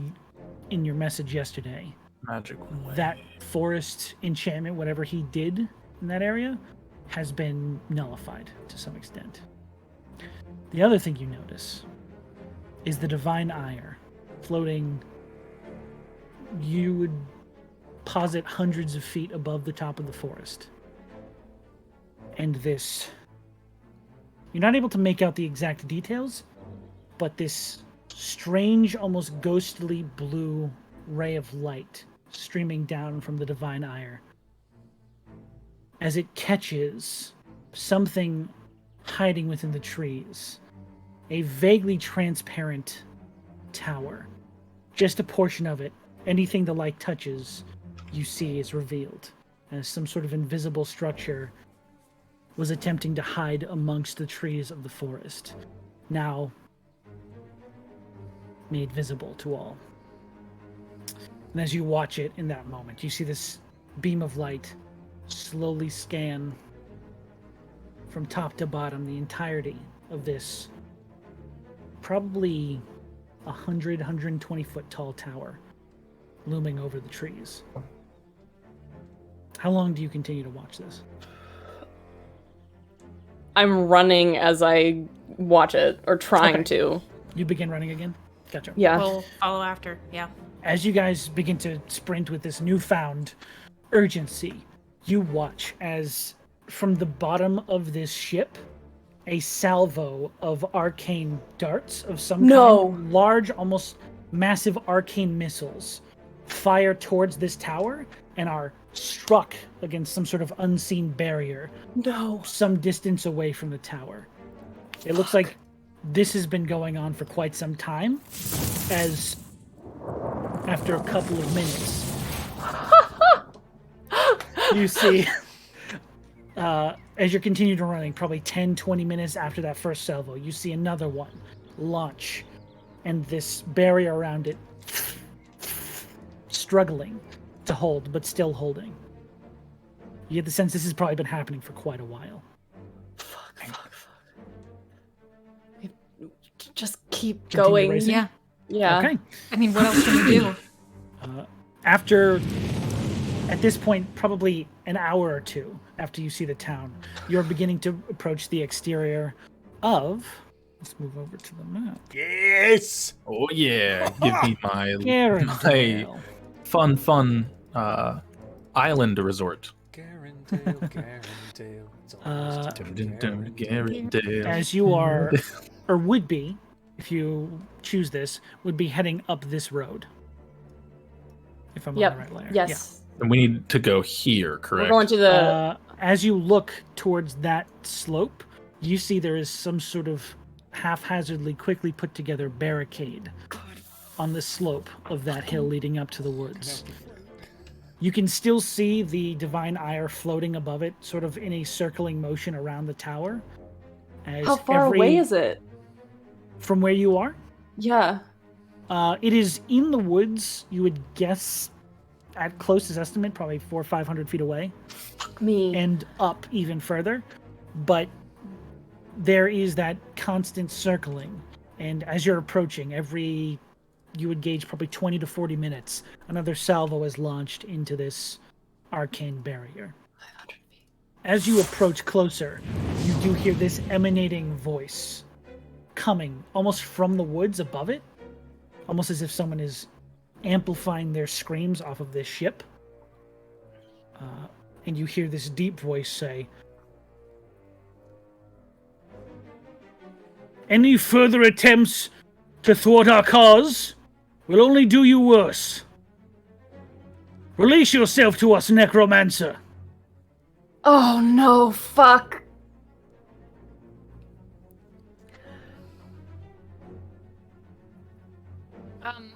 in your message yesterday, Magic way. that forest enchantment, whatever he did in that area, has been nullified to some extent. The other thing you notice is the divine ire floating, you would posit hundreds of feet above the top of the forest. And this, you're not able to make out the exact details, but this strange, almost ghostly blue ray of light streaming down from the divine ire as it catches something hiding within the trees. A vaguely transparent tower. Just a portion of it. Anything the light touches, you see is revealed. As some sort of invisible structure was attempting to hide amongst the trees of the forest. Now made visible to all. And as you watch it in that moment, you see this beam of light slowly scan from top to bottom the entirety of this probably 120 foot tall tower looming over the trees. How long do you continue to watch this? I'm running as I watch it, or trying Okay. to. You begin running again? Gotcha. Yeah. We'll follow after. Yeah. As you guys begin to sprint with this newfound urgency, you watch as from the bottom of this ship, a salvo of arcane darts of some kind, large, almost massive arcane missiles, fire towards this tower and are struck against some sort of unseen barrier some distance away from the tower. It looks like this has been going on for quite some time, as after a couple of minutes, you see as you're continuing running, probably 10, 20 minutes after that first salvo, you see another one launch, and this barrier around it struggling to hold, but still holding. You get the sense this has probably been happening for quite a while. Fuck. Just keep Continue going. racing? Yeah. Okay. I mean, what else can we do? After, at this point, probably an hour or two after you see the town, you're beginning to approach the exterior of... Let's move over to the map. Yes! Oh yeah, give me my Garendale. fun island resort. Garendale. It's almost Garendale. As you are, or would be, if you choose this, would be heading up this road. If I'm on the right layer. Yes. And we need to go here, correct? We're going to the. As you look towards that slope, you see there is some sort of haphazardly, quickly put together barricade on the slope of that hill leading up to the woods. You can still see the divine ire floating above it, sort of in a circling motion around the tower. How far away is it? From where you are? Yeah. It is in the woods. You would guess, at closest estimate, probably 400 or 500 feet away. Fuck me. And up even further. But there is that constant circling. And as you're approaching, you would gauge probably 20 to 40 minutes, another salvo is launched into this arcane barrier. As you approach closer, you do hear this emanating voice coming almost from the woods above it, almost as if someone is amplifying their screams off of this ship. And you hear this deep voice say, "Any further attempts to thwart our cause will only do you worse. Release yourself to us, necromancer." Oh no, fuck.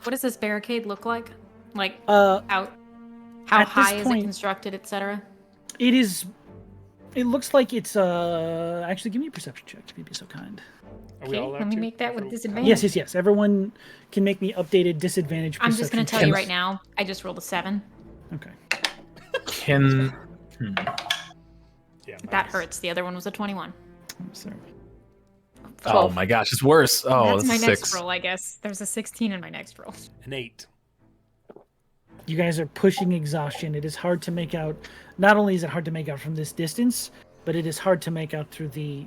What does this barricade look like? Like, At how this high is it point- constructed, etc.? It looks like it's actually give me a perception check if you'd be so kind. Are we Okay, all allowed let me to? make that with disadvantage. Yes. Everyone can make me updated disadvantage I'm perception just gonna tell you checks. right now, I just rolled a 7. Okay. Can Yeah, That hurts. The other one was a 21. Sorry. oh 12. my gosh, it's worse. Oh, That's my that's next 6. roll, I guess. There's a 16 in my next roll. An 8. You guys are pushing exhaustion. It is hard to make out. Not only is it hard to make out from this distance, but it is hard to make out through the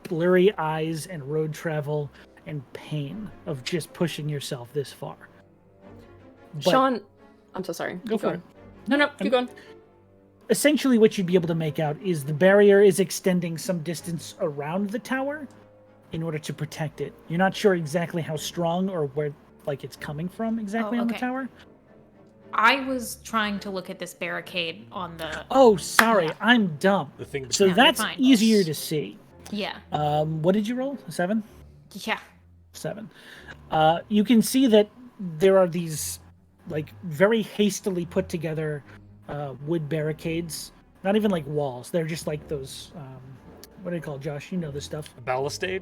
blurry eyes and road travel and pain of just pushing yourself this far. But Sean, I'm so sorry. go Keep for going. it. No, keep going. Essentially, what you'd be able to make out is the barrier is extending some distance around the tower in order to protect it. You're not sure exactly how strong or where, like, it's coming from exactly on the okay. tower. I was trying to look at this barricade on the... Oh, sorry, Yeah. I'm dumb. The thing So Yeah, you're that's fine. easier to see. Yeah. What did you roll? A 7? Yeah. 7. You can see that there are these, like, very hastily put together wood barricades. Not even like walls. They're just like those. What do they call it, Josh? You know this stuff. A ballistade?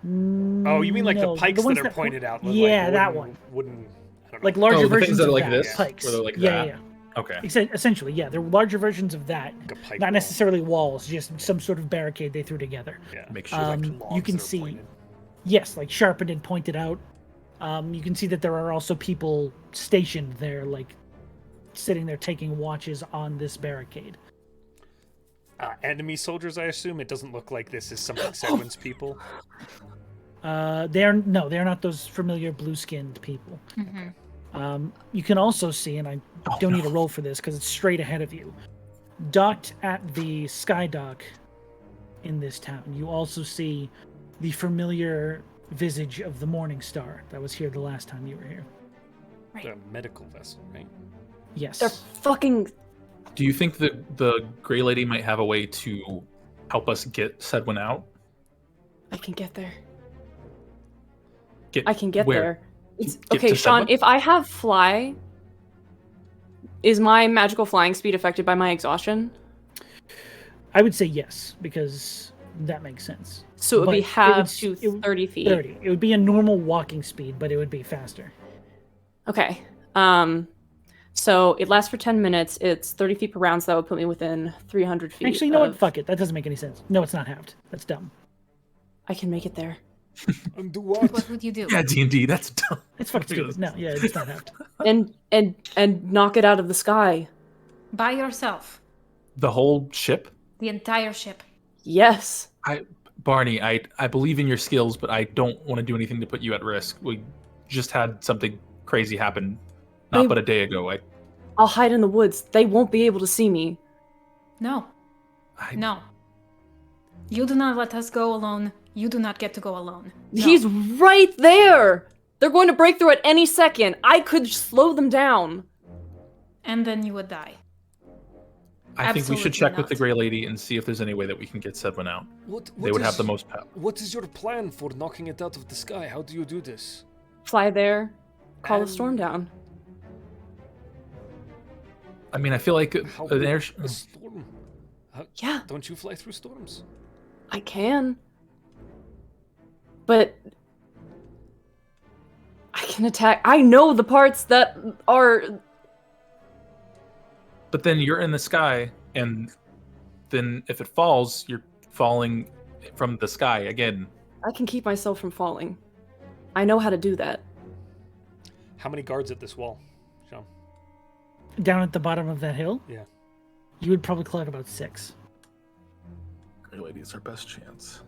Oh, you mean like No, the pikes ones that are pointed out? With Yeah, like that wooden, one. Wooden. I don't know. Like larger Oh, the versions things that are of like that. this? Pikes. Where they're like yeah, that? yeah. Okay. Essentially, yeah. They're larger versions of that. Like a pike Not wall. necessarily walls, just some sort of barricade they threw together. Yeah. Make sure. Like you logs can that are see- pointed. Yes, like sharpened and pointed out. You can see that there are also people stationed there, like sitting there taking watches on this barricade. Enemy soldiers, I assume. It doesn't look like this is something Segwin's people. They're not those familiar blue-skinned people. You can also see, and I don't need a roll for this because it's straight ahead of you, docked at the sky dock in this town. You also see the familiar visage of the Morning Star that was here the last time you were here. The medical vessel, right? Yes. They're fucking. Do you think that the Grey Lady might have a way to help us get Sedwin out? I can get there. Get I can get where? there. It's, Get okay, to Sean, Sedwin? if I have fly, is my magical flying speed affected by my exhaustion? I would say yes, because that makes sense. So it would But be half it to would- 30 feet. 30. It would be a normal walking speed, but it would be faster. Okay. So it lasts for 10 minutes. It's 30 feet per round, so that would put me within 300 feet. Actually, you know what? Fuck it. That doesn't make any sense. No, it's not halved. That's dumb. I can make it there. And do what? What would you do? Yeah, D&D, that's dumb. It's fucking stupid. No, yeah, it's not halved. And knock it out of the sky. By yourself. The whole ship? The entire ship. Yes. Barney, I believe in your skills, but I don't want to do anything to put you at risk. We just had something crazy happen not but a day ago. I'll hide in the woods. They won't be able to see me. No. No. You do not let us go alone. You do not get to go alone. No. He's right there. They're going to break through at any second. I could slow them down. And then you would die. I think we should Absolutely check with not. the Grey Lady and see if there's any way that we can get Sedwin out. What They would have is- the most power. What is your plan for knocking it out of the sky? How do you do this? Fly there. Call the storm down. I mean, I feel like How an big air. a storm? Yeah. Don't you fly through storms? I can. But I can attack. I know the parts that are. But then you're in the sky, and then if it falls, you're falling from the sky again. I can keep myself from falling. I know how to do that. How many guards at this wall, Sean? Down at the bottom of that hill, Yeah. you would probably collect about 6. Grey Lady's our best chance.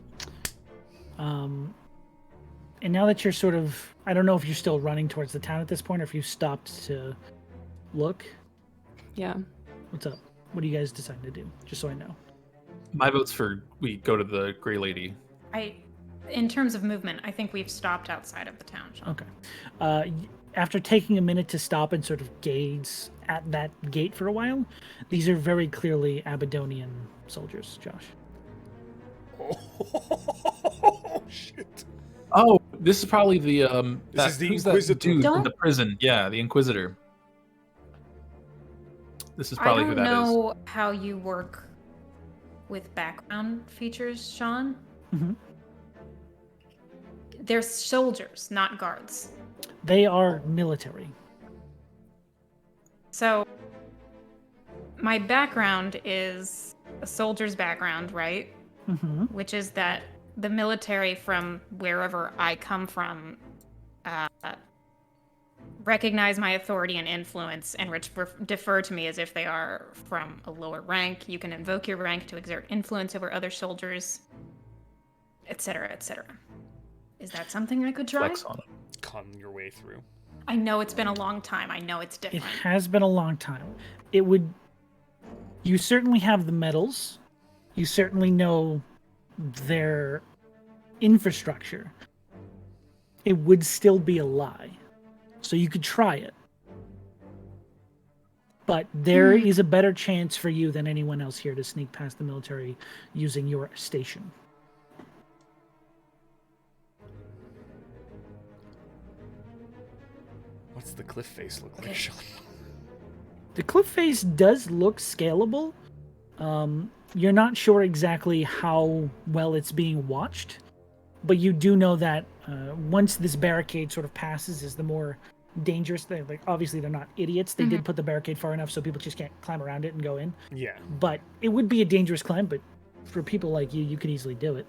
And now that you're sort of, I don't know if you're still running towards the town at this point or if you stopped to look. Yeah. What's up? What do you guys decide to do? Just so I know. My vote's for we go to the Grey Lady. In terms of movement, I think we've stopped outside of the town. Sean. Okay. After taking a minute to stop and sort of gaze at that gate for a while, these are very clearly Abydonian soldiers, Josh. Oh shit! Oh, this is probably the This is the who's that Inquisitor. dude in Don't- the prison. Yeah, the Inquisitor. This is probably I who don't that is. know how you work with background features, Sean. Mhm. They're soldiers, not guards. They are military. So, my background is a soldier's background, right? Mm-hmm. Which is that the military from wherever I come from recognize my authority and influence and defer to me as if they are from a lower rank. You can invoke your rank to exert influence over other soldiers, etc., etc. Is that something I could try? Flex on him. Con your way through. I know it's been a long time. I know it's It different. has been a long time. You certainly have the medals. You certainly know their infrastructure. It would still be a lie. So you could try it. But there is a better chance for you than anyone else here to sneak past the military using your station. What's the cliff face look like, Okay. Sean? The cliff face does look scalable. You're not sure exactly how well it's being watched, but you do know that once this barricade sort of passes is the more dangerous thing. Like, obviously they're not idiots. They did put the barricade far enough so people just can't climb around it and go in. Yeah. But it would be a dangerous climb, but for people like you, you could easily do it.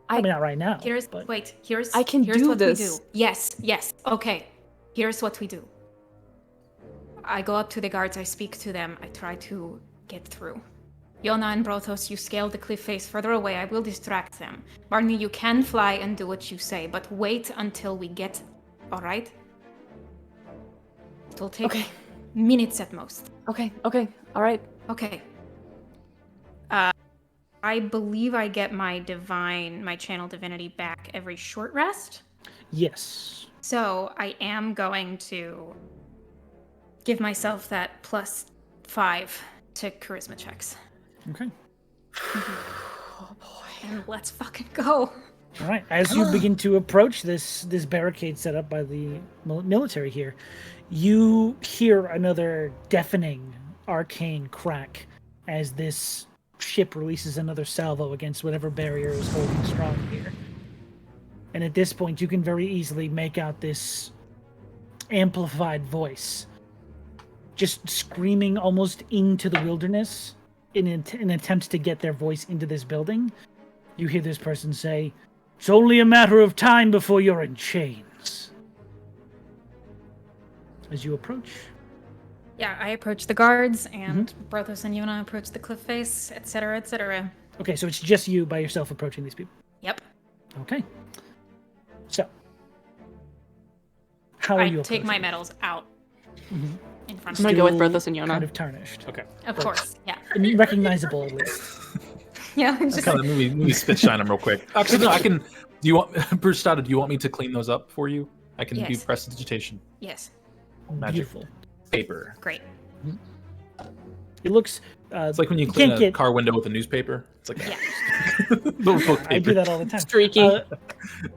I mean, not right now. But I can here's do what this. we do. Yes. Okay. Here's what we do. I go up to the guards, I speak to them, I try to get through. Yona and Brothos, you scale the cliff face further away, I will distract them. Barney, you can fly and do what you say, but wait until we get... Alright? It'll take minutes at most. Okay, alright. Okay. I believe I get my channel divinity back every short rest. yes. So I am going to give myself that +5 to charisma checks. Okay. Oh boy. And let's fucking go. All right. As you begin to approach this barricade set up by the military here, you hear another deafening arcane crack as this ship releases another salvo against whatever barrier is holding strong here. And at this point, you can very easily make out this amplified voice just screaming almost into the wilderness in an attempt to get their voice into this building. You hear this person say, "It's only a matter of time before you're in chains." As you approach. Yeah, I approach the guards, and Brothos and Yuna approach the cliff face, etc., etc. Okay, so it's just you by yourself approaching these people. Yep. Okay. So, how are you I take approaching? my medals out in front I'm of gonna go with Still Brothos and Yuna. Kind of tarnished. Okay. Of course, yeah. Recognizable at least. Yeah, just Kind of movie spit shine them real quick. Actually, no. I can. Do you want Rhystrata? Do you want me to clean those up for you? I can do Yes. prestidigitation yes, Magic. Beautiful. paper. great. It looks. It's like when you You clean can't a get- car window with a newspaper. It's like Yeah. little book paper. I do that all the time. Streaky.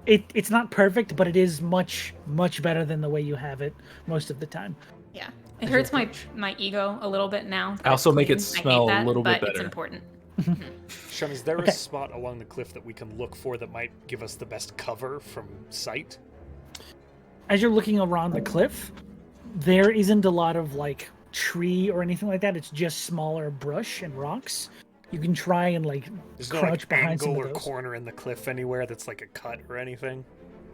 It's not perfect, but it is much better than the way you have it most of the time. Yeah, it As you hurts my approach. ego a little bit now. I also make it clean. I hate smell a that, little bit but it's better. important. Sean, is there Okay. a spot along the cliff that we can look for that might give us the best cover from sight? As you're looking around the cliff, there isn't a lot of like tree or anything like that. It's just smaller brush and rocks. You can try and like There's no crouch like behind some angle of or those. corner in the cliff anywhere that's like a cut or anything.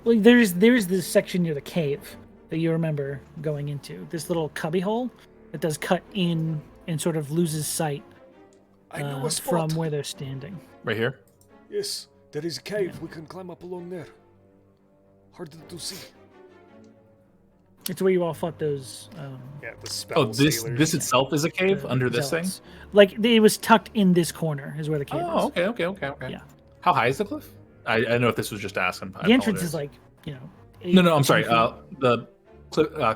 Well, there's this section near the cave that you remember going into. This little cubby hole that does cut in and sort of loses sight I know a from spot. where they're standing. Right here. Yes, there is a cave. We can climb up along there. Hard to see. It's where you all fought those. Yeah, the spell Oh, this sailors. itself is a cave the under this thing. zealots. Like it was tucked in this corner is where the cave Oh, is. okay. Yeah. How high is the cliff? I don't know if this was just asking. The entrance is like, No, I'm 8 sorry. 10 feet. The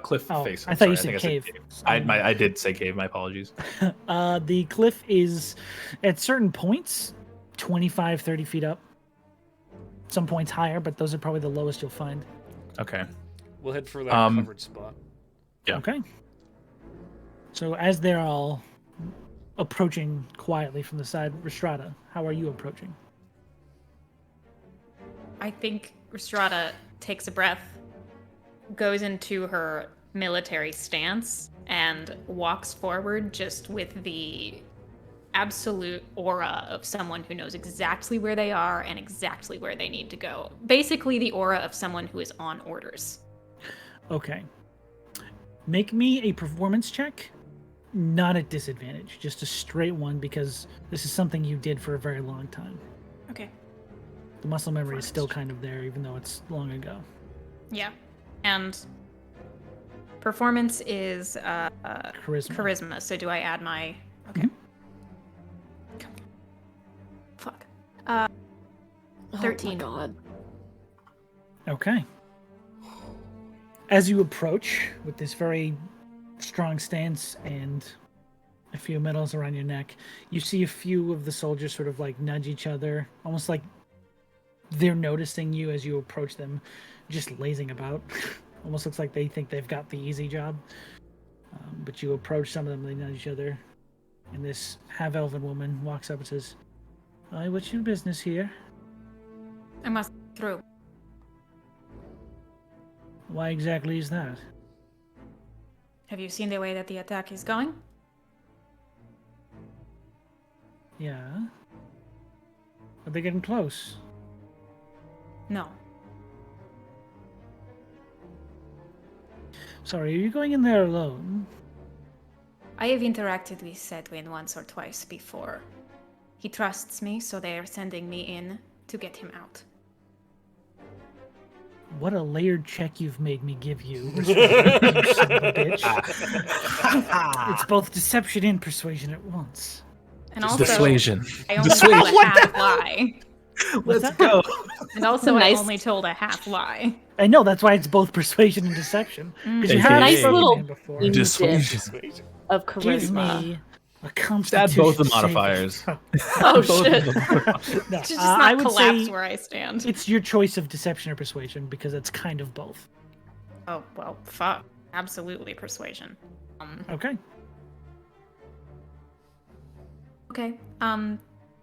cliff Oh, face. I I'm thought you sorry. said think cave. I did say cave. My apologies. The cliff is at certain points 25, 30 feet up. Some points higher, but those are probably the lowest you'll find. Okay. We'll head for that covered spot. Yeah. Okay. So as they're all approaching quietly from the side, Rhystrata, how are you approaching? I think Rhystrata takes a breath, goes into her military stance, and walks forward just with the absolute aura of someone who knows exactly where they are and exactly where they need to go. Basically, the aura of someone who is on orders. Okay. Make me a performance check, not at disadvantage, just a straight one because this is something you did for a very long time. Okay. The muscle memory is still kind of there, even though it's long ago. Yeah. And performance is Charisma. charisma. So do I add my... Okay. Fuck. 13. Oh my god. Okay. As you approach with this very strong stance and a few medals around your neck, you see a few of the soldiers sort of like nudge each other, almost like they're noticing you as you approach them, just lazing about. Almost looks like they think they've got the easy job. But you approach some of them, they nudge each other, and this half-elven woman walks up and says, "Hi, what's your business here? I must through. Why exactly is that?" Have you seen the way that the attack is going? Yeah. Are they getting close? No. Sorry, are you going in there alone? I have interacted with Sedwin once or twice before. He trusts me, so they are sending me in to get him out. What a layered check you've made me give you, you son of a bitch. It's both deception and persuasion at once. And also, Dissuasion. I only told a half lie. What's Let's that? go. And also, Nice. I only told a half lie. I know, that's why it's both persuasion and deception. 'Cause you AKA have Nice spoken little to him before. in- Dissuasion. Of Give charisma. me a Add constitution both the saving modifiers. throw. Oh Both shit. of them. No, It should just I not would collapse say where I stand. it's your choice of deception or persuasion because it's kind of both. Oh, well, fuck. Absolutely persuasion. Okay. Okay.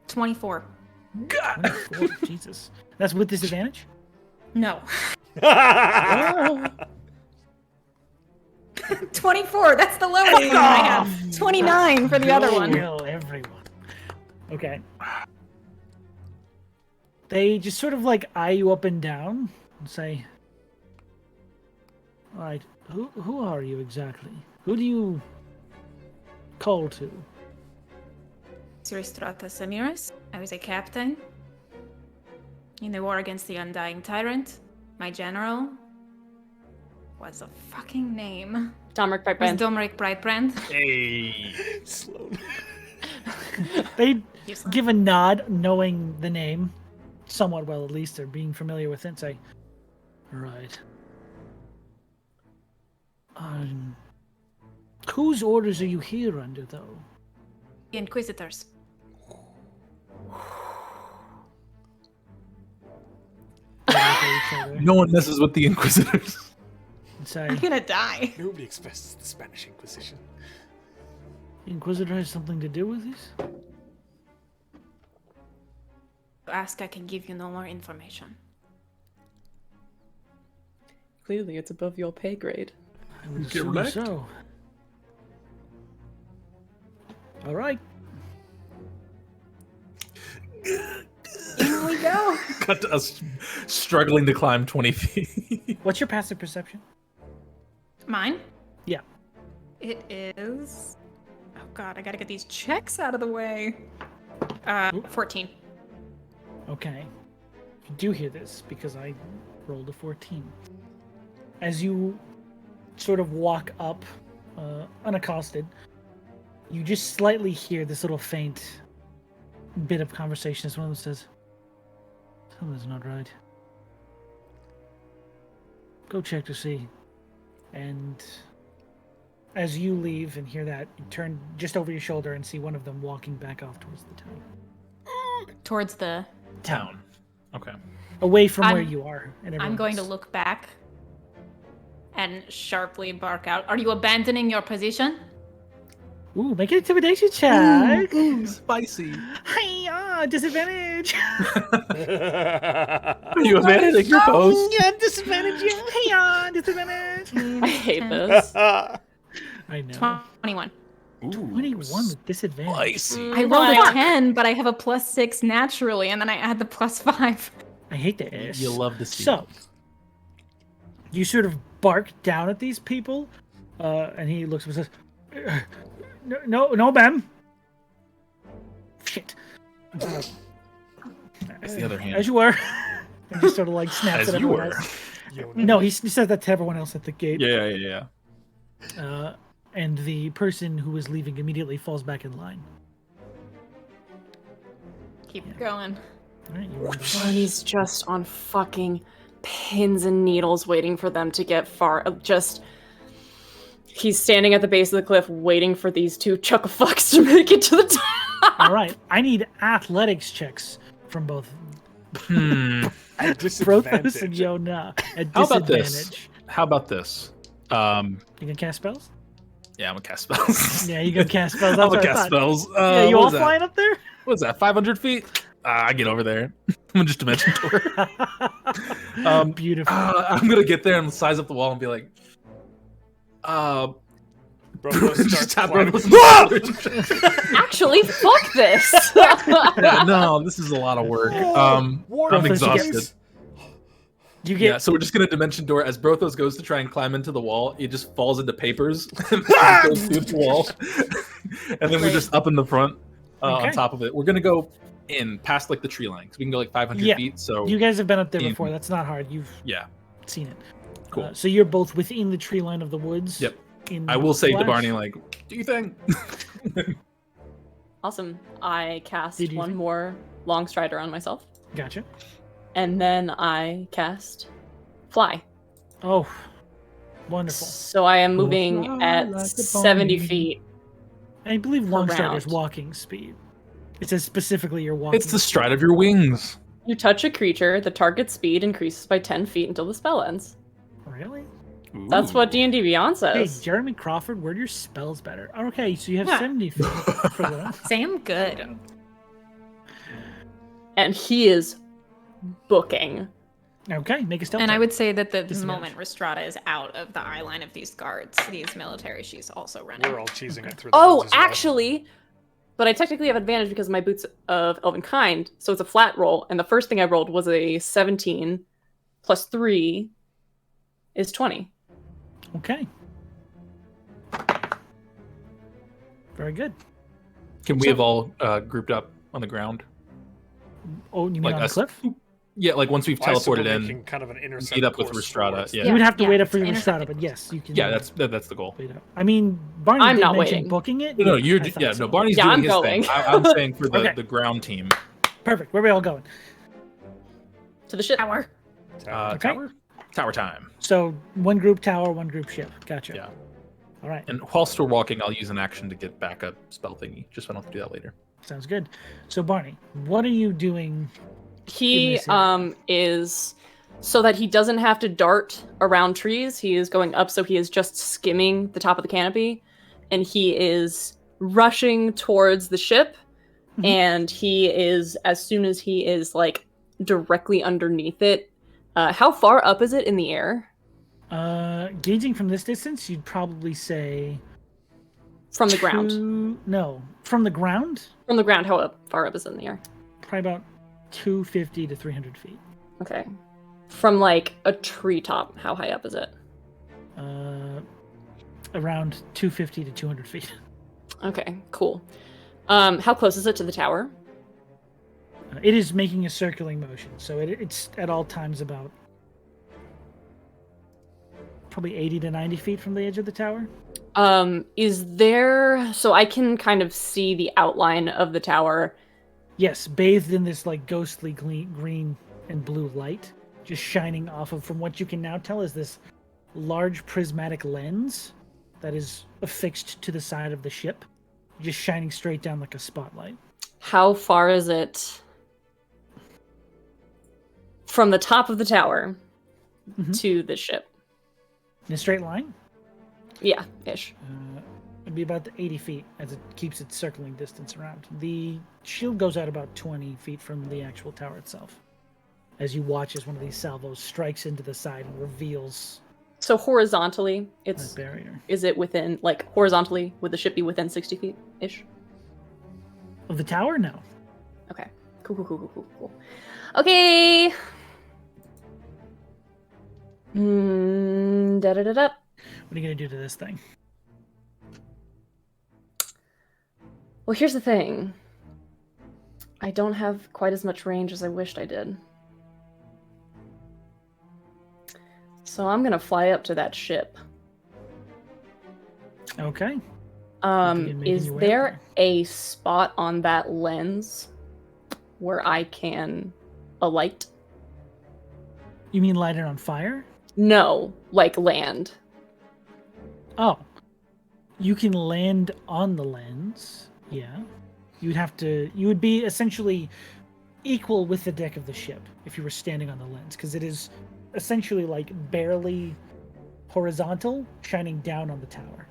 24. 24. Jesus. That's with disadvantage? No. 24. That's the lowest one I have. 29 for the other one. Kill everyone. Okay. They just sort of like eye you up and down and say, "All right, who are you exactly? Who do you call to?" Rhystrata summaries. I was a captain in the war against the Undying Tyrant. My general was a fucking name. Domric Was Brightbrand. Domric Brightbrand. Hey. Sloan. They give a nod, knowing the name somewhat well, at least, or being familiar with it, and say, "Right. Whose orders are you here under, though?" The Inquisitors. They look at each other No one messes with the Inquisitors. and say, I'm gonna die. Nobody expects the Spanish Inquisition. "The Inquisitor has something to do with this?" You ask, I can give you no more information. Clearly, it's above your pay grade. I would Get assume wrecked. so. All right. Here we go. Cut to us struggling to climb 20 feet. What's your passive perception? Mine? Yeah. It is... Oh god, I gotta get these checks out of the way. 14. Okay. You do hear this because I rolled a 14. As you sort of walk up unaccosted, you just slightly hear this little faint bit of conversation as one of them says, "Something's not right. Go check to see." And as you leave and hear that, you turn just over your shoulder and see one of them walking back off towards the town. Towards the... Town. Okay. Away from where I'm- you are. And I'm everyone going to else. look back and sharply bark out. Are you abandoning your position? Ooh, make an intimidation check. Spicy. Hiya, disadvantage. Are you abandoning your post? Yeah, disadvantage. Hiya, disadvantage. I hate this. I know. 21. 21 with disadvantage. Spicy. I rolled a 10, but I have a +6 naturally, and then I add the +5. I hate this. You love to see. So, you sort of bark down at these people, and he looks up and says, No, ma'am. Shit. That's the other hand. As you were. And just sort of like snaps As at you everyone were. else. No, he said that to everyone else at the gate. Yeah. And the person who was leaving immediately falls back in line. Keep going. All right, you rolled Barney's just on fucking pins and needles waiting for them to get far. He's standing at the base of the cliff waiting for these two chuck-a-fucks to make it to the top. All right, I need athletics checks from both At Brothos and disadvantage. Yona at How about this? disadvantage. How about this? You can cast spells? Yeah, I'm gonna cast spells. Yeah, you can cast spells. I'm That's gonna what I cast thought. spells. Yeah, you what all was that? flying up there? What is that? 500 feet? I get over there. I'm gonna just dimension door. Beautiful. I'm gonna get there and size up the wall and be like, Brothos just starts tap climbing. Brothos. Actually, fuck this. Yeah, no, this is a lot of work. I'm Brothos, you get- exhausted. You Yeah, get so we're just gonna dimension door. As Brothos goes to try and climb into the wall, he just falls into papers and goes through the wall. And then we're just up in the front on Okay. top of it. We're gonna go in past like the tree line because we can go like 500 Yeah. feet. So you guys have been up there In- before. That's not hard. You've yeah, seen it. Cool. So you're both within the tree line of the woods. Yep. In I will say to flash. Barney like, do you think? Awesome. I cast Did you one think- more long strider on myself. Gotcha. And then I cast fly. Oh, wonderful. So I am moving fly at like a 70 bunny. feet. I believe Longstrider's round. walking speed. It says specifically your walking. It's the stride of your wings. You touch a creature, the target's speed increases by 10 feet until the spell ends. Really? That's what Ooh. D&D Beyond Hey, says. Jeremy Crawford, were your spells better? Okay, so you have Yeah. 70 for that. Sam, good. And he is booking. Okay, make a stealth And check. I would say that the Disadvantage. moment Rhystrata is out of the eye line of these guards, these military, she's also running. We're all cheesing it through the Oh, woods as well. actually, but I technically have advantage because of my boots of elven kind, so it's a flat roll, and the first thing I rolled was a 17 plus 3 is 20. Okay. Very good. Can we have all grouped up on the ground? Oh, you mean Like on the us- cliff? Yeah, like once we've I assume we're teleported in, making kind of an intercept meet up with course Rhystrata, towards yeah. You would have to Yeah, wait up for it's your Rhystrata, intercepted but yes, you can. yeah, that's the goal. wait up. I mean, Barney I'm did not mention waiting. booking it. No, you're I thought yeah, so. no, Barney's Yeah, doing I'm his going. thing. I'm saying for the, Okay. the ground team. Perfect. Where are we all going? To the ship. Tower. Okay. Tower time. So one group tower, one group ship. Gotcha. Yeah. All right. And whilst we're walking, I'll use an action to get back up spell thingy, just so I don't have to do that later. Sounds good. So Barney, what are you doing? He this area. is so that he doesn't have to dart around trees. He is going up, so he is just skimming the top of the canopy, and he is rushing towards the ship. Mhm. And he is, as soon as he is like directly underneath it. How far up is it in the air? Gauging from this distance, you'd probably say From the ground. No, from the ground, From the ground, how far up is it in the air? probably about 250 to 300 feet. Okay. From like a treetop, how high up is it? Around 250 to 200 feet. Okay, cool. How close is it to the tower? It is making a circling motion, so it's at all times about probably 80 to 90 feet from the edge of the tower. Is there, so I can kind of see the outline of the tower. Yes, bathed in this like ghostly green and blue light, just shining off of, from what you can now tell, is this large prismatic lens that is affixed to the side of the ship, just shining straight down like a spotlight. How far is it from the top of the tower to the ship? In a straight line, Yeah, ish. it'd be about 80 feet as it keeps its circling distance around. The shield goes out about 20 feet from the actual tower itself, as you watch as one of these salvos strikes into the side and reveals So horizontally, that it's barrier. is it within, like horizontally, would the ship be within 60 feet ish? Of the tower? No. Okay. Cool. Okay. Da-da-da-da. What are you going to do to this thing? Well, here's the thing. I don't have quite as much range as I wished I did. So I'm gonna fly up to that ship. Okay. Begin making Is your way up there there. a spot on that lens where I can alight? You mean light it on fire? No, like land. Oh. You can land on the lens. Yeah. You would be essentially equal with the deck of the ship if you were standing on the lens, because it is essentially like barely horizontal, shining down on the tower.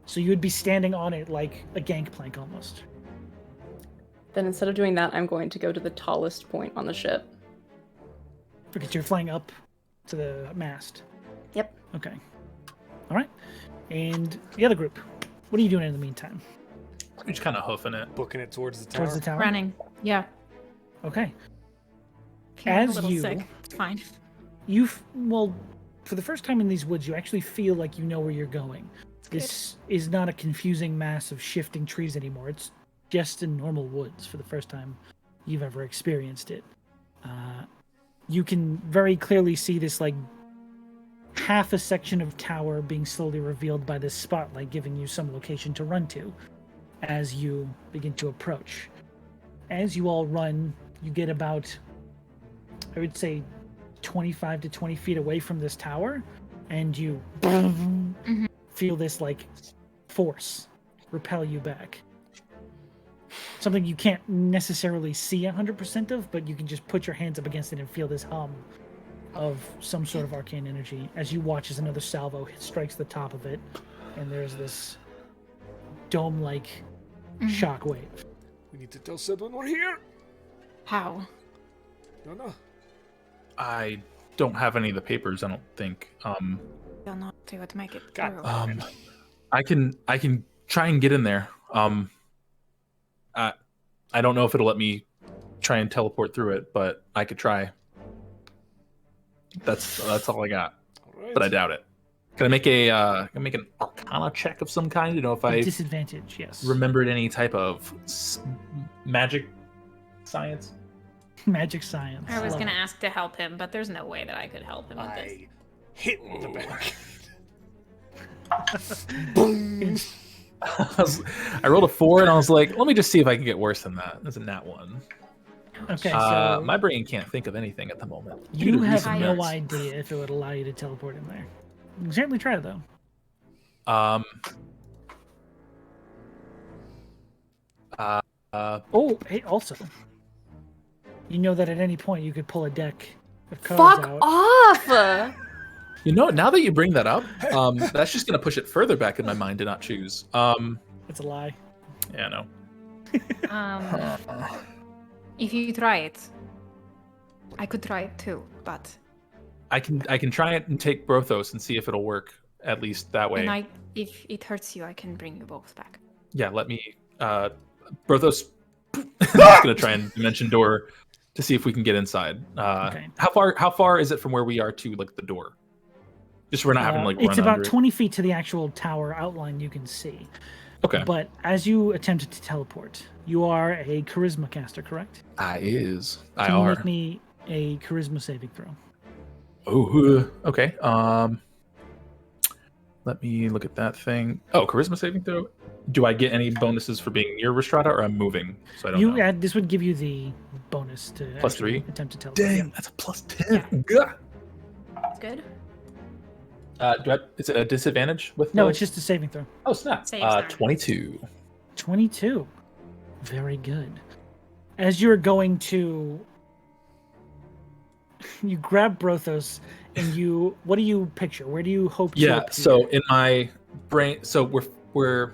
So you would be standing on it like a gangplank almost. Then instead of doing that, I'm going to go to the tallest point on the ship. Because you're flying up to the mast. Yep. Okay. All right. And the other group, what are you doing in the meantime? We're just kind of hoofing it. Booking it towards the tower. Towards the tower? Running. Yeah. Okay. Feeling As a little you- sick. It's fine. Well, for the first time in these woods, you actually feel like you know where you're going. This is not a confusing mass of shifting trees anymore. It's just in normal woods for the first time you've ever experienced it. You can very clearly see this like half a section of tower being slowly revealed by this spotlight, giving you some location to run to as you begin to approach. As you all run, you get about, I would say, 25 to 20 feet away from this tower, and you feel this like force repel you back. Something you can't necessarily see 100% of, but you can just put your hands up against it and feel this hum of some sort of arcane energy as you watch as another salvo strikes the top of it, and there's this dome-like shockwave. We need to tell someone we're here. How? No. I don't have any of the papers, I don't think. Don't know how to make it God. through. I can try and get in there. I don't know if it'll let me try and teleport through it, but I could try. That's all I got. All right. But I doubt it. Can I make an Arcana check of some kind? You know, if I Disadvantage, yes. remembered any type of magic science. Magic science. I was Love gonna it. ask to help him, but there's no way that I could help him with this. I hit in the back. I rolled a 4 and I was like, let me just see if I can get worse than that. That's a nat 1. Okay, so My brain can't think of anything at the moment. you Due to have recent no notes. idea if it would allow you to teleport in there. You can certainly try, though. Oh, hey, also, you know that at any point you could pull a deck of cards Fuck out. off! You know, now that you bring that up, that's just gonna push it further back in my mind to not choose. It's a lie. Yeah, no. If you try it, I could try it too, but I can try it and take Brothos and see if it'll work at least that way. and if it hurts you, I can bring you both back. Yeah, let me. Brothos. I'm just gonna try and dimension door to see if we can get inside. Okay. How far is it from where we are to like the door? Just so we're not having like it's run about under it. 20 feet to the actual tower outline you can see. Okay. But as you attempted to teleport, you are a charisma caster, correct? I Can you are. make me a charisma saving throw? Oh, okay. Let me look at that thing. Oh, charisma saving throw. Do I get any bonuses for being near Rhystrata, or I'm moving? So I don't know. This would give you the bonus to Plus actually 3? attempt to teleport. Dang, that's a plus 10. Gah. That's good. Is it a disadvantage with? No, the- it's just a saving throw. Oh snap! Save time. 22. 22. Very good. As you're going to, you grab Brothos, and you. What do you picture? Where do you hope to Yeah. appear? So in my brain, so we're.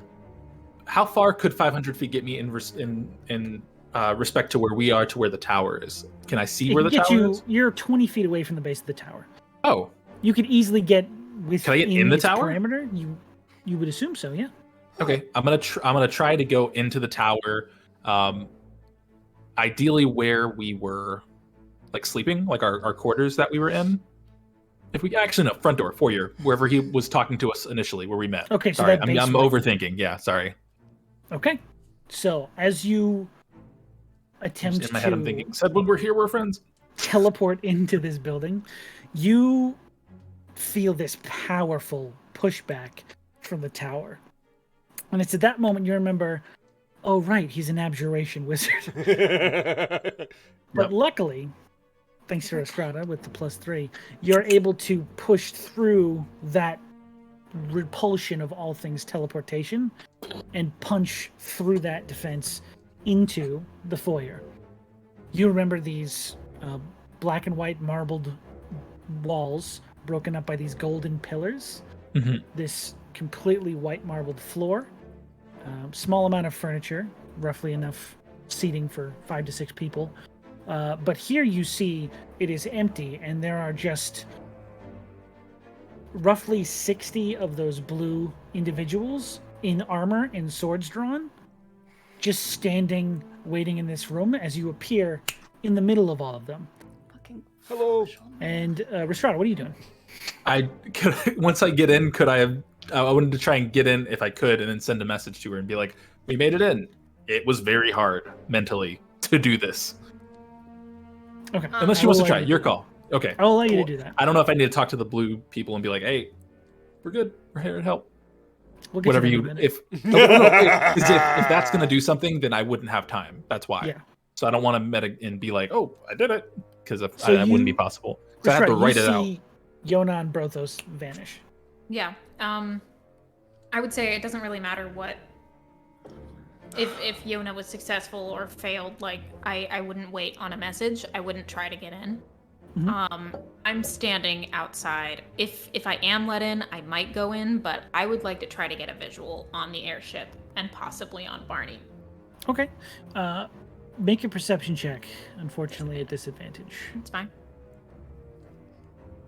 How far could 500 feet get me in respect to where we are to where the tower is? Can I see It where can the get tower you. is? You're 20 feet away from the base of the tower. Oh, You could easily get within Can I get in the its tower? parameter. You would assume so, yeah. okay. I'm gonna try to go into the tower. Ideally, where we were, like sleeping, like our quarters that we were in. If we actually no front door, foyer, wherever he was talking to us initially, where we met. Okay, so Sorry, that I'm base overthinking. Yeah, sorry. Okay, so as you attempt Just in my head, I'm to thinking. Said when we're here, we're friends. teleport into this building, you feel this powerful pushback from the tower. And it's at that moment you remember, oh right, he's an abjuration wizard. But luckily, thanks to Rhystrata with the +3, you're able to push through that repulsion of all things teleportation and punch through that defense into the foyer. You remember these black and white marbled walls broken up by these golden pillars, Mhm. this completely white marbled floor, small amount of furniture, roughly enough seating for 5 to 6 people. But here you see it is empty, and there are just roughly 60 of those blue individuals in armor and swords drawn, just standing, waiting in this room as you appear in the middle of all of them. Fucking Hello. And Rhystrata, what are you doing? Once I get in, could I have? I wanted to try and get in if I could, and then send a message to her and be like, "We made it in. It was very hard mentally to do this." Okay. Unless she I wants will to try, let your you- call. Okay. I will allow you to Cool. do that. I don't know if I need to talk to the blue people and be like, "Hey, we're good. We're here to help." We'll get Whatever to that you, in a minute. if that's gonna do something, then I wouldn't have time. That's why. Yeah. So I don't want to meta and be like, "Oh, I did it," because So that wouldn't be you- possible. So I have to Rhystrata, write you it out. see Yona and Brothos vanish. Yeah. I would say it doesn't really matter what. If Yona was successful or failed, like I wouldn't wait on a message. I wouldn't try to get in. I'm standing outside. If I am let in, I might go in, but I would like to try to get a visual on the airship and possibly on Barney. Okay. Make a perception check. Unfortunately, at disadvantage. It's fine.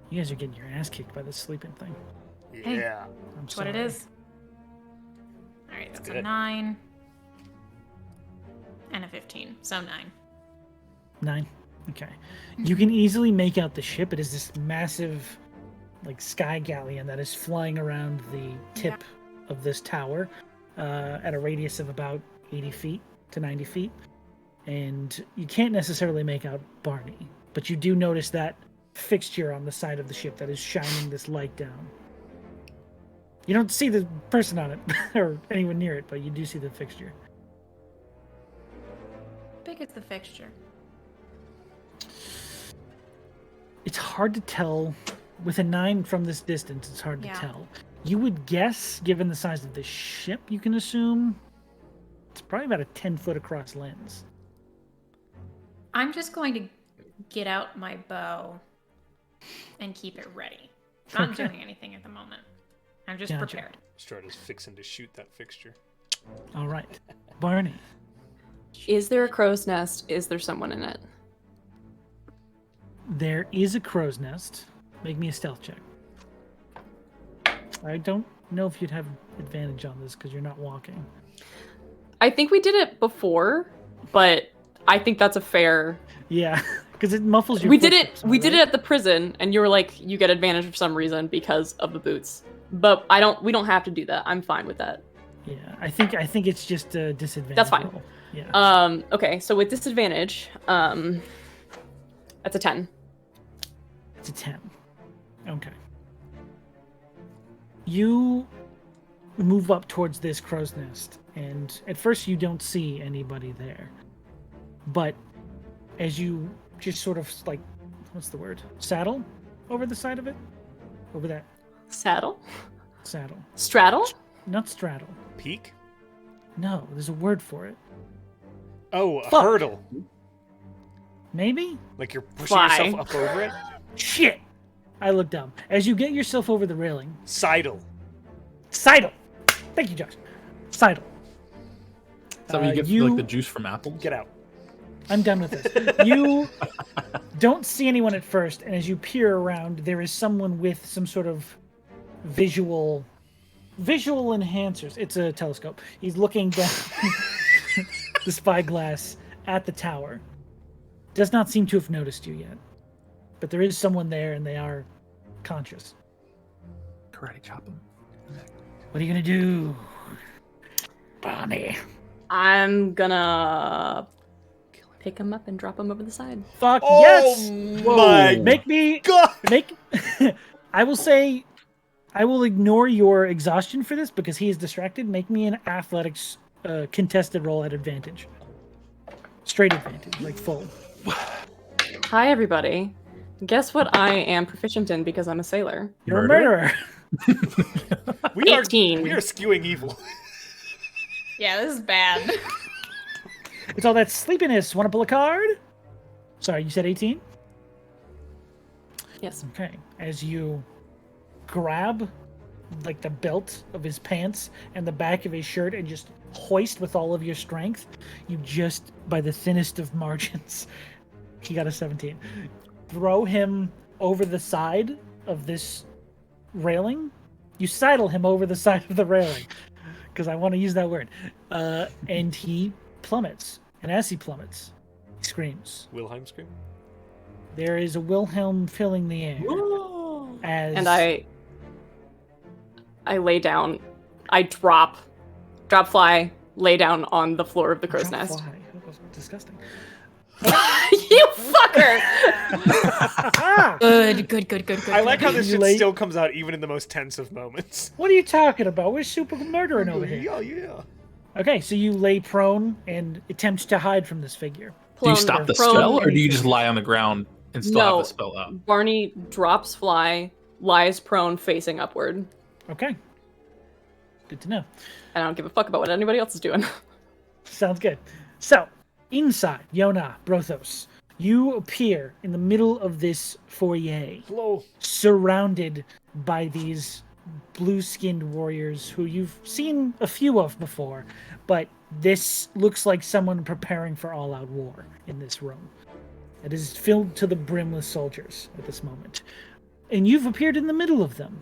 You guys are getting your ass kicked by this sleeping thing. Yeah. I'm That's what it sorry. is. All right, that's a good. 9 and a 15, so 9. 9. Okay. You can easily make out the ship. It is this massive, like, sky galleon that is flying around the tip of this tower at a radius of about 80 feet to 90 feet. And you can't necessarily make out Barney, but you do notice that fixture on the side of the ship that is shining this light down. You don't see the person on it or anyone near it, but you do see the fixture. How big is the fixture? It's hard to tell. With a 9 from this distance, it's hard to tell. You would guess, given the size of the ship, you can assume it's probably about a 10-foot across lens. I'm just going to get out my bow and keep it ready. Not doing anything at the moment. I'm just prepared. Strider's fixing to shoot that fixture. All right. Barney. Is there a crow's nest? Is there someone in it? There is a crow's nest. Make me a stealth check. I don't know if you'd have advantage on this because you're not walking. I think we did it before, but I think that's a fair. Yeah, because it muffles your. We did it. footsteps, We did right? it at the prison, and you were like, you get advantage for some reason because of the boots. But I don't. We don't have to do that. I'm fine with that. Yeah, I think it's just a disadvantage. That's fine. Roll. Yeah. Okay, so with disadvantage, that's a 10. It's a 10. Okay. You move up towards this crow's nest, and at first you don't see anybody there. But as you just sort of, like, what's the word? Saddle over the side of it? Over that Saddle? saddle. Straddle? Not straddle. Peak? No, there's a word for it. Oh, a Fuck. hurdle. Maybe? Like you're pushing Fly. yourself up over it? Shit! I look dumb. As you get yourself over the railing, Sidle. sidle! Thank you, Josh. Sidle. Is that what you get like the juice from apples? Get out. I'm done with this. You don't see anyone at first, and as you peer around, there is someone with some sort of visual enhancers. It's a telescope. He's looking down the spyglass at the tower. Does not seem to have noticed you yet. But there is someone there, and they are conscious. Karate chop him. What are you gonna do? Barney. I'm gonna pick him up and drop him over the side. Fuck Oh yes! my Make me God! make. I will say, I will ignore your exhaustion for this because he is distracted. Make me an athletics contested roll at advantage. Straight advantage, like full. Hi, everybody. Guess what I am proficient in because I'm a sailor? You're a murderer. We are 18. skewing evil. Yeah, this is bad. It's all that sleepiness. Want to pull a card? Sorry, you said 18? Yes. Okay. As you grab like the belt of his pants and the back of his shirt and just hoist with all of your strength, you just, by the thinnest of margins, he got a 17, throw him over the side of this railing. You sidle him over the side of the railing because I want to use that word. And he plummets. And as he plummets, he screams. Wilhelm scream? There is a Wilhelm filling the air. As And I lay down. I drop fly, lay down on the floor of the crow's Drop nest. fly. That was disgusting. You fucker! Good. I like how this You shit late? still comes out even in the most tense of moments. What are you talking about? We're super murdering over here. Yeah. Okay, so you lay prone and attempt to hide from this figure. Do you Prone- stop the prone- spell, or do you just lie on the ground and still No. have the spell out? Barney drops fly, lies prone, facing upward. Okay. Good to know. I don't give a fuck about what anybody else is doing. Sounds good. So, inside, Yona, Brothos, You appear in the middle of this foyer, Hello. surrounded by these blue-skinned warriors who you've seen a few of before, but this looks like someone preparing for all-out war in this room. It is filled to the brim with soldiers at this moment. And you've appeared in the middle of them.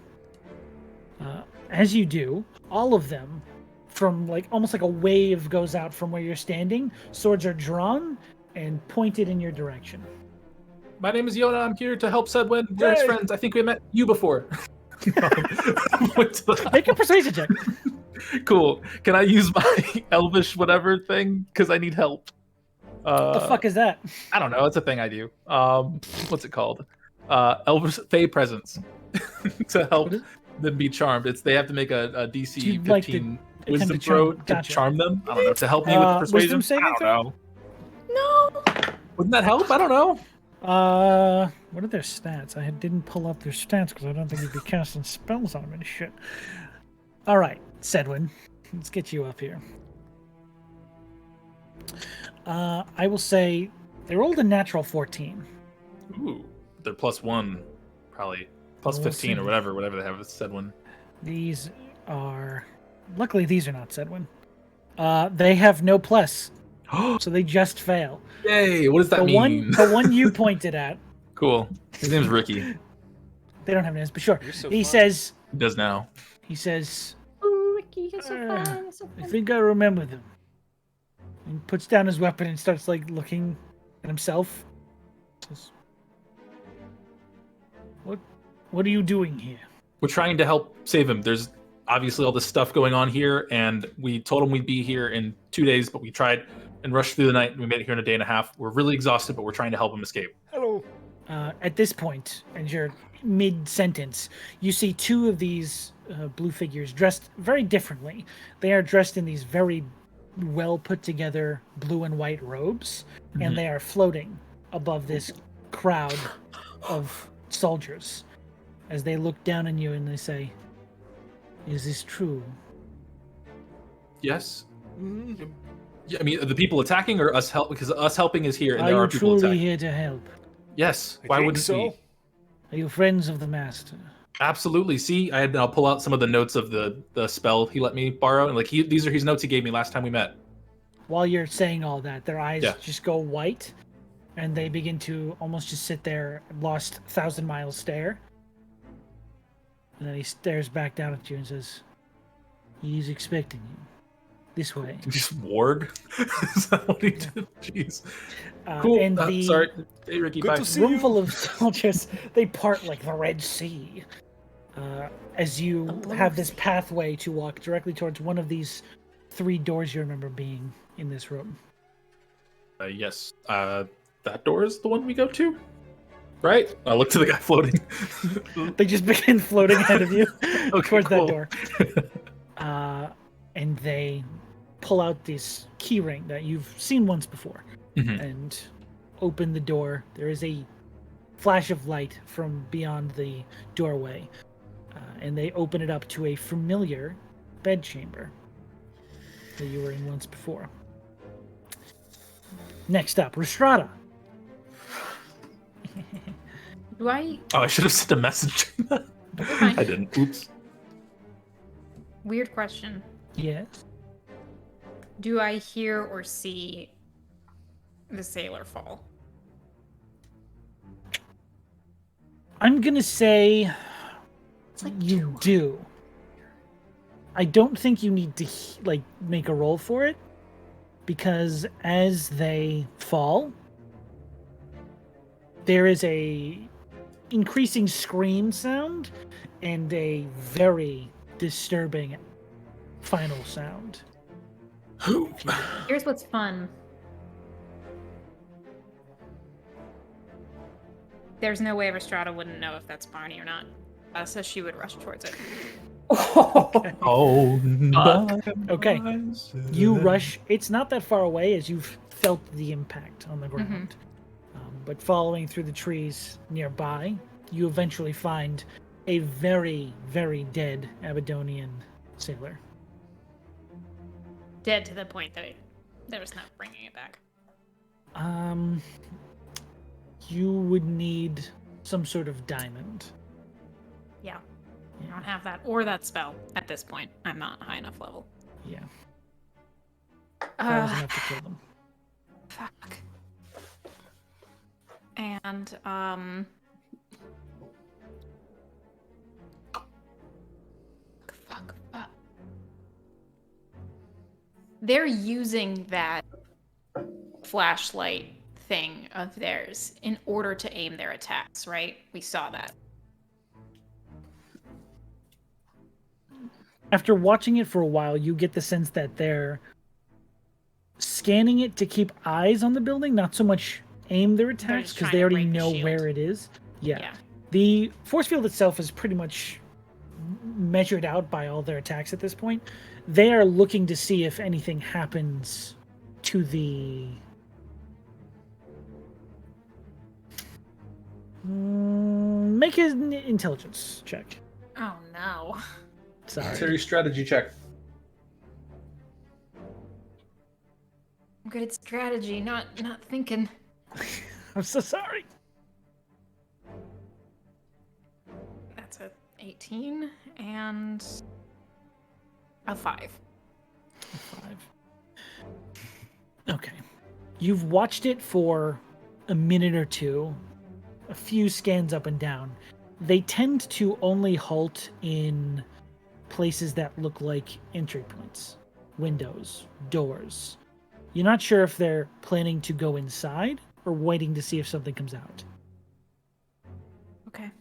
As you do, all of them, from almost like a wave goes out from where you're standing, swords are drawn and pointed in your direction. My name is Yona. I'm here to help Sedwin. We're his friends. I think we met you before. Make a persuasion check. Cool. Can I use my elvish whatever thing? Because I need help. What the fuck is that? I don't know. It's a thing I do. What's it called? Elvish Fey presence to help them be charmed. They have to make a DC 15 wisdom throw to charm them. I don't know. To help me with persuasion. I don't know. No. Wouldn't that help? I don't know. What are their stats? I didn't pull up their stats because I don't think you'd be casting spells on them and shit. All right, Sedwin, let's get you up here. I will say they rolled a natural 14. Ooh, they're +1, probably plus 15 or whatever they have with Sedwin. These are, luckily these are not Sedwin. They have no plus, so they just fail. Yay! What does that mean? The one you pointed at. Cool. His name's Ricky. They don't have names, but sure. So he fun. says. He does now. He says. Oh, Ricky, you're so fun. You're so I fun. think I remember them. And he puts down his weapon and starts looking at himself. Says, What are you doing here? We're trying to help save him. There's obviously all this stuff going on here, and we told him we'd be here in 2 days, but we tried and rushed through the night. And we made it here in a day and a half. We're really exhausted, but we're trying to help him escape. Hello. At this point, as you're mid-sentence, you see two of these blue figures dressed very differently. They are dressed in these very well put together blue and white robes, and they are floating above this crowd of soldiers as they look down on you and they say, "Is this true?" Yes. Yeah, I mean, the people attacking or us help? Because us helping is here, and there Are are you people truly attacking. here to help? Yes. I Why think wouldn't so. we? Are you friends of the Master? Absolutely. See, I'll pull out some of the notes of the spell he let me borrow, and these are his notes he gave me last time we met. While you're saying all that, their eyes Yeah. just go white, and they begin to almost just sit there, lost 1,000-mile stare. And then he stares back down at you and says, "He's expecting you. This way." Just warg. Is that what he did? Jeez. Cool. And the Sorry. Hey, Ricky. Good Bye. to see room you. full of soldiers, they part like the Red Sea. As you have this pathway to walk directly towards one of these 3 doors you remember being in this room. Yes. That door is the one we go to? Right? I look to the guy floating. They just begin floating ahead of you towards cool. that door. And they pull out this key ring that you've seen once before and open the door. There is a flash of light from beyond the doorway. And they open it up to a familiar bedchamber that you were in once before. Next up, Rhystrata. Do I? Oh, I should have sent a message. I didn't. Oops. Weird question. Yes. Do I hear or see the sailor fall? I'm gonna say you do. I don't think you need to make a roll for it, because as they fall, there is a increasing scream sound and a very disturbing final sound. Here's what's fun. There's no way Rhystrata wouldn't know if that's Barney or not. So she would rush towards it. Oh, Okay. You rush. It's not that far away as you've felt the impact on the ground. But following through the trees nearby, you eventually find a very, very dead Abydonian sailor. Dead to the point that there was no bringing it back. you would need some sort of diamond. Yeah. I don't have that or that spell at this point. I'm not high enough level. Yeah. That was enough to kill them. Fuck. And, fuck. They're using that flashlight thing of theirs in order to aim their attacks, right? We saw that. After watching it for a while, you get the sense that they're scanning it to keep eyes on the building, not so much aim their attacks, because they already know where it is. Yeah. The force field itself is pretty much measured out by all their attacks at this point. They are looking to see if anything happens to the... Make an intelligence check. Oh no. Sorry. Serious strategy check. I'm good at strategy, not thinking. I'm so sorry. That's a 18 and a 5. 5. Okay. You've watched it for a minute or two, a few scans up and down. They tend to only halt in places that look like entry points, windows, doors. You're not sure if they're planning to go inside or waiting to see if something comes out. Okay.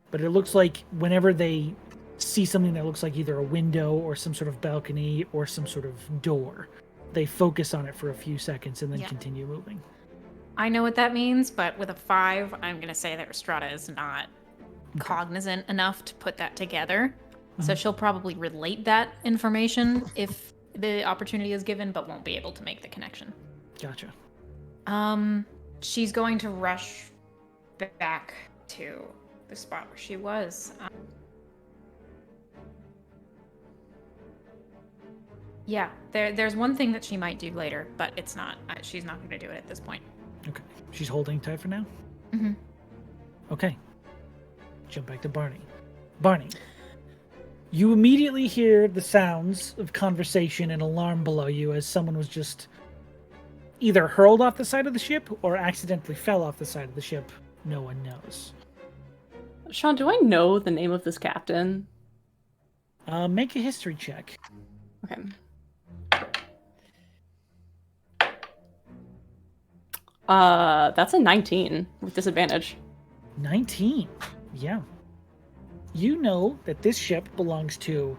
But it looks like whenever they see something that looks like either a window or some sort of balcony or some sort of door, they focus on it for a few seconds and then continue moving. I know what that means, but with a 5, I'm going to say that Rhystrata is not cognizant enough to put that together. So she'll probably relate that information if the opportunity is given, but won't be able to make the connection. Gotcha. She's going to rush back to the spot where she was. Yeah, there's one thing that she might do later, but it's not. She's not going to do it at this point. Okay. She's holding tight for now? Mm-hmm. Okay. Jump back to Barney. Barney, you immediately hear the sounds of conversation and alarm below you as someone was just either hurled off the side of the ship or accidentally fell off the side of the ship. No one knows. Sean, do I know the name of this captain? Make a history check. Okay. That's a 19 with disadvantage. 19. Yeah. You know that this ship belongs to...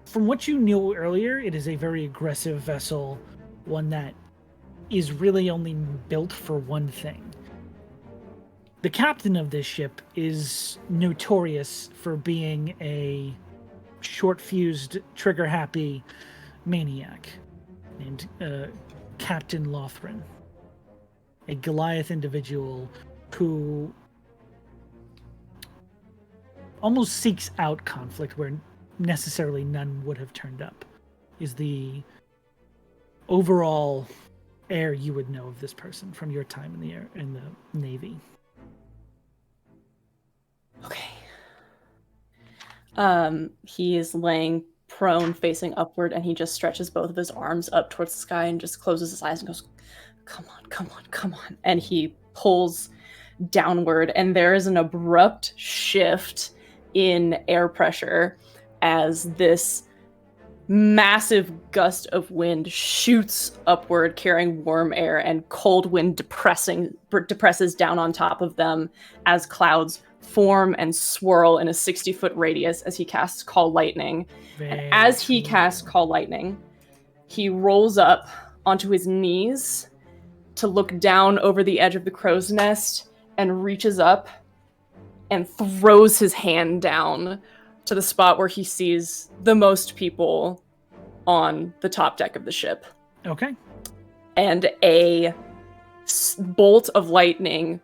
From what you knew earlier, it is a very aggressive vessel, one that is really only built for one thing. The captain of this ship is notorious for being a short-fused, trigger-happy maniac named Captain Lothran. A Goliath individual who almost seeks out conflict where necessarily none would have turned up, is the overall air you would know of this person from your time in the Navy. Okay. He is laying prone, facing upward, and he just stretches both of his arms up towards the sky and just closes his eyes and goes, "Come on, come on, come on." And he pulls downward, and there is an abrupt shift in air pressure as this massive gust of wind shoots upward, carrying warm air, and cold wind depresses down on top of them as clouds form and swirl in a 60-foot radius as he casts Call Lightning. And as he casts Call Lightning, he rolls up onto his knees to look down over the edge of the crow's nest and reaches up and throws his hand down to the spot where he sees the most people on the top deck of the ship. Okay. And a bolt of lightning,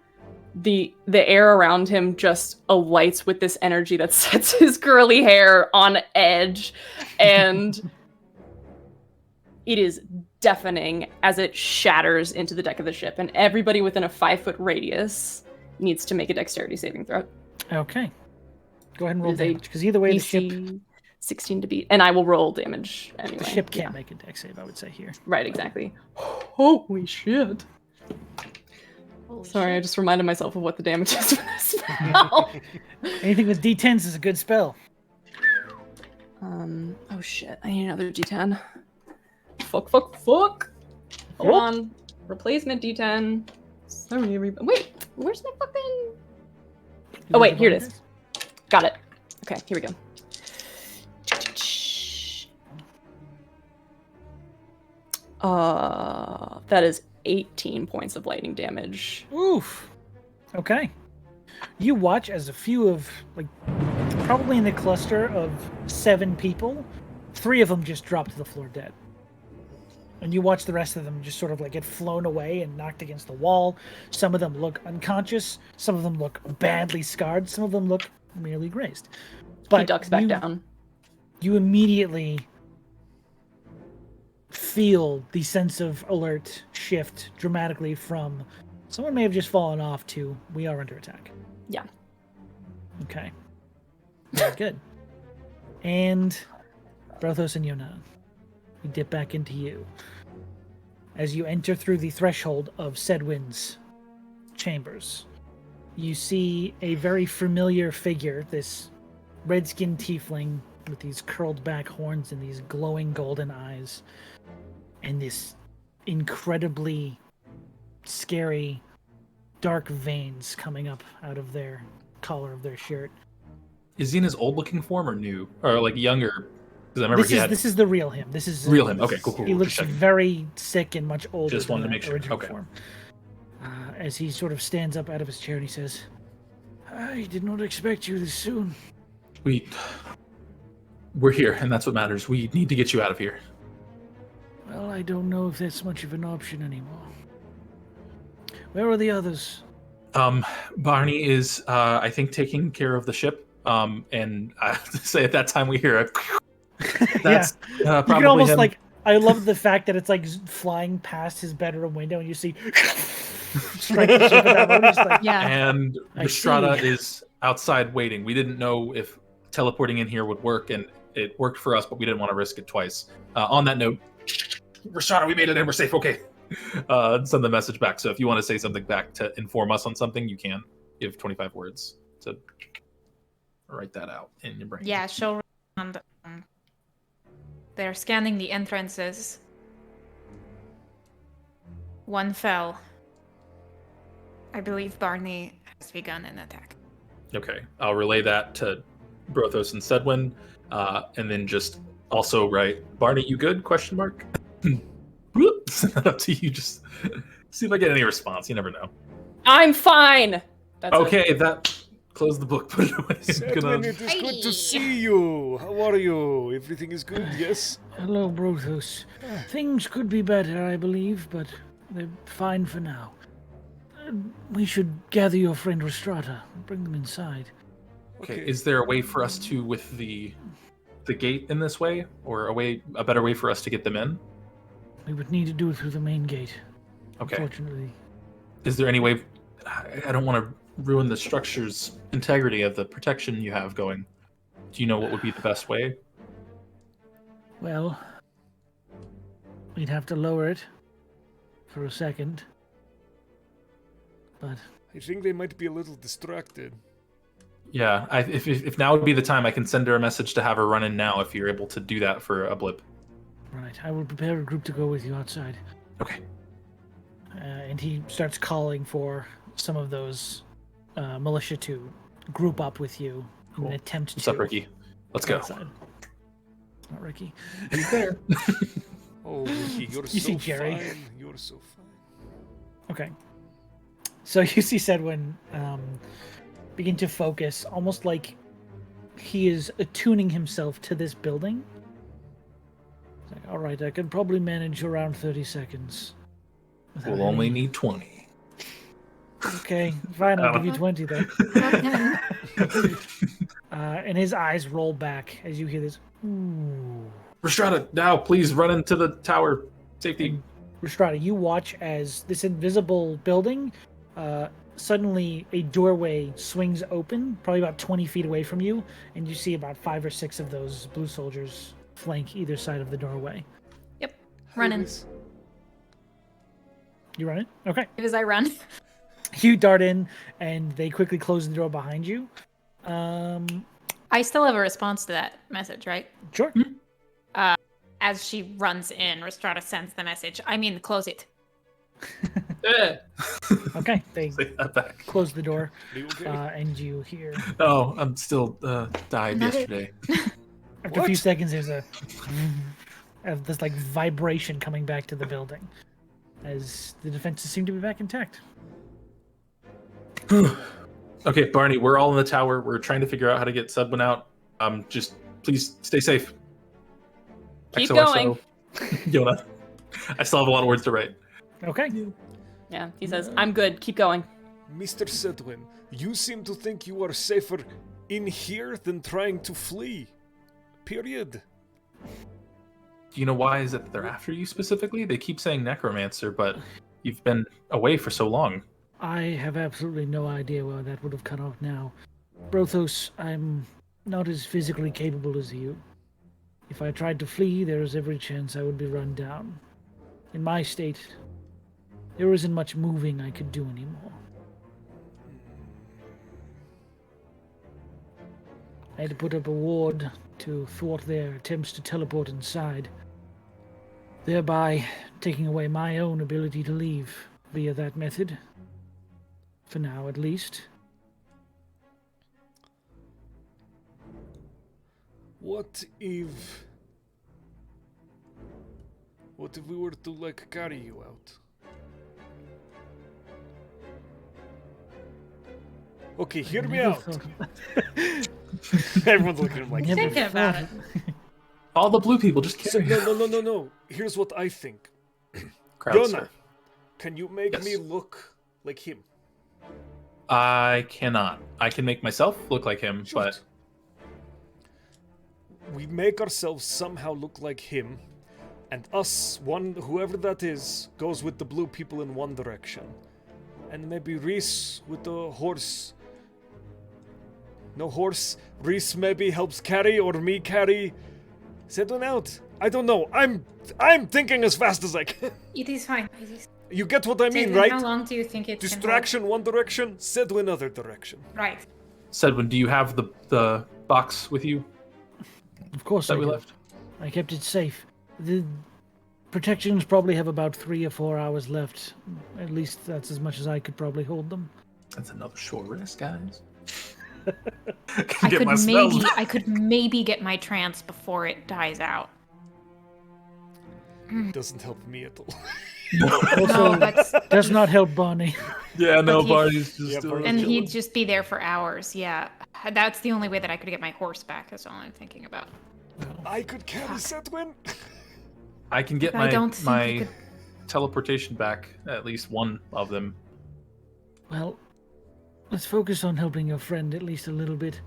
the air around him just alights with this energy that sets his curly hair on edge, and it is deafening as it shatters into the deck of the ship, and everybody within a 5-foot radius needs to make a dexterity saving throw. Okay. Go ahead and roll Is a damage, because either way, the DC ship 16 to beat, and I will roll damage anyway. the ship can't make a dex save, I would say here. Right, exactly. Holy shit. Sorry, I just reminded myself of what the damage is for this spell. Anything with D10s is a good spell. Oh shit, I need another D10. Fuck. Hold on. Replacement D10. Sorry, wait, where's my fucking... Oh wait, here it is. Got it. Okay, here we go. That is 18 points of lightning damage. Oof. Okay. You watch as a few of, like, probably in the cluster of 7 people, 3 of them just drop to the floor dead. And you watch the rest of them just sort of like get flown away and knocked against the wall. Some of them look unconscious. Some of them look badly scarred. Some of them look merely grazed. But he ducks back down. You immediately feel the sense of alert shift dramatically from someone may have just fallen off to we are under attack. Yeah. Okay. Very good. And Brothos and Yona, we dip back into you. As you enter through the threshold of Sedwin's chambers, you see a very familiar figure, this red-skinned tiefling with these curled back horns and these glowing golden eyes, and this incredibly scary dark veins coming up out of their collar of their shirt. Is he in his old-looking form or new? Or, like, younger? Because I remember This is the real him. This is real him. Okay, cool. He looks very sick and much older. Just wanted than to make that sure. original Okay. form. As he sort of stands up out of his chair and he says, "I did not expect you this soon." We're here, and that's what matters. We need to get you out of here. Well, I don't know if that's much of an option anymore. Where are the others? Barney is, I think, taking care of the ship. And I have to say, at that time we hear it. That's you probably can almost him. like. I love the fact that it's like flying past his bedroom window, and you see strike the ship at that moment. Just like, Yeah. And I Rhystrata see. is outside waiting. We didn't know if teleporting in here would work, and it worked for us, but we didn't want to risk it twice. On that note, Rhystrata, we made it in. We're safe. Okay. Send the message back. So if you want to say something back to inform us on something, you can. You have 25 words to write that out in your brain. Yeah, she'll respond. They're scanning the entrances. One fell. I believe Barney has begun an attack. Okay, I'll relay that to Brothos and Sedwin, and then just also write, Barney, you good? Question mark. Send that up to you. Just see if I get any response. You never know. I'm fine. That's Okay, that close the book. Put it away. Sedwin, it is good to see you. How are you? Everything is good, yes? Hello, Brothos. Things could be better, I believe, but they're fine for now. We should gather your friend Rhystrata and bring them inside. Okay, is there a way for us to, with the gate in this way, or a better way for us to get them in? We would need to do it through the main gate. Okay. Unfortunately. Is there any way? I don't want to ruin the structure's integrity of the protection you have going. Do you know what would be the best way? Well, we'd have to lower it for a second. But I think they might be a little distracted. Yeah, if now would be the time, I can send her a message to have her run in now if you're able to do that for a blip. right, I will prepare a group to go with you outside. Okay. And he starts calling for some of those militia to group up with you in an attempt What's to. up, Ricky? Let's go. Outside. It's not Ricky. He's there. Oh, Ricky, you're You so see Jerry. fine. You're so fine. Okay. So you see Sedwin begin to focus, almost like he is attuning himself to this building. It's like, all right, I can probably manage around 30 seconds. without We'll only any-" need 20. Okay, fine, I'll give you 20 then. Okay. And his eyes roll back as you hear this. Ooh. Rhystrata, now please run into the tower. Safety. Rhystrata, you watch as this invisible building, suddenly a doorway swings open, probably about 20 feet away from you, and you see about 5 or 6 of those blue soldiers flank either side of the doorway. Yep. Running. You run it? Okay. As I run. You dart in, and they quickly close the door behind you. I still have a response to that message, right? Sure. As she runs in, Rhystrata sends the message. I mean, close it. Okay, they Take that back. close the door, Okay. and you hear. Oh, I'm still died Another- yesterday. After a few seconds, there's of this like vibration coming back to the building, as the defenses seem to be back intact. Okay, Barney, we're all in the tower. We're trying to figure out how to get Sudwin out. Just please stay safe. Keep XOXO. Yona. I still have a lot of words to write. Okay. Yeah, he says, I'm good, keep going. Mr. Sedwin, you seem to think you are safer in here than trying to flee. Period. Do you know why is it that they're after you specifically? They keep saying necromancer, but you've been away for so long. I have absolutely no idea why that would have cut off now. Brothos, I'm not as physically capable as you. If I tried to flee, there is every chance I would be run down. In my state, there isn't much moving I could do anymore. I had to put up a ward to thwart their attempts to teleport inside, thereby taking away my own ability to leave via that method. For now, at least. What if we were to, like, carry you out? Okay, hear me Never out. thought of Everyone's looking at him like, Never Thinking about thought it. of- All the blue people just So, carry. no. Here's what I think. Crowd Yona, surf. can you make Yes. me look like him? I cannot. I can make myself look like him, but We make ourselves somehow look like him, and us, whoever that is, goes with the blue people in one direction. And maybe Reese with the horse. No horse. Reese maybe helps carry, or me carry. Set one out. I don't know. I'm thinking as fast as I can. It is fine. It is. You get what I mean, Jason, right? How long do you think it Distraction one direction, Sedwin other direction. can hold? Right. Sedwin, do you have the box with you Of course that I we do. left? I kept it safe. The protections probably have about 3 or 4 hours left. At least that's as much as I could probably hold them. That's another short rest, guys. I could maybe get my trance before it dies out. Doesn't help me at all. Also, No, that's does not help Barney. Yeah, no, But he- Barney's just Yeah, Barney's and chilling. he'd just be there for hours. Yeah, that's the only way that I could get my horse back. That's all I'm thinking about. I could carry Sedwin. I can get I don't think my you could- teleportation back, at least one of them. Well, let's focus on helping your friend at least a little bit.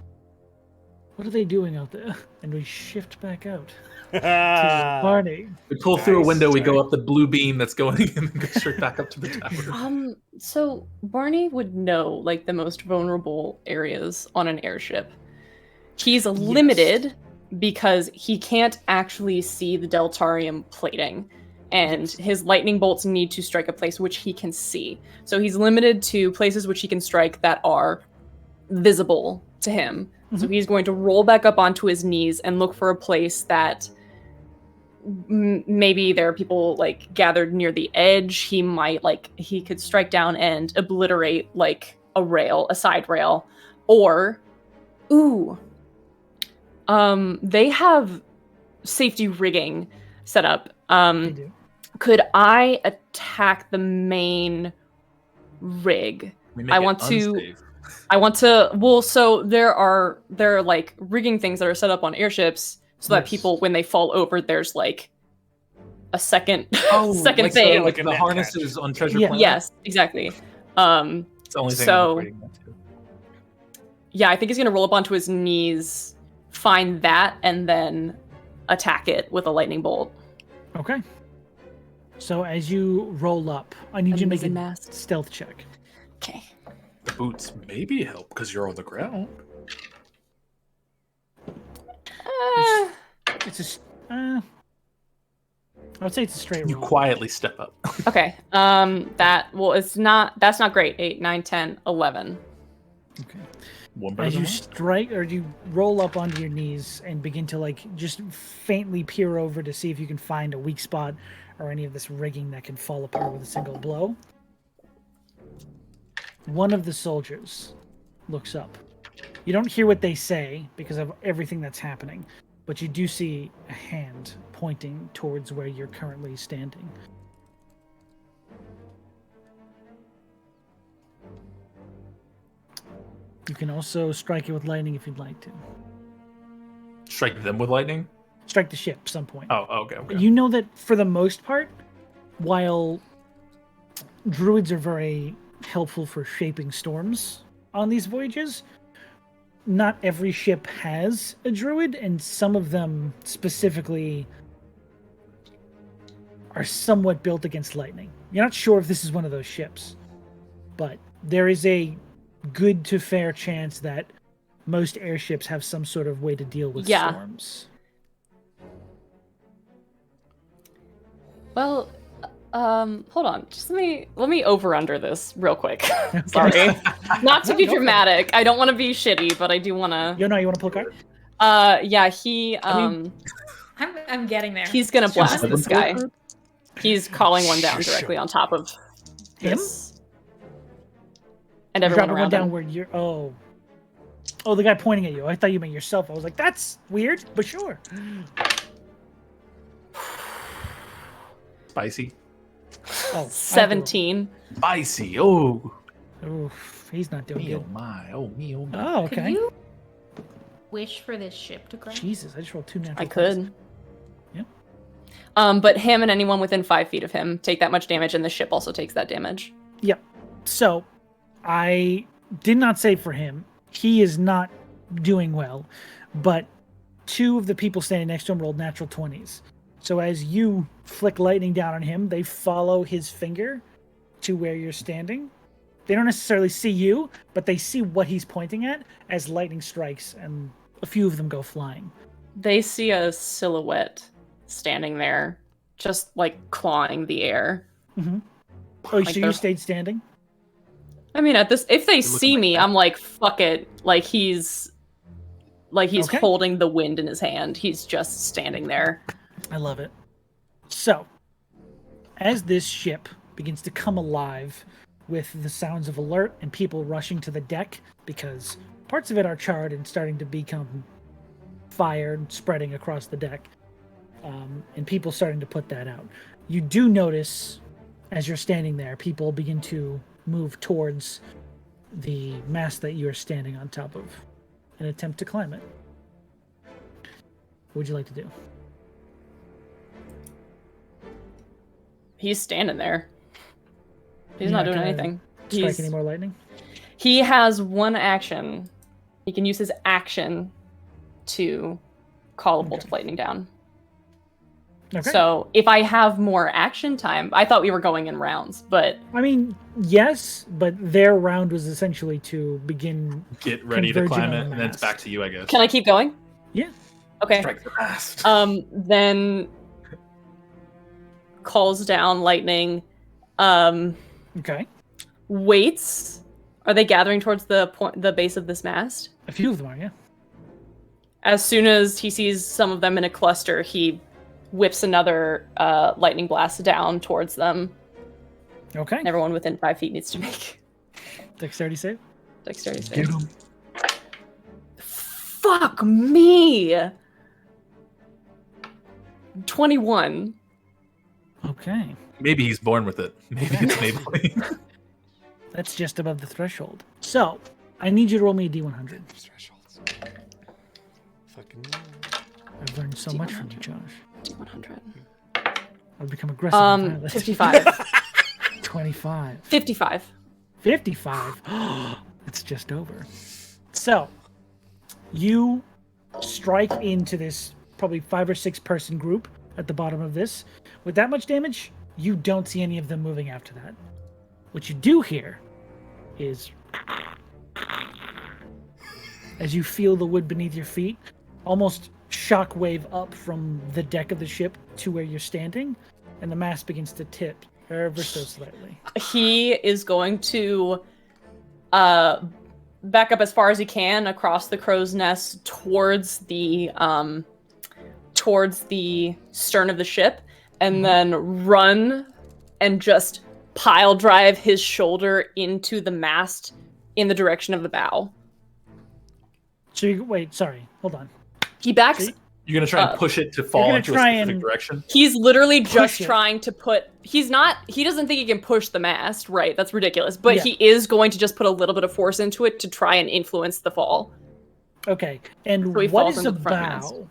What are they doing out there? And we shift back out to Barney. We pull through a Nice, window, we go sorry. up the blue beam that's going in and go straight back up to the tower. So Barney would know like the most vulnerable areas on an airship. He's limited because he can't actually see the deltarium plating, and his lightning bolts need to strike a place which he can see. So he's limited to places which he can strike that are visible to him. So he's going to roll back up onto his knees and look for a place that maybe there are people like gathered near the edge. He could strike down and obliterate like a side rail, or they have safety rigging set up. They do. Could I attack the main rig? We I want to. Well, so there are like rigging things that are set up on airships so that Yes. people, when they fall over, there's like a second second like thing. like a the net harnesses on Treasure Yeah. Planet. Yes, exactly. It's the only thing So- I'm equating that to. Yeah, I think he's gonna roll up onto his knees, find that, and then attack it with a lightning bolt. Okay. So as you roll up, I need you to make a mask. stealth check. Okay. The boots maybe help because you're on the ground. It's I would say it's a straight You roll. quietly step up. Okay. That's not great. 8, 9, 10, 11. Okay. One better As than you one. strike or you roll up onto your knees and begin to just faintly peer over to see if you can find a weak spot or any of this rigging that can fall apart with a single blow. One of the soldiers looks up. You don't hear what they say because of everything that's happening, but you do see a hand pointing towards where you're currently standing. You can also strike it with lightning if you'd like to. Strike them with lightning? Strike the ship at some point. Oh, okay. You know that for the most part, while druids are very helpful for shaping storms on these voyages, not every ship has a druid, and some of them specifically are somewhat built against lightning. You're not sure if this is one of those ships, but there is a good to fair chance that most airships have some sort of way to deal with storms. Well, hold on. Just let me over under this real quick. Sorry. Not to be dramatic. I don't want to be shitty, but I do want to. You want to pull a card? Yeah, he I'm getting there. he's gonna blast this guy. He's calling one down directly on top of him. And everyone around one down him. where you're. Oh, the guy pointing at you. I thought you meant yourself. I was like, that's weird, but sure. Spicy. Oh, 17. Spicy. Oh. Oof, he's not doing Me good. oh my. Oh me oh my. Oh, Could okay. you wish for this ship to crash? Jesus, I just rolled 2 natural. I could. 20s. Yep. But him and anyone within 5 feet of him take that much damage, and the ship also takes that damage. Yep. So, I did not say for him. He is not doing well, but 2 of the people standing next to him rolled natural 20s. So as you flick lightning down on him, they follow his finger to where you're standing. They don't necessarily see you, but they see what he's pointing at as lightning strikes, and a few of them go flying. They see a silhouette standing there, just clawing the air. Mm-hmm. Oh, so you they're- stayed standing? I mean, if they see like me, that. I'm like, fuck it. He's Okay. holding the wind in his hand. He's just standing there. I love it. So, as this ship begins to come alive with the sounds of alert and people rushing to the deck because parts of it are charred and starting to become fire and spreading across the deck, and people starting to put that out, you do notice as you're standing there, people begin to move towards the mast that you are standing on top of and attempt to climb it. What would you like to do? He's standing there. He's You're not not doing gonna anything. Strike any more lightning? He has one action. He can use his action to call a bolt of lightning down. Okay. So if I have more action time, I thought we were going in rounds, but I mean, yes, but their round was essentially to begin. Get ready to Converging climb on it, the and then it's mast. back to you, I guess. can I keep going? Yeah. Okay. Strike the mast. Then calls down lightning. Okay. Waits. Are they gathering towards the base of this mast? A few of them are, yeah. As soon as he sees some of them in a cluster, he whips another lightning blast down towards them. Okay. Everyone within 5 feet needs to make Dexterity save. dexterity Get save. him. Fuck me! 21. Okay. Maybe he's born with it. Maybe it's Maybelline. That's just above the threshold. So, I need you to roll me a D100. Thresholds. Fucking. I've learned so much from you, Josh. D100. I've become aggressive. and violent. 55. 25. 55. 55. It's just over. So, you strike into this probably 5 or 6 person group at the bottom of this. With that much damage, You don't see any of them moving after that. What you do hear is as you feel the wood beneath your feet, almost shockwave up from the deck of the ship to where you're standing, and the mast begins to tip ever so slightly. He is going to back up as far as he can across the crow's nest towards the stern of the ship, and then run and just pile drive his shoulder into the mast in the direction of the bow. So hold on. He backs. You're gonna try and push it to fall into a specific direction? He's literally just trying to put... he doesn't think he can push the mast, right? That's ridiculous. But he is going to just put a little bit of force into it to try and influence the fall. Okay, and So he what falls is a into the front mast. bow?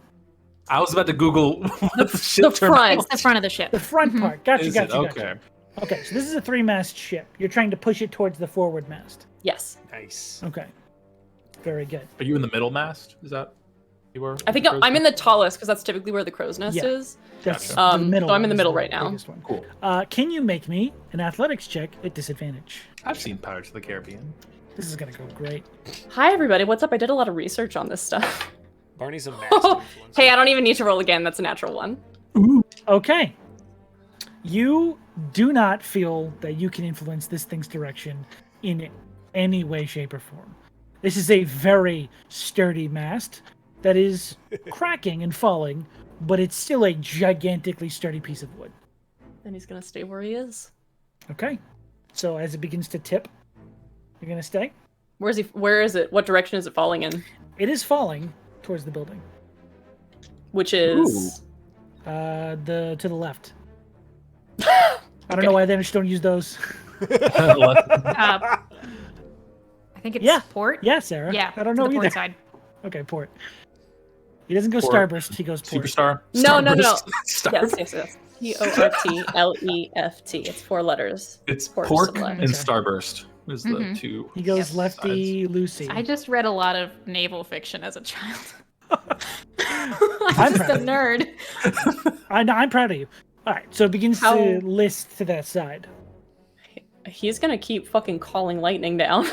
I was about to Google what the ship the front. It's the front of the ship. The front part. Gotcha. Okay. Okay, so this is a 3-mast ship. You're trying to push it towards the forward mast. Yes. Nice. Okay. Very good. Are you in the middle mast? Is that you were? I think I'm in the tallest because that's typically where the crow's nest is. That's Gotcha. the middle. So I'm in the one is middle right now. biggest one. Cool. Can you make me an athletics check at disadvantage? I've seen Pirates of the Caribbean. This is gonna go great. Hi everybody, what's up? I did a lot of research on this stuff. Barney's a master influencer. Hey, I don't even need to roll again. That's a natural one. Okay. You do not feel that you can influence this thing's direction in any way, shape, or form. This is a very sturdy mast that is cracking and falling, but it's still a gigantically sturdy piece of wood. Then he's gonna stay where he is. Okay. So as it begins to tip, you're gonna stay? Where is it? What direction is it falling in? It is falling towards the building. Which is... To the left. I don't know why they just don't use those. I think it's port. Yeah, Sarah. Yeah, I don't to know the either. port side. Okay, port. He doesn't go Port. starburst, he goes port. Superstar? No. Starburst? Yes. P-O-R-T-L-E-F-T. It's 4 letters. It's Port pork supply. and starburst is the two. He goes Yes. lefty Lucy. I just read a lot of naval fiction as a child. I'm I'm just a proud. nerd. I'm proud of you. All right, so it begins to list to that side. He's gonna keep fucking calling lightning down.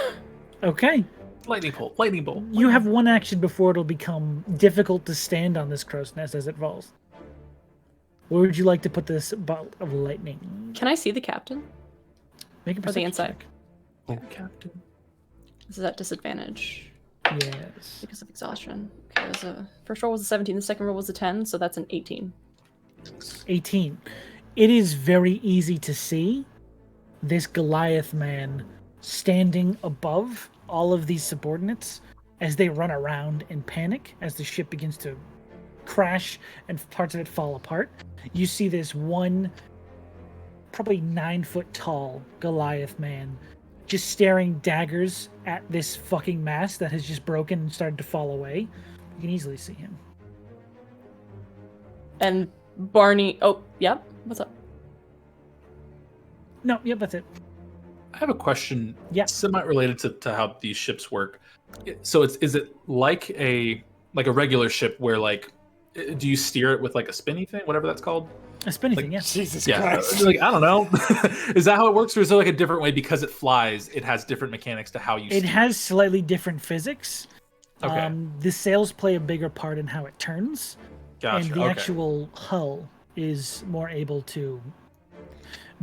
Okay. Lightning bolt, lightning bolt. You have one action before it'll become difficult to stand on this crow's nest as it falls. Where would you like to put this bolt of lightning? Can I see the captain? Make a Or the perception inside? check. Oh, Captain. This is at disadvantage Yes. because of exhaustion. Okay, first roll was a 17, the second roll was a 10, so that's an 18. 18. It is very easy to see this Goliath man standing above all of these subordinates as they run around in panic as the ship begins to crash and parts of it fall apart. You see this one probably 9-foot tall Goliath man just staring daggers at this fucking mast that has just broken and started to fall away. You can easily see him. And Barney, what's up? No, yep, that's it. I have a question. Yeah. Semi-related to how these ships work. So is it like a regular ship where do you steer it with a spinny thing, whatever that's called? A spinny thing, yes. Jesus Yeah, Christ. I don't know. Is that how it works, or is there a different way because it flies? It has different mechanics to how you. It has slightly different physics. Okay. The sails play a bigger part in how it turns, Gotcha. and the okay. actual hull is more able to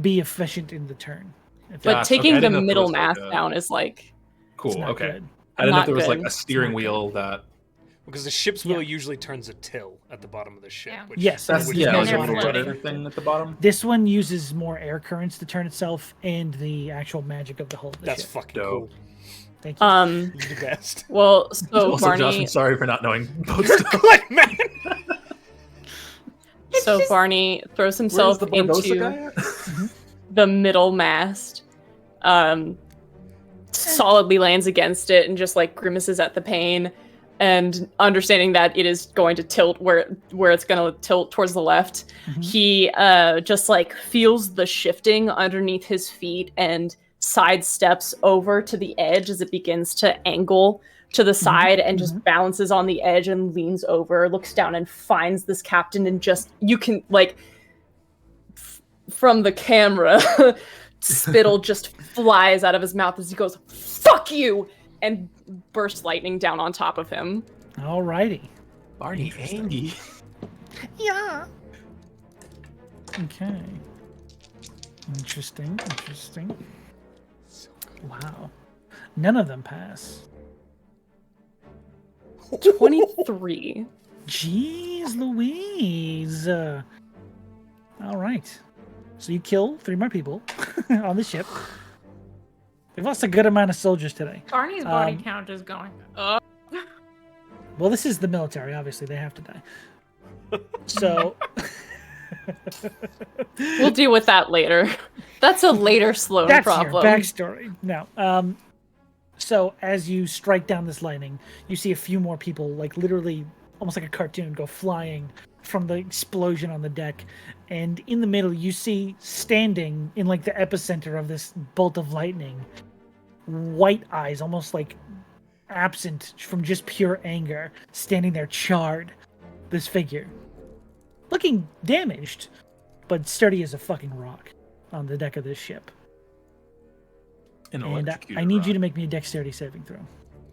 be efficient in the turn. But Gotcha, taking okay. I the didn't know if there middle was, mast down is Cool. It's not Okay. good. I didn't know if Not there was good. a steering It's not wheel that. Because the ship's wheel usually turns a till at the bottom of the ship. Yeah. Which, Yes, That's which yeah, is like a more little floating. rudder thing at the bottom. This one uses more air currents to turn itself and the actual magic of the hull of the That's ship. fucking Dope. cool. Thank you. You're the best. Well, so Also, Barney, Josh, I'm sorry for not knowing both You're stuff. good, man. so Barney throws himself Where's the Barbosa into guy at? the middle mast, solidly lands against it and just grimaces at the pain, and understanding that it is going to tilt where it's going to tilt towards the left, he just feels the shifting underneath his feet and sidesteps over to the edge as it begins to angle to the side and just balances on the edge and leans over, looks down and finds this captain, and just you can from the camera, spittle just flies out of his mouth as he goes, "Fuck you!" and bursts lightning down on top of him. Alrighty. Barney Angie. Yeah. Okay. Interesting. Wow. None of them pass. 23. Jeez Louise. All right. So you kill 3 more people on the ship. We've lost a good amount of soldiers today. Barney's body count is going up. Well, this is the military. Obviously, they have to die. So... We'll deal with that later. That's a later Sloan That's problem. your backstory. No. So as you strike down this lightning, you see a few more people, like literally almost like a cartoon, go flying from the explosion on the deck. And in the middle, you see standing in like the epicenter of this bolt of lightning, white eyes, almost like absent from just pure anger, standing there charred. This figure, looking damaged, but sturdy as a fucking rock on the deck of this ship. And I need you to make me a dexterity saving throw.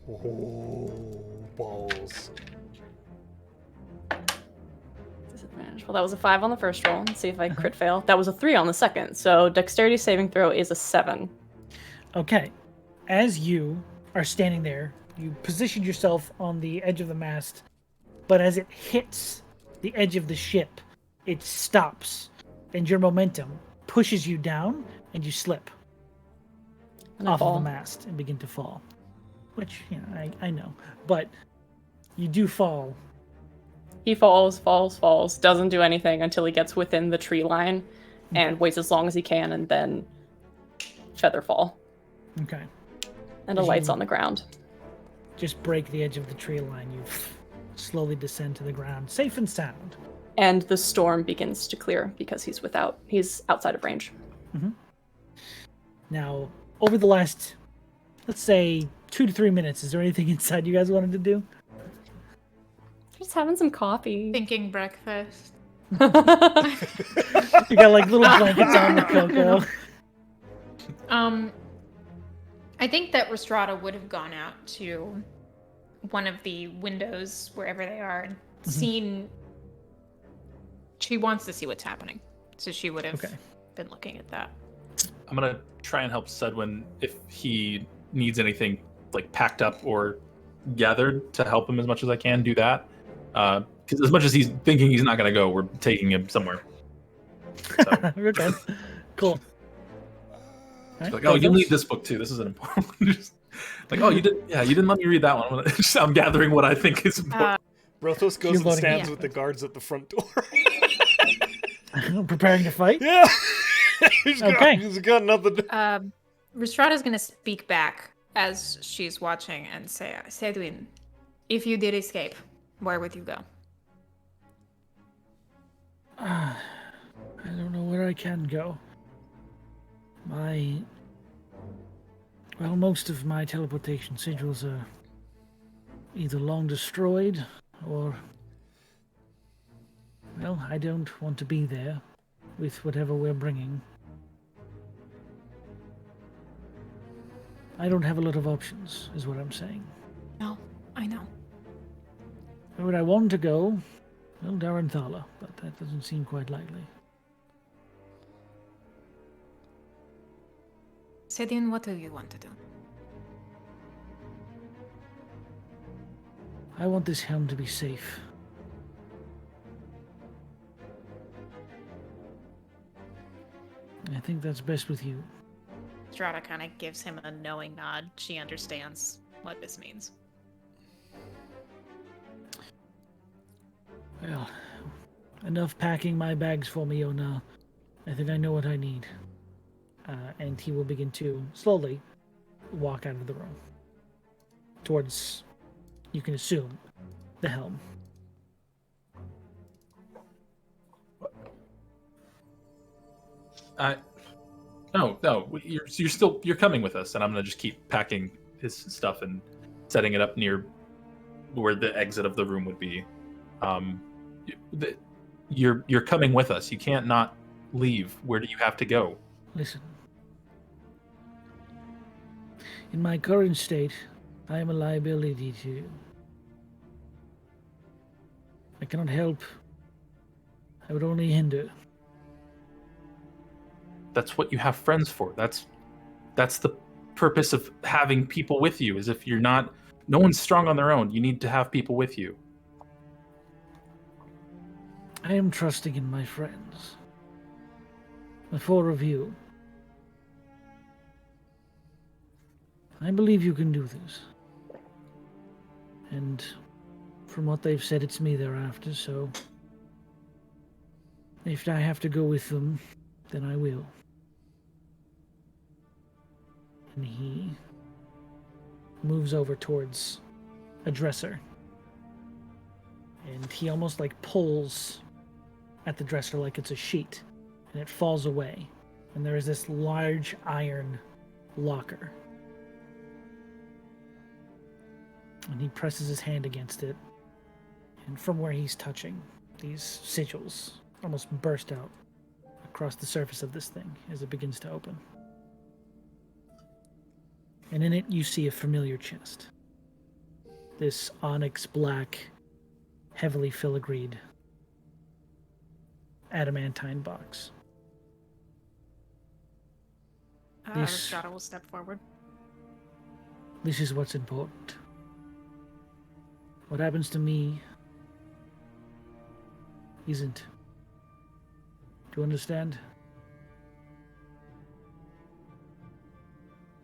Oh, balls. Disadvantage. Well, that was a 5 on the first roll. Let's see if I crit fail. That was a 3 on the second. So dexterity saving throw is a 7. Okay. As you are standing there, you position yourself on the edge of the mast, but as it hits the edge of the ship, it stops, and your momentum pushes you down, and you slip off of the mast and begin to fall. Which, I know. But you do fall. He falls, doesn't do anything until he gets within the tree line, and waits as long as he can, and then feather fall. Okay. And a light's on the ground. Just break the edge of the tree line. You slowly descend to the ground, safe and sound. And the storm begins to clear because he's outside of range. Mm-hmm. Now, over the last, let's say, 2 to 3 minutes, is there anything inside you guys wanted to do? Just having some coffee. Thinking breakfast. You got like little blankets on the cocoa. I think that Rhystrata would have gone out to one of the windows, wherever they are, and seen... She wants to see what's happening. So she would have been looking at that. I'm going to try and help Sedwin if he needs anything like packed up or gathered to help him as much as I can do that. Because as much as he's thinking he's not going to go, we're taking him somewhere. So. Okay, cool. Right, like, oh, you'll need this book too. This is an important one. Like, oh, you didn't let me read that one. I'm gathering what I think is important. Brothos goes and stands with the guards at the front door. Preparing to fight? Yeah. He's got nothing to... Rhystrata's going to speak back as she's watching and say, Sedwin, if you did escape, where would you go? I don't know where I can go. Most of my teleportation sigils are either long destroyed or, well, I don't want to be there with whatever we're bringing. I don't have a lot of options, is what I'm saying. No, I know. Where would I want to go? Well, Daranthala, but that doesn't seem quite likely. Sedin, what do you want to do? I want this helm to be safe. I think that's best with you. Rhystrata kind of gives him a knowing nod. She understands what this means. Well, enough packing my bags for me, Ona. I think I know what I need. And he will begin to slowly walk out of the room towards, you can assume, the helm. No, you're coming with us, and I'm gonna just keep packing his stuff and setting it up near where the exit of the room would be. You're coming with us. You can't not leave? Where do you have to go? Listen. In my current state, I am a liability to you. I cannot help. I would only hinder. That's what you have friends for. That's the purpose of having people with you, is if you're not... No one's strong on their own. You need to have people with you. I am trusting in my friends. The four of you. I believe you can do this. And from what they've said, it's me they're after, so... If I have to go with them, then I will. And he moves over towards a dresser. And he almost like pulls at the dresser like it's a sheet. And it falls away. And there is this large iron locker. And he presses his hand against it. And from where he's touching, these sigils almost burst out across the surface of this thing as it begins to open. And in it, you see a familiar chest. This onyx black, heavily filigreed adamantine box. Rhystrata will step forward. This is what's important. What happens to me isn't. Do you understand?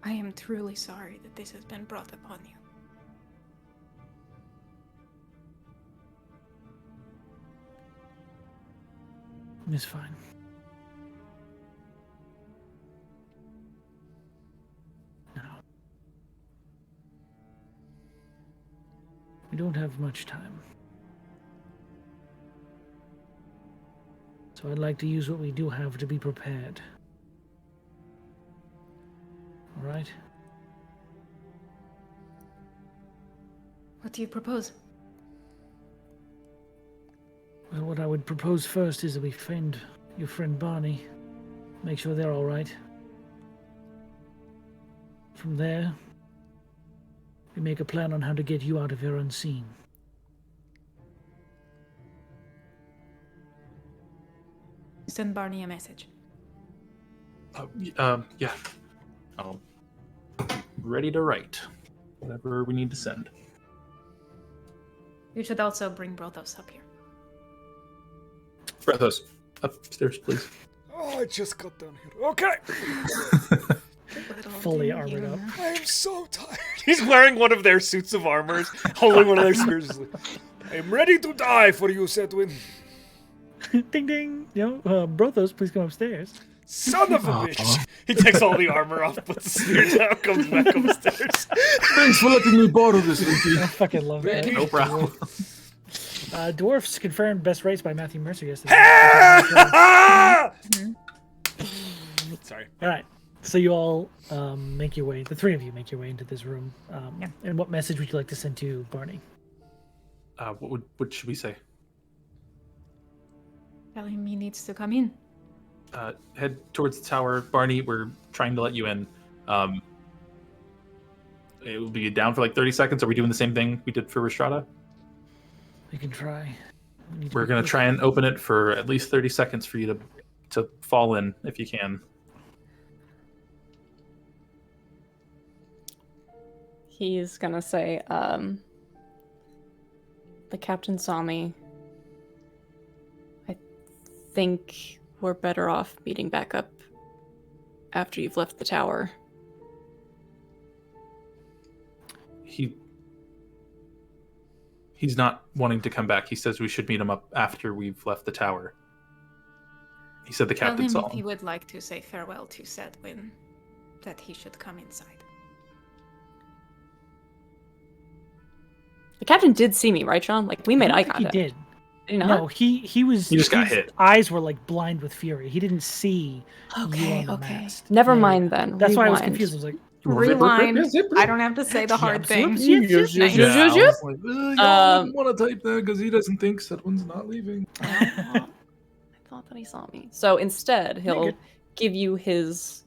I am truly sorry that this has been brought upon you. It's fine. Now, we don't have much time. So I'd like to use what we do have to be prepared. All right? What do you propose? Well, what I would propose first is that we find your friend Barney, make sure they're all right. From there, we make a plan on how to get you out of here unseen. Send Barney a message. Yeah. I'll be ready to write whatever we need to send. You should also bring Brothos up here. Brothos, upstairs, please. Oh, I just got down here. Okay. Fully armored up. I am so tired. He's wearing one of their suits of armor, holding one of their spears. I am ready to die for you, Sedwin. Ding ding. Brothos, please come upstairs. Son of a bitch. He takes all the armor off, puts the spear down, comes back upstairs. Thanks for letting me borrow this, Linky. I fucking love that. No problem. Dwarfs confirmed best race by Matthew Mercer yesterday. Sorry. All right. So you all make your way, the three of you make your way into this room. And what message would you like to send to Barney? What should we say? Tell him he needs to come in. Head towards the tower. Barney, we're trying to let you in. It will be down for like 30 seconds. Are we doing the same thing we did for Rhystrata? We can try. We're going to try and open it for at least 30 seconds for you to fall in, if you can. He's going to say, the captain saw me. I think we're better off meeting back up after you've left the tower. He's not wanting to come back. He says we should meet him up after we've left the tower. He said the captain saw Tell him if he him. would like to say farewell to Sedwin, that he should come inside. The captain did see me, right, Sean? Like, we made eye contact. He did. Did he not? No, he was. He just got his hit. Eyes were like blind with fury. He didn't see you on the mast. Never Yeah. mind then. That's why I was Rewind. confused. I was like, Rewind. I don't have to say the hard thing. Nice. Yeah, I was like, y'all wouldn't want to type that because he doesn't think Sedwin's not leaving. thought that he saw me. So instead, he'll good. give you his.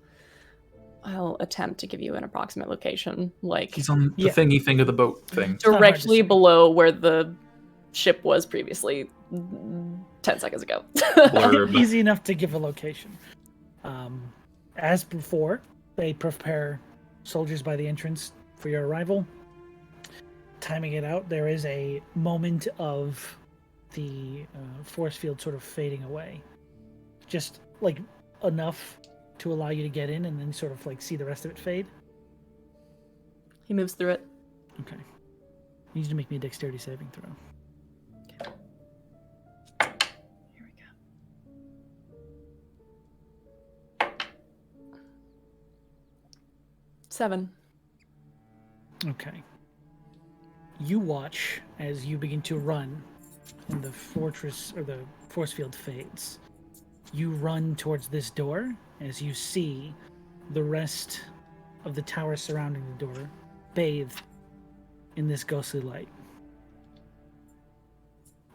I'll attempt to give you an approximate location, like He's on the Yeah. thingy thing of the boat thing. not hard to directly see. below where the ship was previously 10 seconds ago. Blurb. Easy enough to give a location. As before, they prepare soldiers by the entrance for your arrival. Timing it out, there is a moment of the force field sort of fading away. Just like enough to allow you to get in and then sort of like see the rest of it fade. He moves through it. Okay. You need to make me a dexterity saving throw. Here we go. 7. Okay. You watch as you begin to run and the fortress or the force field fades. You run towards this door as you see the rest of the tower surrounding the door bathed in this ghostly light.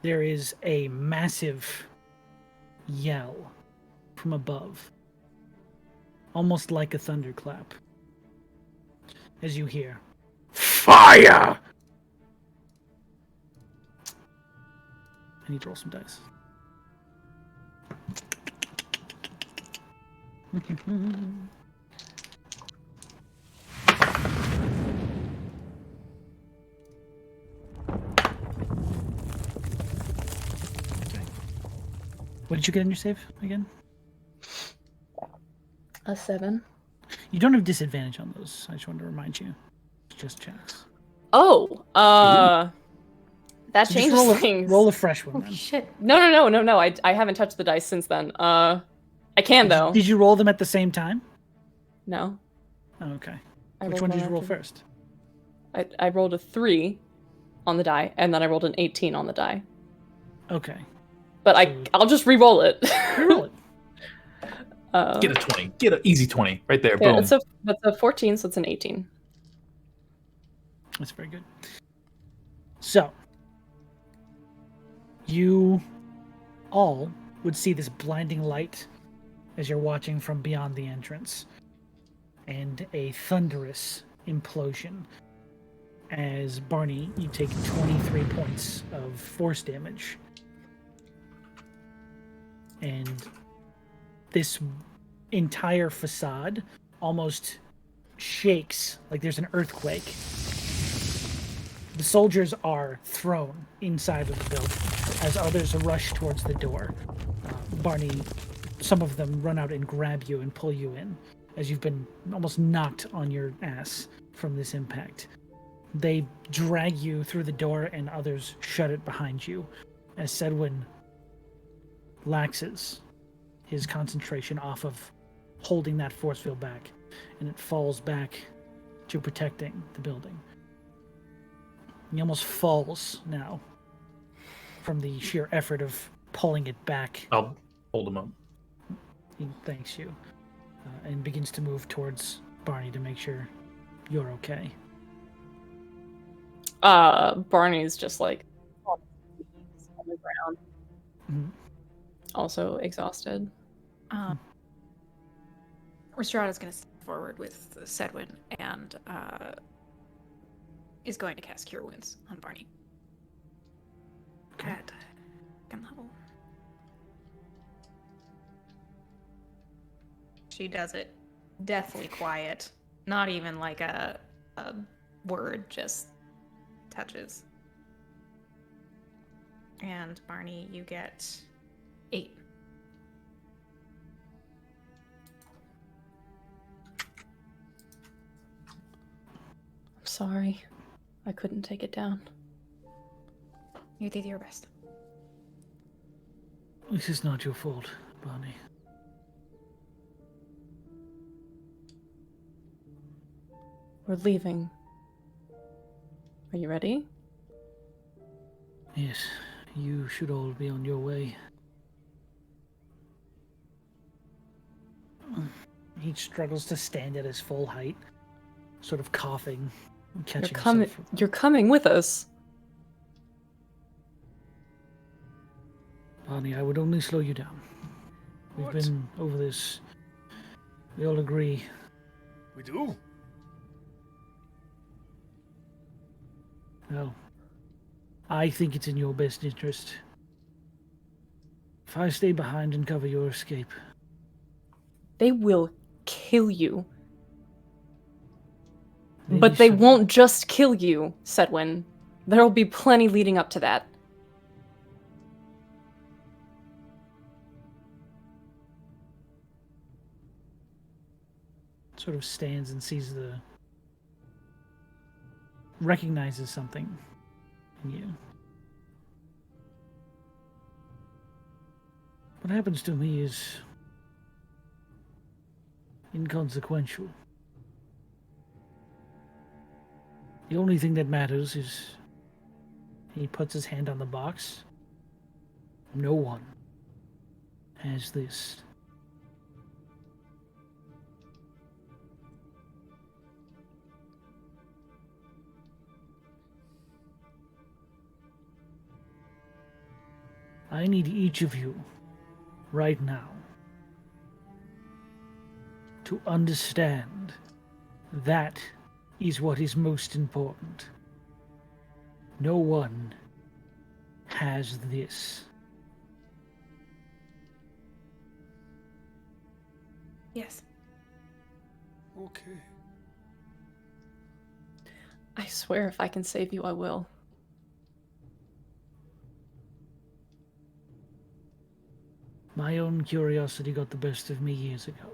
There is a massive yell from above, almost like a thunderclap, as you hear, Fire! I need to roll some dice. Okay. What did you get in your save again? A 7. You don't have disadvantage on those. I just wanted to remind you. It's just checks. Oh, that So just changes things. roll a fresh one Oh then. shit. No. I haven't touched the dice since then. I can though. Did you roll them at the same time? No. Oh, okay. I Which rolled one did you roll after- first? I rolled a 3 on the die, and then I rolled an 18 on the die. Okay. But So- I'll just re-roll it. Roll it. Get a 20. Get an easy 20 right there. Yeah, Boom. that's a 14, so it's an 18. That's very good. So, you all would see this blinding light as you're watching from beyond the entrance, and a thunderous implosion. As Barney, you take 23 points of force damage. And this entire facade almost shakes like there's an earthquake. The soldiers are thrown inside of the building as others rush towards the door. Barney, some of them run out and grab you and pull you in as you've been almost knocked on your ass from this impact. They drag you through the door and others shut it behind you as Sedwin laxes his concentration off of holding that force field back, and it falls back to protecting the building. He almost falls now from the sheer effort of pulling it back. I'll hold him up. He thanks you and begins to move towards Barney to make sure you're okay. Barney's just like on the ground. Mhm. Also exhausted. Rhystrata's going to step forward with Sedwin and is going to cast Cure Wounds on Barney. Okay. At second level. She does it deathly quiet. Not even like a word, just touches. And Barney, you get 8. I'm sorry. I couldn't take it down. You did your best. This is not your fault, Barney. We're leaving. Are you ready? Yes, you should all be on your way. He struggles to stand at his full height, sort of coughing, and catching himself. You're coming with us. Barney, I would only slow you down. We've been over this. We all agree. We do? Well, I think it's in your best interest. If I stay behind and cover your escape. They will kill you. Maybe But they so. won't just kill you, said Wynn. There'll be plenty leading up to that. Sort of stands and sees recognizes something in you. What happens to me is inconsequential. The only thing that matters is he puts his hand on the box. No one has this. I need each of you, right now, to understand that is what is most important. No one has this. Yes. Okay. I swear if I can save you, I will. My own curiosity got the best of me years ago.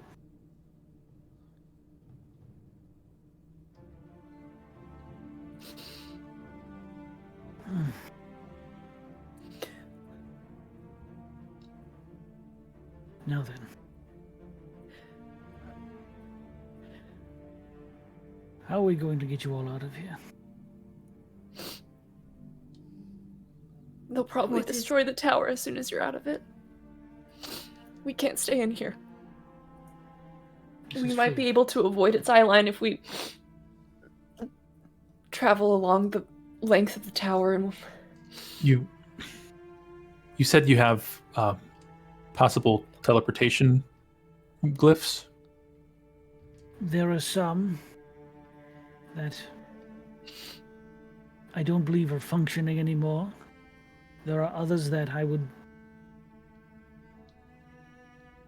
Now then. How are we going to get you all out of here? They'll probably destroy the tower as soon as you're out of it. We can't stay in here. We might be able to avoid its eye line if we travel along the length of the tower. And You said you have possible teleportation glyphs? There are some that I don't believe are functioning anymore. There are others that I would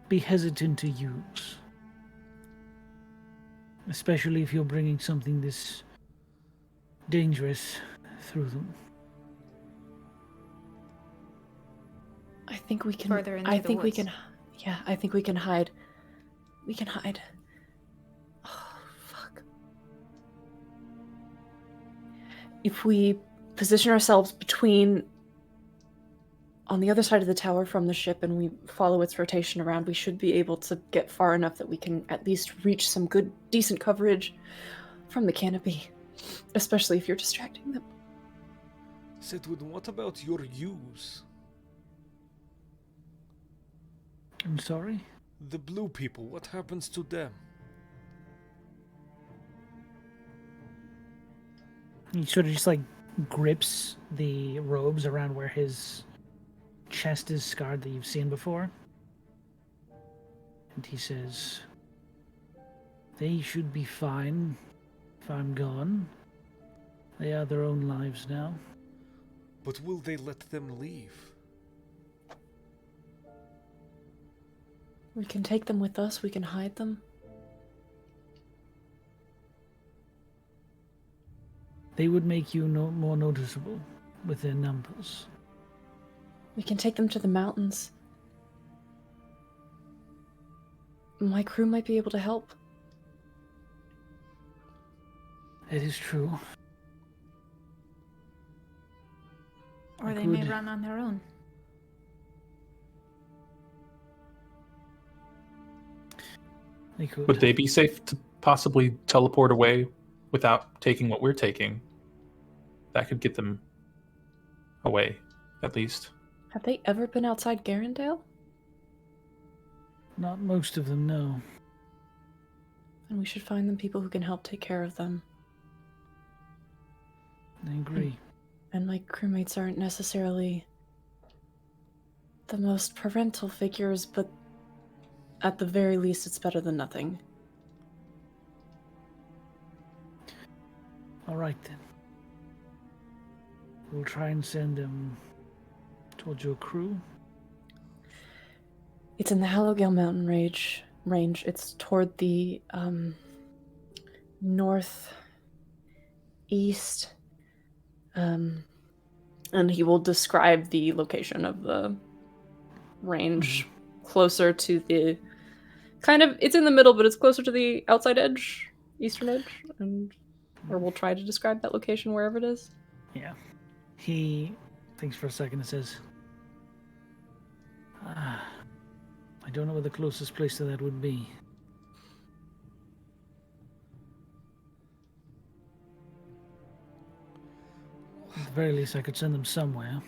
be hesitant to use. Especially if you're bringing something this dangerous through them. I think we can. Further into I the think we woods. can. Yeah, I think we can hide. We can hide. Oh, fuck. If we position ourselves between on the other side of the tower from the ship and we follow its rotation around, we should be able to get far enough that we can at least reach some good, decent coverage from the canopy. Especially if you're distracting them. Sedwin, what about your use? I'm sorry? The blue people, what happens to them? He sort of just like grips the robes around where his chest is scarred that you've seen before. And he says, they should be fine if I'm gone. They are their own lives now. But will they let them leave? We can take them with us, we can hide them. They would make you more noticeable with their numbers. We can take them to the mountains. My crew might be able to help. It is true. Or they may run on their own. They could. Would they be safe to possibly teleport away without taking what we're taking? That could get them away, at least. Have they ever been outside Garendale? Not most of them, no. And we should find them people who can help take care of them. I agree. And my crewmates aren't necessarily the most parental figures, but at the very least, it's better than nothing. All right, then. We'll try and send them towards your crew. It's in the Hallowgale Mountain range. It's toward the northeast. And he will describe the location of the range closer to the it's in the middle, but it's closer to the outside edge, eastern edge, or we'll try to describe that location wherever it is. Yeah. He thinks for a second and says, I don't know where the closest place to that would be. At the very least, I could send them somewhere.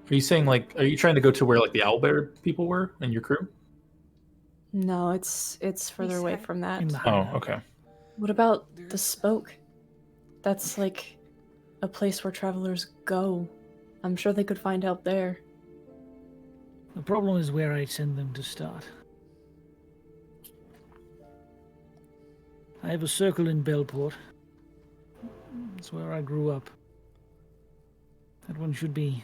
Are you saying, are you trying to go to where, the owlbear people were and your crew? No, it's further away from that. Oh, okay. What about the spoke? That's a place where travelers go. I'm sure they could find help there. The problem is where I send them to start. I have a circle in Bellport. That's where I grew up. That one should be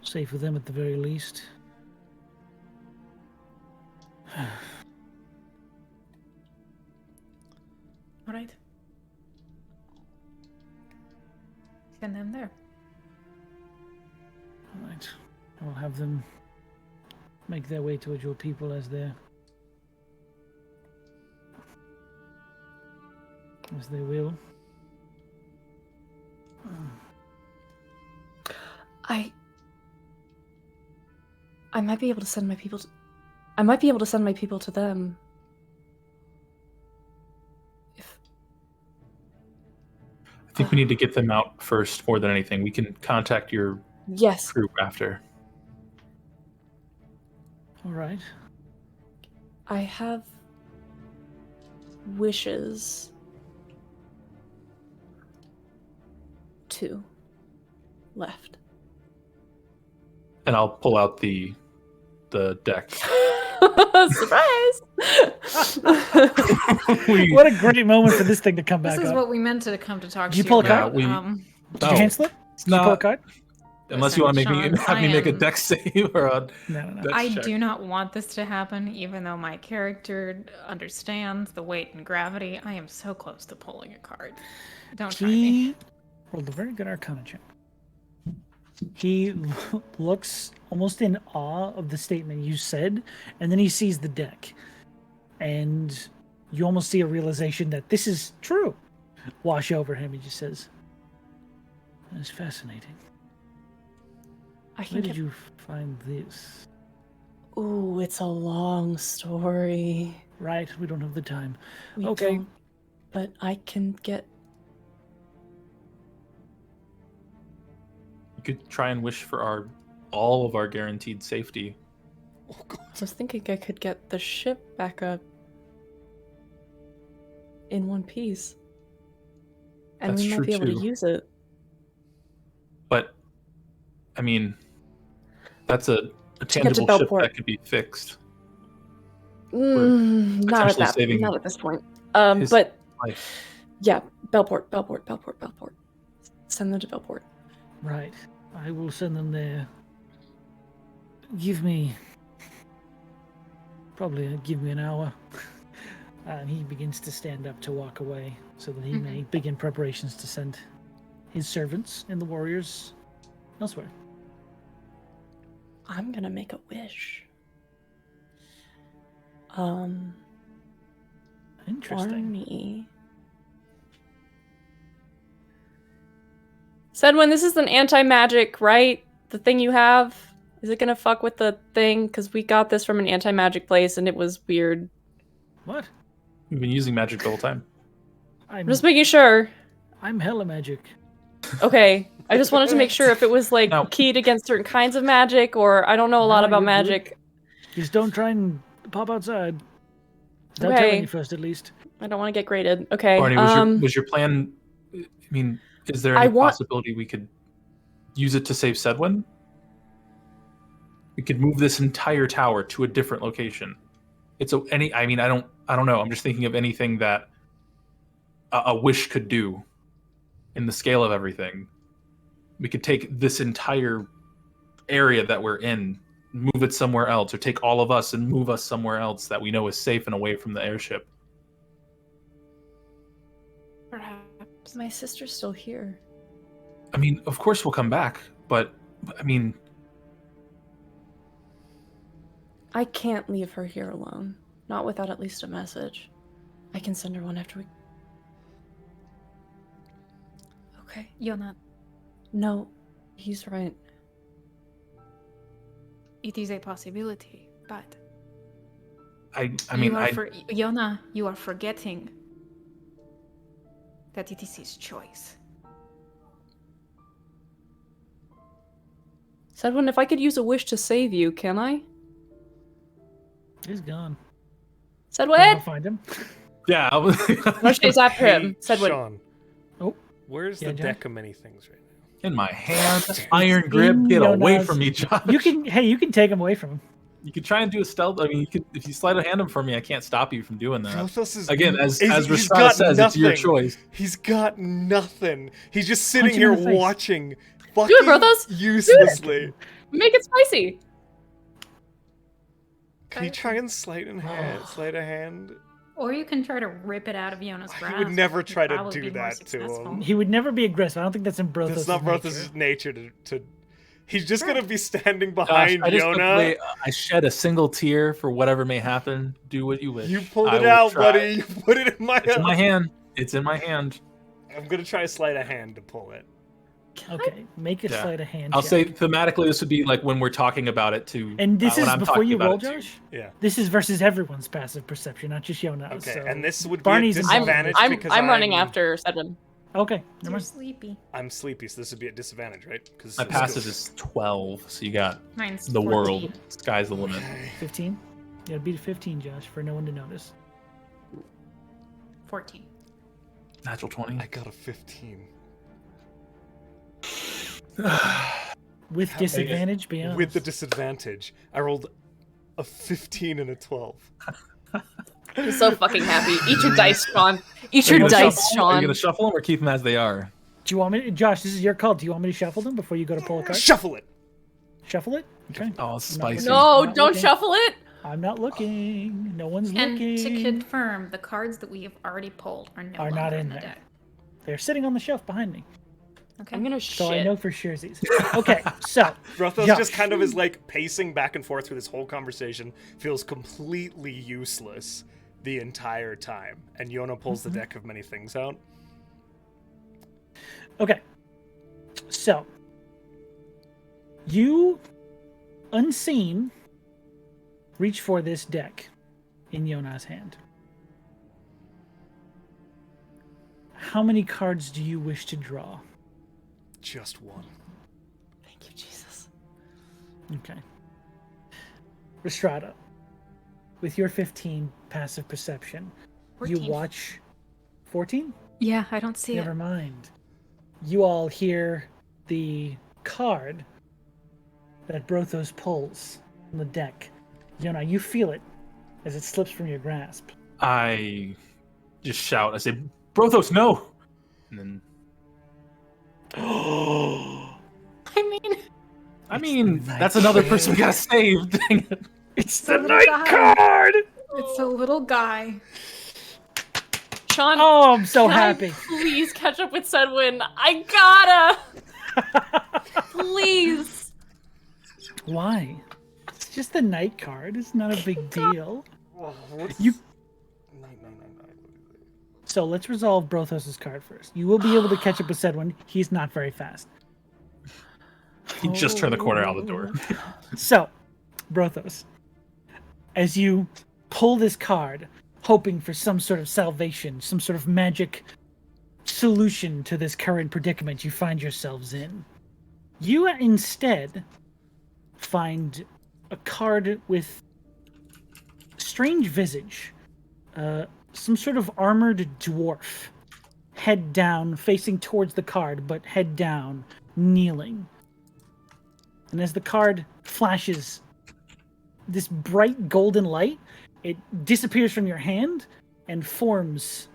safe for them at the very least. All right. Send them there. All right. I will have them make their way towards your people as they will. I might be able to send my people to... I might be able to send my people to them. I think we need to get them out first more than anything. We can contact your crew after. All right. I have wishes. 2 left. And I'll pull out the deck. Surprise! What a great moment for this thing to come back This is up. what we meant to come to talk to Did you you pull a about. card? Did you cancel it? Did you pull a card? Unless you want to Listen, have me make a deck save or a No. dex I check. do not want this to happen, even though my character understands the weight and gravity. I am so close to pulling a card. Don't try me. He rolled a very good Arcana check. He looks almost in awe of the statement you said, and then he sees the deck. And you almost see a realization that this is true wash over him. He just says, "That's fascinating. Where did you find this?" Ooh, it's a long story. Right, we don't have the time. We Okay. don't, but I can get... You could try and wish for all of our guaranteed safety. I was thinking I could get the ship back up in one piece. And That's we might true, be able too. to use it. But, I mean, that's a get to tangible ship Bellport. that could be fixed. Not at potentially that. saving Not at this point. his But life. yeah, Bellport. Send them to Bellport. Right. I will send them there. Give me an hour. And he begins to stand up to walk away so that he may begin preparations to send his servants and the warriors elsewhere. I'm gonna make a wish. Interesting. Barney. Sedwin, this is an anti-magic, right? The thing you have? Is it gonna fuck with the thing? Because we got this from an anti-magic place and it was weird. What? We've been using magic the whole time. I'm just making sure. I'm hella magic. Okay. I just wanted to make sure if it was like No. keyed against certain kinds of magic, or I don't know a lot No, about you're good. magic. Just don't try and pop outside. Without Okay. telling you first, at least. I don't want to get graded. Okay. Barney, was your plan? I mean, is there I any want- possibility we could use it to save Sedwin? We could move this entire tower to a different location. I mean, I don't know. I'm just thinking of anything that a wish could do in the scale of everything. We could take this entire area that we're in, move it somewhere else, or take all of us and move us somewhere else that we know is safe and away from the airship. Perhaps my sister's still here. I mean, of course we'll come back, but I mean, I can't leave her here alone. Not without at least a message. I can send her one after we... Okay. Yona, No, he's right. it is a possibility, but Yona, you are forgetting that it is his choice. Sedwin, if I could use a wish to save you, can I? He's gone. Sedwin! I'll find him. yeah. Rush's after him. Sedwin. Sean. Oh. Where's the Yeah, John? deck of many things right now? In my hand, iron grip. Get away from me, Josh. You can take him away from him. You could try and do a stealth. I mean, you could, if you slide a hand him for me, I can't stop you from doing that. Brothos is, Again, as he's Rhystrata got says, nothing. it's your choice. He's got nothing. He's just sitting Punch him here in the face. watching fucking Brothos. uselessly. Make it spicy! Can you try and slide a hand? Or you can try to rip it out of Yona's grasp. He would never try to Probably do be more that to successful. him. He would never be aggressive. I don't think that's in Brothos' That's not Brothos' nature to. He's just gonna be standing behind Josh, Yona. I shed a single tear for whatever may happen. Do what you wish. You pulled I it will out, try. buddy. You put it in my It's in my hand. hand. It's in my hand. I'm gonna try to slide a hand to pull it. Okay, make a Yeah. sleight of hand. I'll check. say thematically, this would be like when we're talking about it too. And this when is I'm before talking you about roll, it too. Josh. Yeah. This is versus everyone's passive perception, not just Yona. Okay, So and this would Barney's be a involved. disadvantage because I'm running after Sedwin. okay, never You're mind. sleepy. I'm sleepy, so this would be at disadvantage, right? Because My passive is 12, so you got Mine's the 14. world. Sky's the limit. 15. You gotta beat a 15, Josh, for no one to notice. 14. Natural 20. I got a 15 With disadvantage, be honest. with the disadvantage. I rolled a 15 and a 12. He's so fucking happy. Eat your dice, Sean. Eat Are you your gonna dice, shuffle them? Are you Sean. gonna shuffle them or keep them as they are? Do you want me to, Josh, this is your call. Do you want me to shuffle them before you go to pull a card? Shuffle it. Shuffle it? Okay. Oh, it's I'm not spicy. No, Not don't looking. shuffle it. I'm not looking. No one's And looking. to confirm, the cards that we have already pulled are no Are longer not in the there. deck. They're sitting on the shelf behind me. Okay. I'm gonna So shit. I know for sure. Okay, so Brothos Josh. just kind of is like pacing back and forth through this whole conversation, feels completely useless the entire time. And Yona pulls the deck of many things out. Okay. So, you, unseen, reach for this deck in Yona's hand. How many cards do you wish to draw? Just one. Thank you, Jesus. Okay. Rhystrata, with your 15 passive perception, 14. you watch 14? Yeah, I don't see Never it. mind. You all hear the card that Brothos pulls on the deck. Yona, you feel it as it slips from your grasp. I just shout. I say, Brothos, no! And then, I mean, that's another person we gotta save. Dang it. It's the night card! it's a little guy. Sean, Oh, I'm so can I happy. please catch up with Sedwin. I gotta. Please. Why? It's just the night card. It's not a big deal. What's... You- No. So let's resolve Brothos' card first. You will be able to catch up with Sedwin. He's not very fast. He just turned the corner out the door. So, Brothos, as you pull this card, hoping for some sort of salvation, some sort of magic solution to this current predicament you find yourselves in, you instead find a card with strange visage, some sort of armored dwarf, head down, facing towards the card, but head down, kneeling. And as the card flashes this bright golden light, It disappears from your hand and forms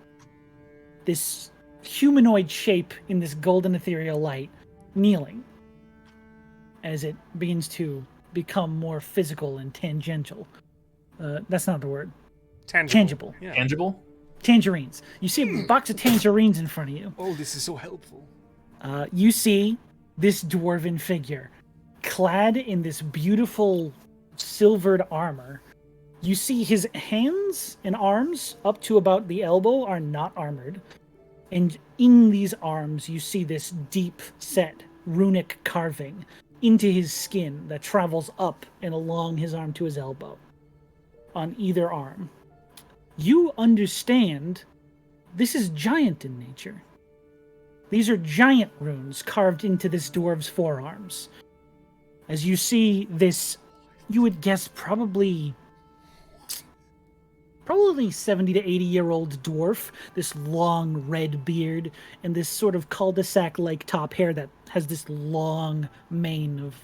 this humanoid shape in this golden ethereal light, kneeling, as it begins to become more physical and tangential. That's not the word. Tangible. Yeah. Tangible? Tangerines. You see a box of tangerines in front of you. Oh, this is so helpful. You see this dwarven figure clad in this beautiful silvered armor. You see his hands and arms up to about the elbow are not armored. And in these arms, you see this deep set runic carving into his skin that travels up and along his arm to his elbow on either arm. You understand this is giant in nature. These are giant runes carved into this dwarf's forearms. As you see this, you would guess probably 70 to 80-year-old dwarf, this long red beard and this sort of cul-de-sac-like top hair that has this long mane of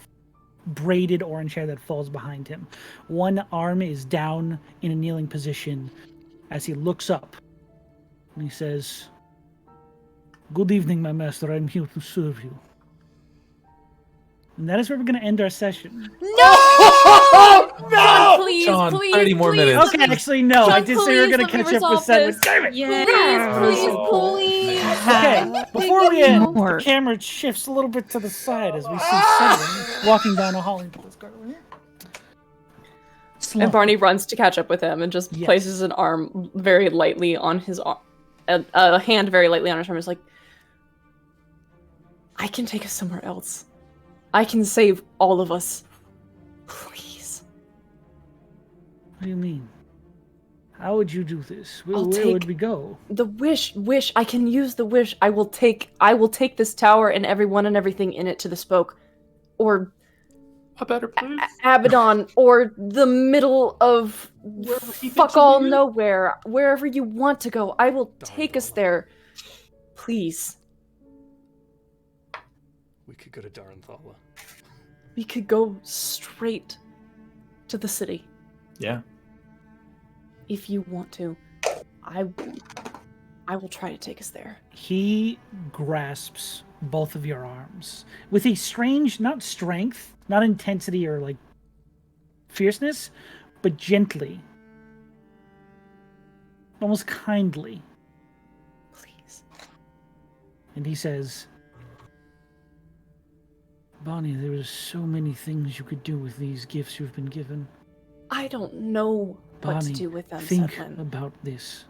braided orange hair that falls behind him. One arm is down in a kneeling position as he looks up and he says, "Good evening, my master. I'm here to serve you." And that is where we're going to end our session. No! John, please, Sean, please, 30 more please. minutes. Okay, actually, no. I John, did say we were please going to let me catch up with resolve 7. this. Damn it! Please. Okay, before we end, the More. camera shifts a little bit to the side as we see Seven walking down a hall into this garden. And Barney runs to catch up with him and just Yes. places an arm very lightly on his arm, a hand very lightly on his arm. Is like, I can take us somewhere else. I can save all of us. Please. What do you mean? How would you do this? Where would take- we go? The wish. I can use the wish. I will take this tower and everyone and everything in it to the spoke. Or A better place? Abaddon, or the middle of fuck all nowhere. Wherever you want to go, I will take us there. Please. We could go to Darnthala. We could go straight to the city. Yeah. If you want to. I will try to take us there. He grasps both of your arms with a strange, not strength, not intensity or like fierceness, but gently, almost kindly. Please. And he says, "Barney, there are so many things you could do with these gifts you've been given. I don't know what Barney, to do with them, think Zeppelin. about this.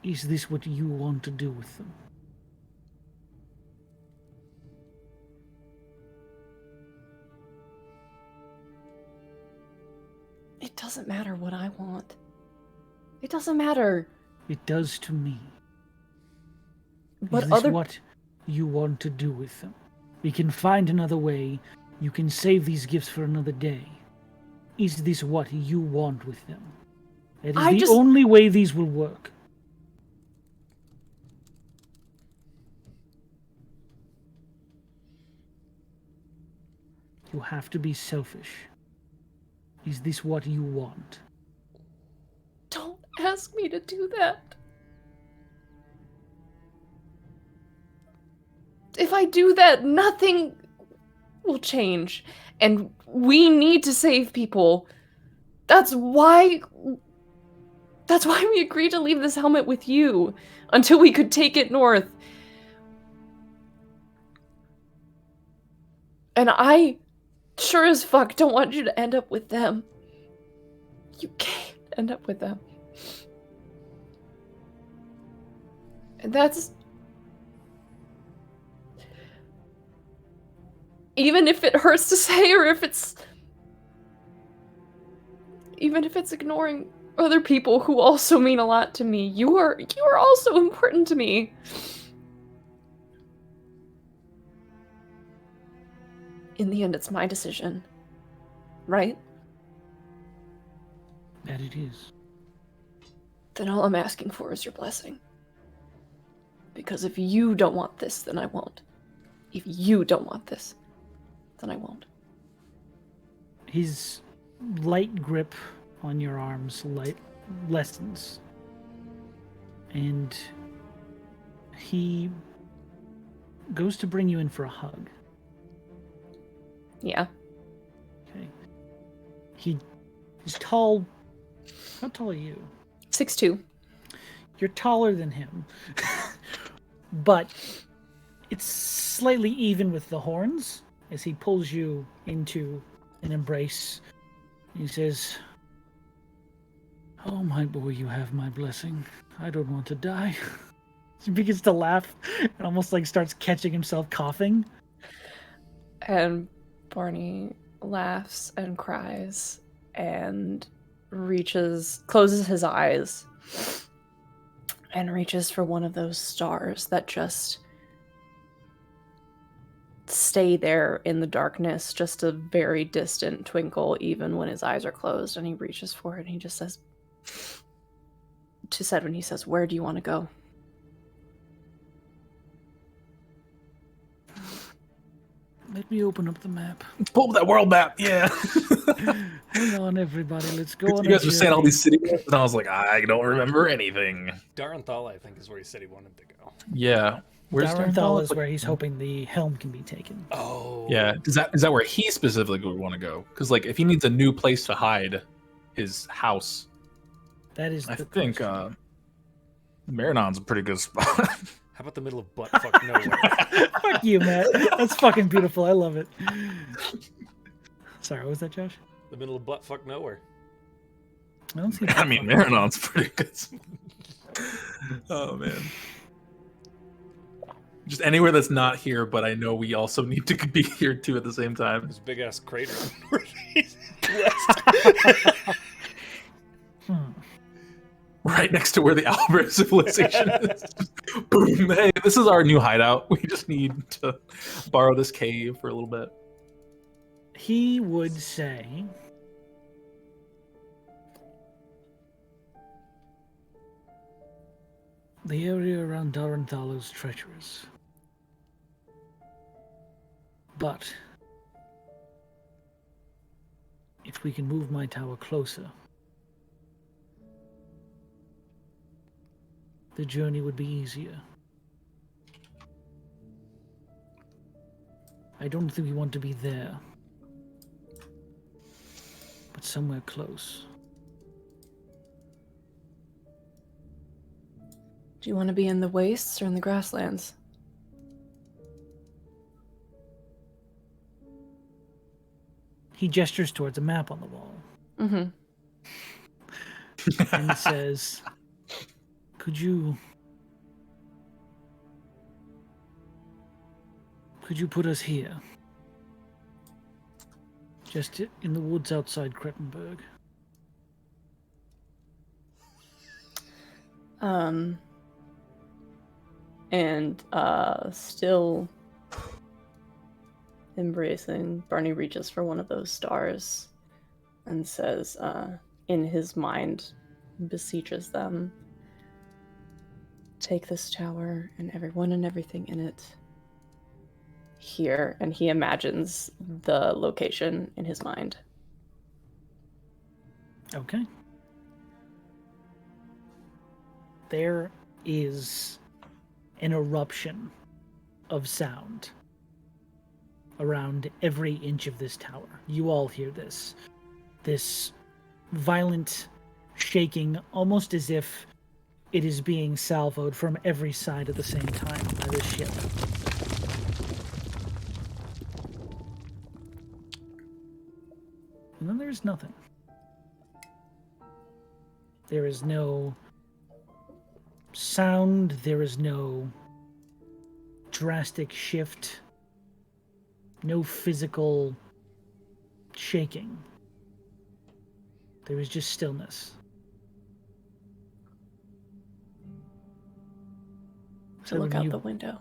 Is this what you want to do with them?" It doesn't matter what I want. It doesn't matter. It does to me. But Is this what you want to do with them? We can find another way. You can save these gifts for another day. Is this what you want with them? It is the only way these will work. You have to be selfish. Is this what you want? Don't ask me to do that. If I do that, nothing will change. And we need to save people. That's why we agreed to leave this helmet with you until we could take it north. And I sure as fuck don't want you to end up with them. You can't end up with them. And that's... Even if it hurts to say, or if it's... Even if it's ignoring other people who also mean a lot to me, you are also important to me. In the end, it's my decision. Right? That it is. Then all I'm asking for is your blessing. Because if you don't want this, then I won't. If you don't want this, then I won't. His light grip on your arms lessens. And he goes to bring you in for a hug. Yeah. Okay. He's tall. How tall are you? 6'2". You're taller than him. But it's slightly even with the horns as he pulls you into an embrace. He says, "Oh, my boy, you have my blessing. I don't want to die." He begins to laugh and almost like starts catching himself coughing. And Barney laughs and cries and closes his eyes and reaches for one of those stars that just stay there in the darkness, just a very distant twinkle even when his eyes are closed. And he reaches for it and he just says to Sedwin, he says, "Where do you want to go?" Let me open up the map. Pull up that world map. Yeah. Hang on, everybody. Let's go on. You guys were saying all these city names, and I was like, I don't remember anything. Darenthal, I think, is where he said he wanted to go. Yeah. Where's Darenthal is where he's hoping the helm can be taken. Oh. Yeah. Is that where he specifically would want to go? Because like, if he needs a new place to hide his house, That is. I think Marinon's a pretty good spot. How about the middle of buttfuck nowhere? Fuck you, Matt. That's fucking beautiful. I love it. Sorry, what was that, Josh? The middle of buttfuck nowhere. I don't see. I mean, Marinon's pretty good. Oh man. Just anywhere that's not here, but I know we also need to be here too at the same time. This big ass crater. Right next to where the Albert civilization is. Boom! Hey, this is our new hideout. We just need to borrow this cave for a little bit. He would say, the area around Darenthal is treacherous. But if we can move my tower closer, the journey would be easier. I don't think we want to be there, but somewhere close. Do you want to be in the wastes or in the grasslands? He gestures towards a map on the wall. Mm-hmm. And says, Could you put us here? Just in the woods outside Krettenberg. And still embracing, Barney reaches for one of those stars and says, in his mind, beseeches them, "Take this tower and everyone and everything in it here." And he imagines the location in his mind. Okay. There is an eruption of sound around every inch of this tower. You all hear this. This violent shaking, almost as if it is being salvoed from every side at the same time by this ship. And then there's nothing. There is no sound, there is no drastic shift, no physical shaking. There is just stillness. To look out the window.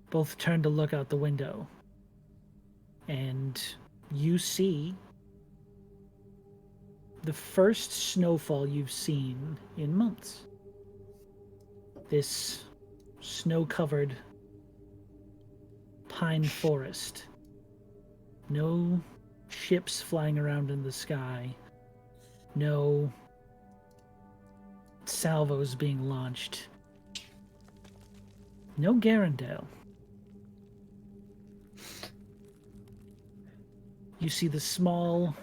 Both turn to look out the window, and you see the first snowfall you've seen in months. This snow-covered pine forest. No ships flying around in the sky. No salvos being launched. No Garandale. You see the small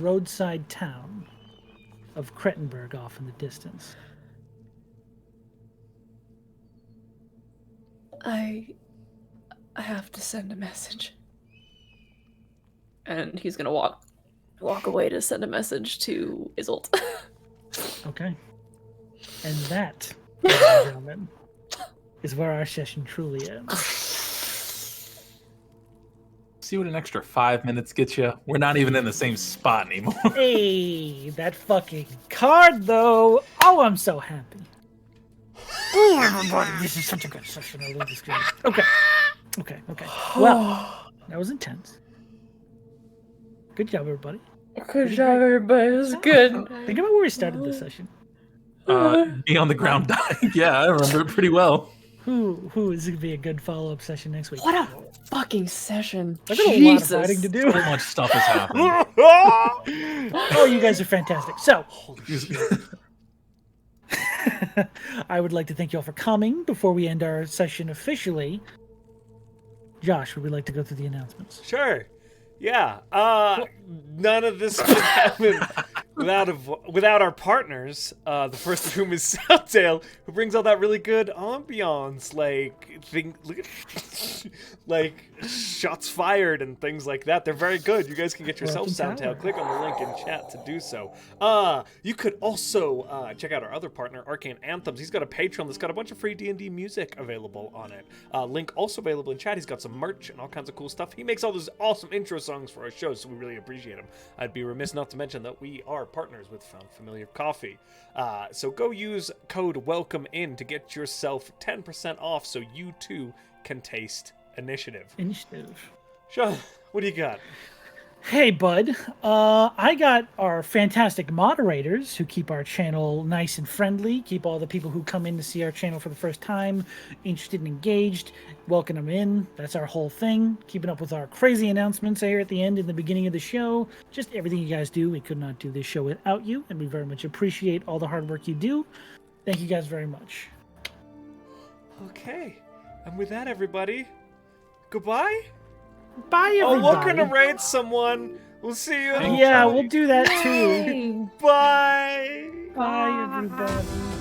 roadside town of Krettenberg off in the distance. I have to send a message. And he's gonna walk away to send a message to Isolt. Okay. And that, ladies and gentlemen, is where our session truly ends. See what an extra 5 minutes gets you? We're not even in the same spot anymore. Hey, that fucking card, though. Oh, I'm so happy. Oh, everybody, this is such a good session. I love this game. Okay. Well, that was intense. Good job, everybody. Good job, everybody. It was good. Think about where we started this session. Me on the ground dying. Yeah, I remember it pretty well. Who is going to be a good follow-up session next week? What a fucking session. I've got a lot of writing to do. So much stuff has happened. Oh, you guys are fantastic. So, I would like to thank you all for coming. Before we end our session officially, Josh, would we like to go through the announcements? Sure. Yeah. None of this would happen without our partners. The first of whom is Southdale, who brings all that really good ambiance, like shots fired and things like that. They're very good. You guys can get yourself Southdale. Click on the link in chat to do so. You could also check out our other partner, Arcane Anthems. He's got a Patreon that's got a bunch of free D&D music available on it. Link also available in chat. He's got some merch and all kinds of cool stuff. He makes all those awesome intro songs for our shows, so we really appreciate him. I'd be remiss not to mention that we are partners with Found Familiar Coffee. So go use code WELCOMEIN to get yourself 10% off so you too can taste initiative. Sean, what do you got? Hey, bud. I got our fantastic moderators who keep our channel nice and friendly, keep all the people who come in to see our channel for the first time interested and engaged, welcome them in. That's our whole thing. Keeping up with our crazy announcements here at the end and the beginning of the show. Just everything you guys do. We could not do this show without you, and we very much appreciate all the hard work you do. Thank you guys very much. Okay. And with that, everybody, goodbye? Bye, everybody. Oh, we're gonna raid someone. We'll see you. Yeah, we'll do that too. Bye. Bye, everybody.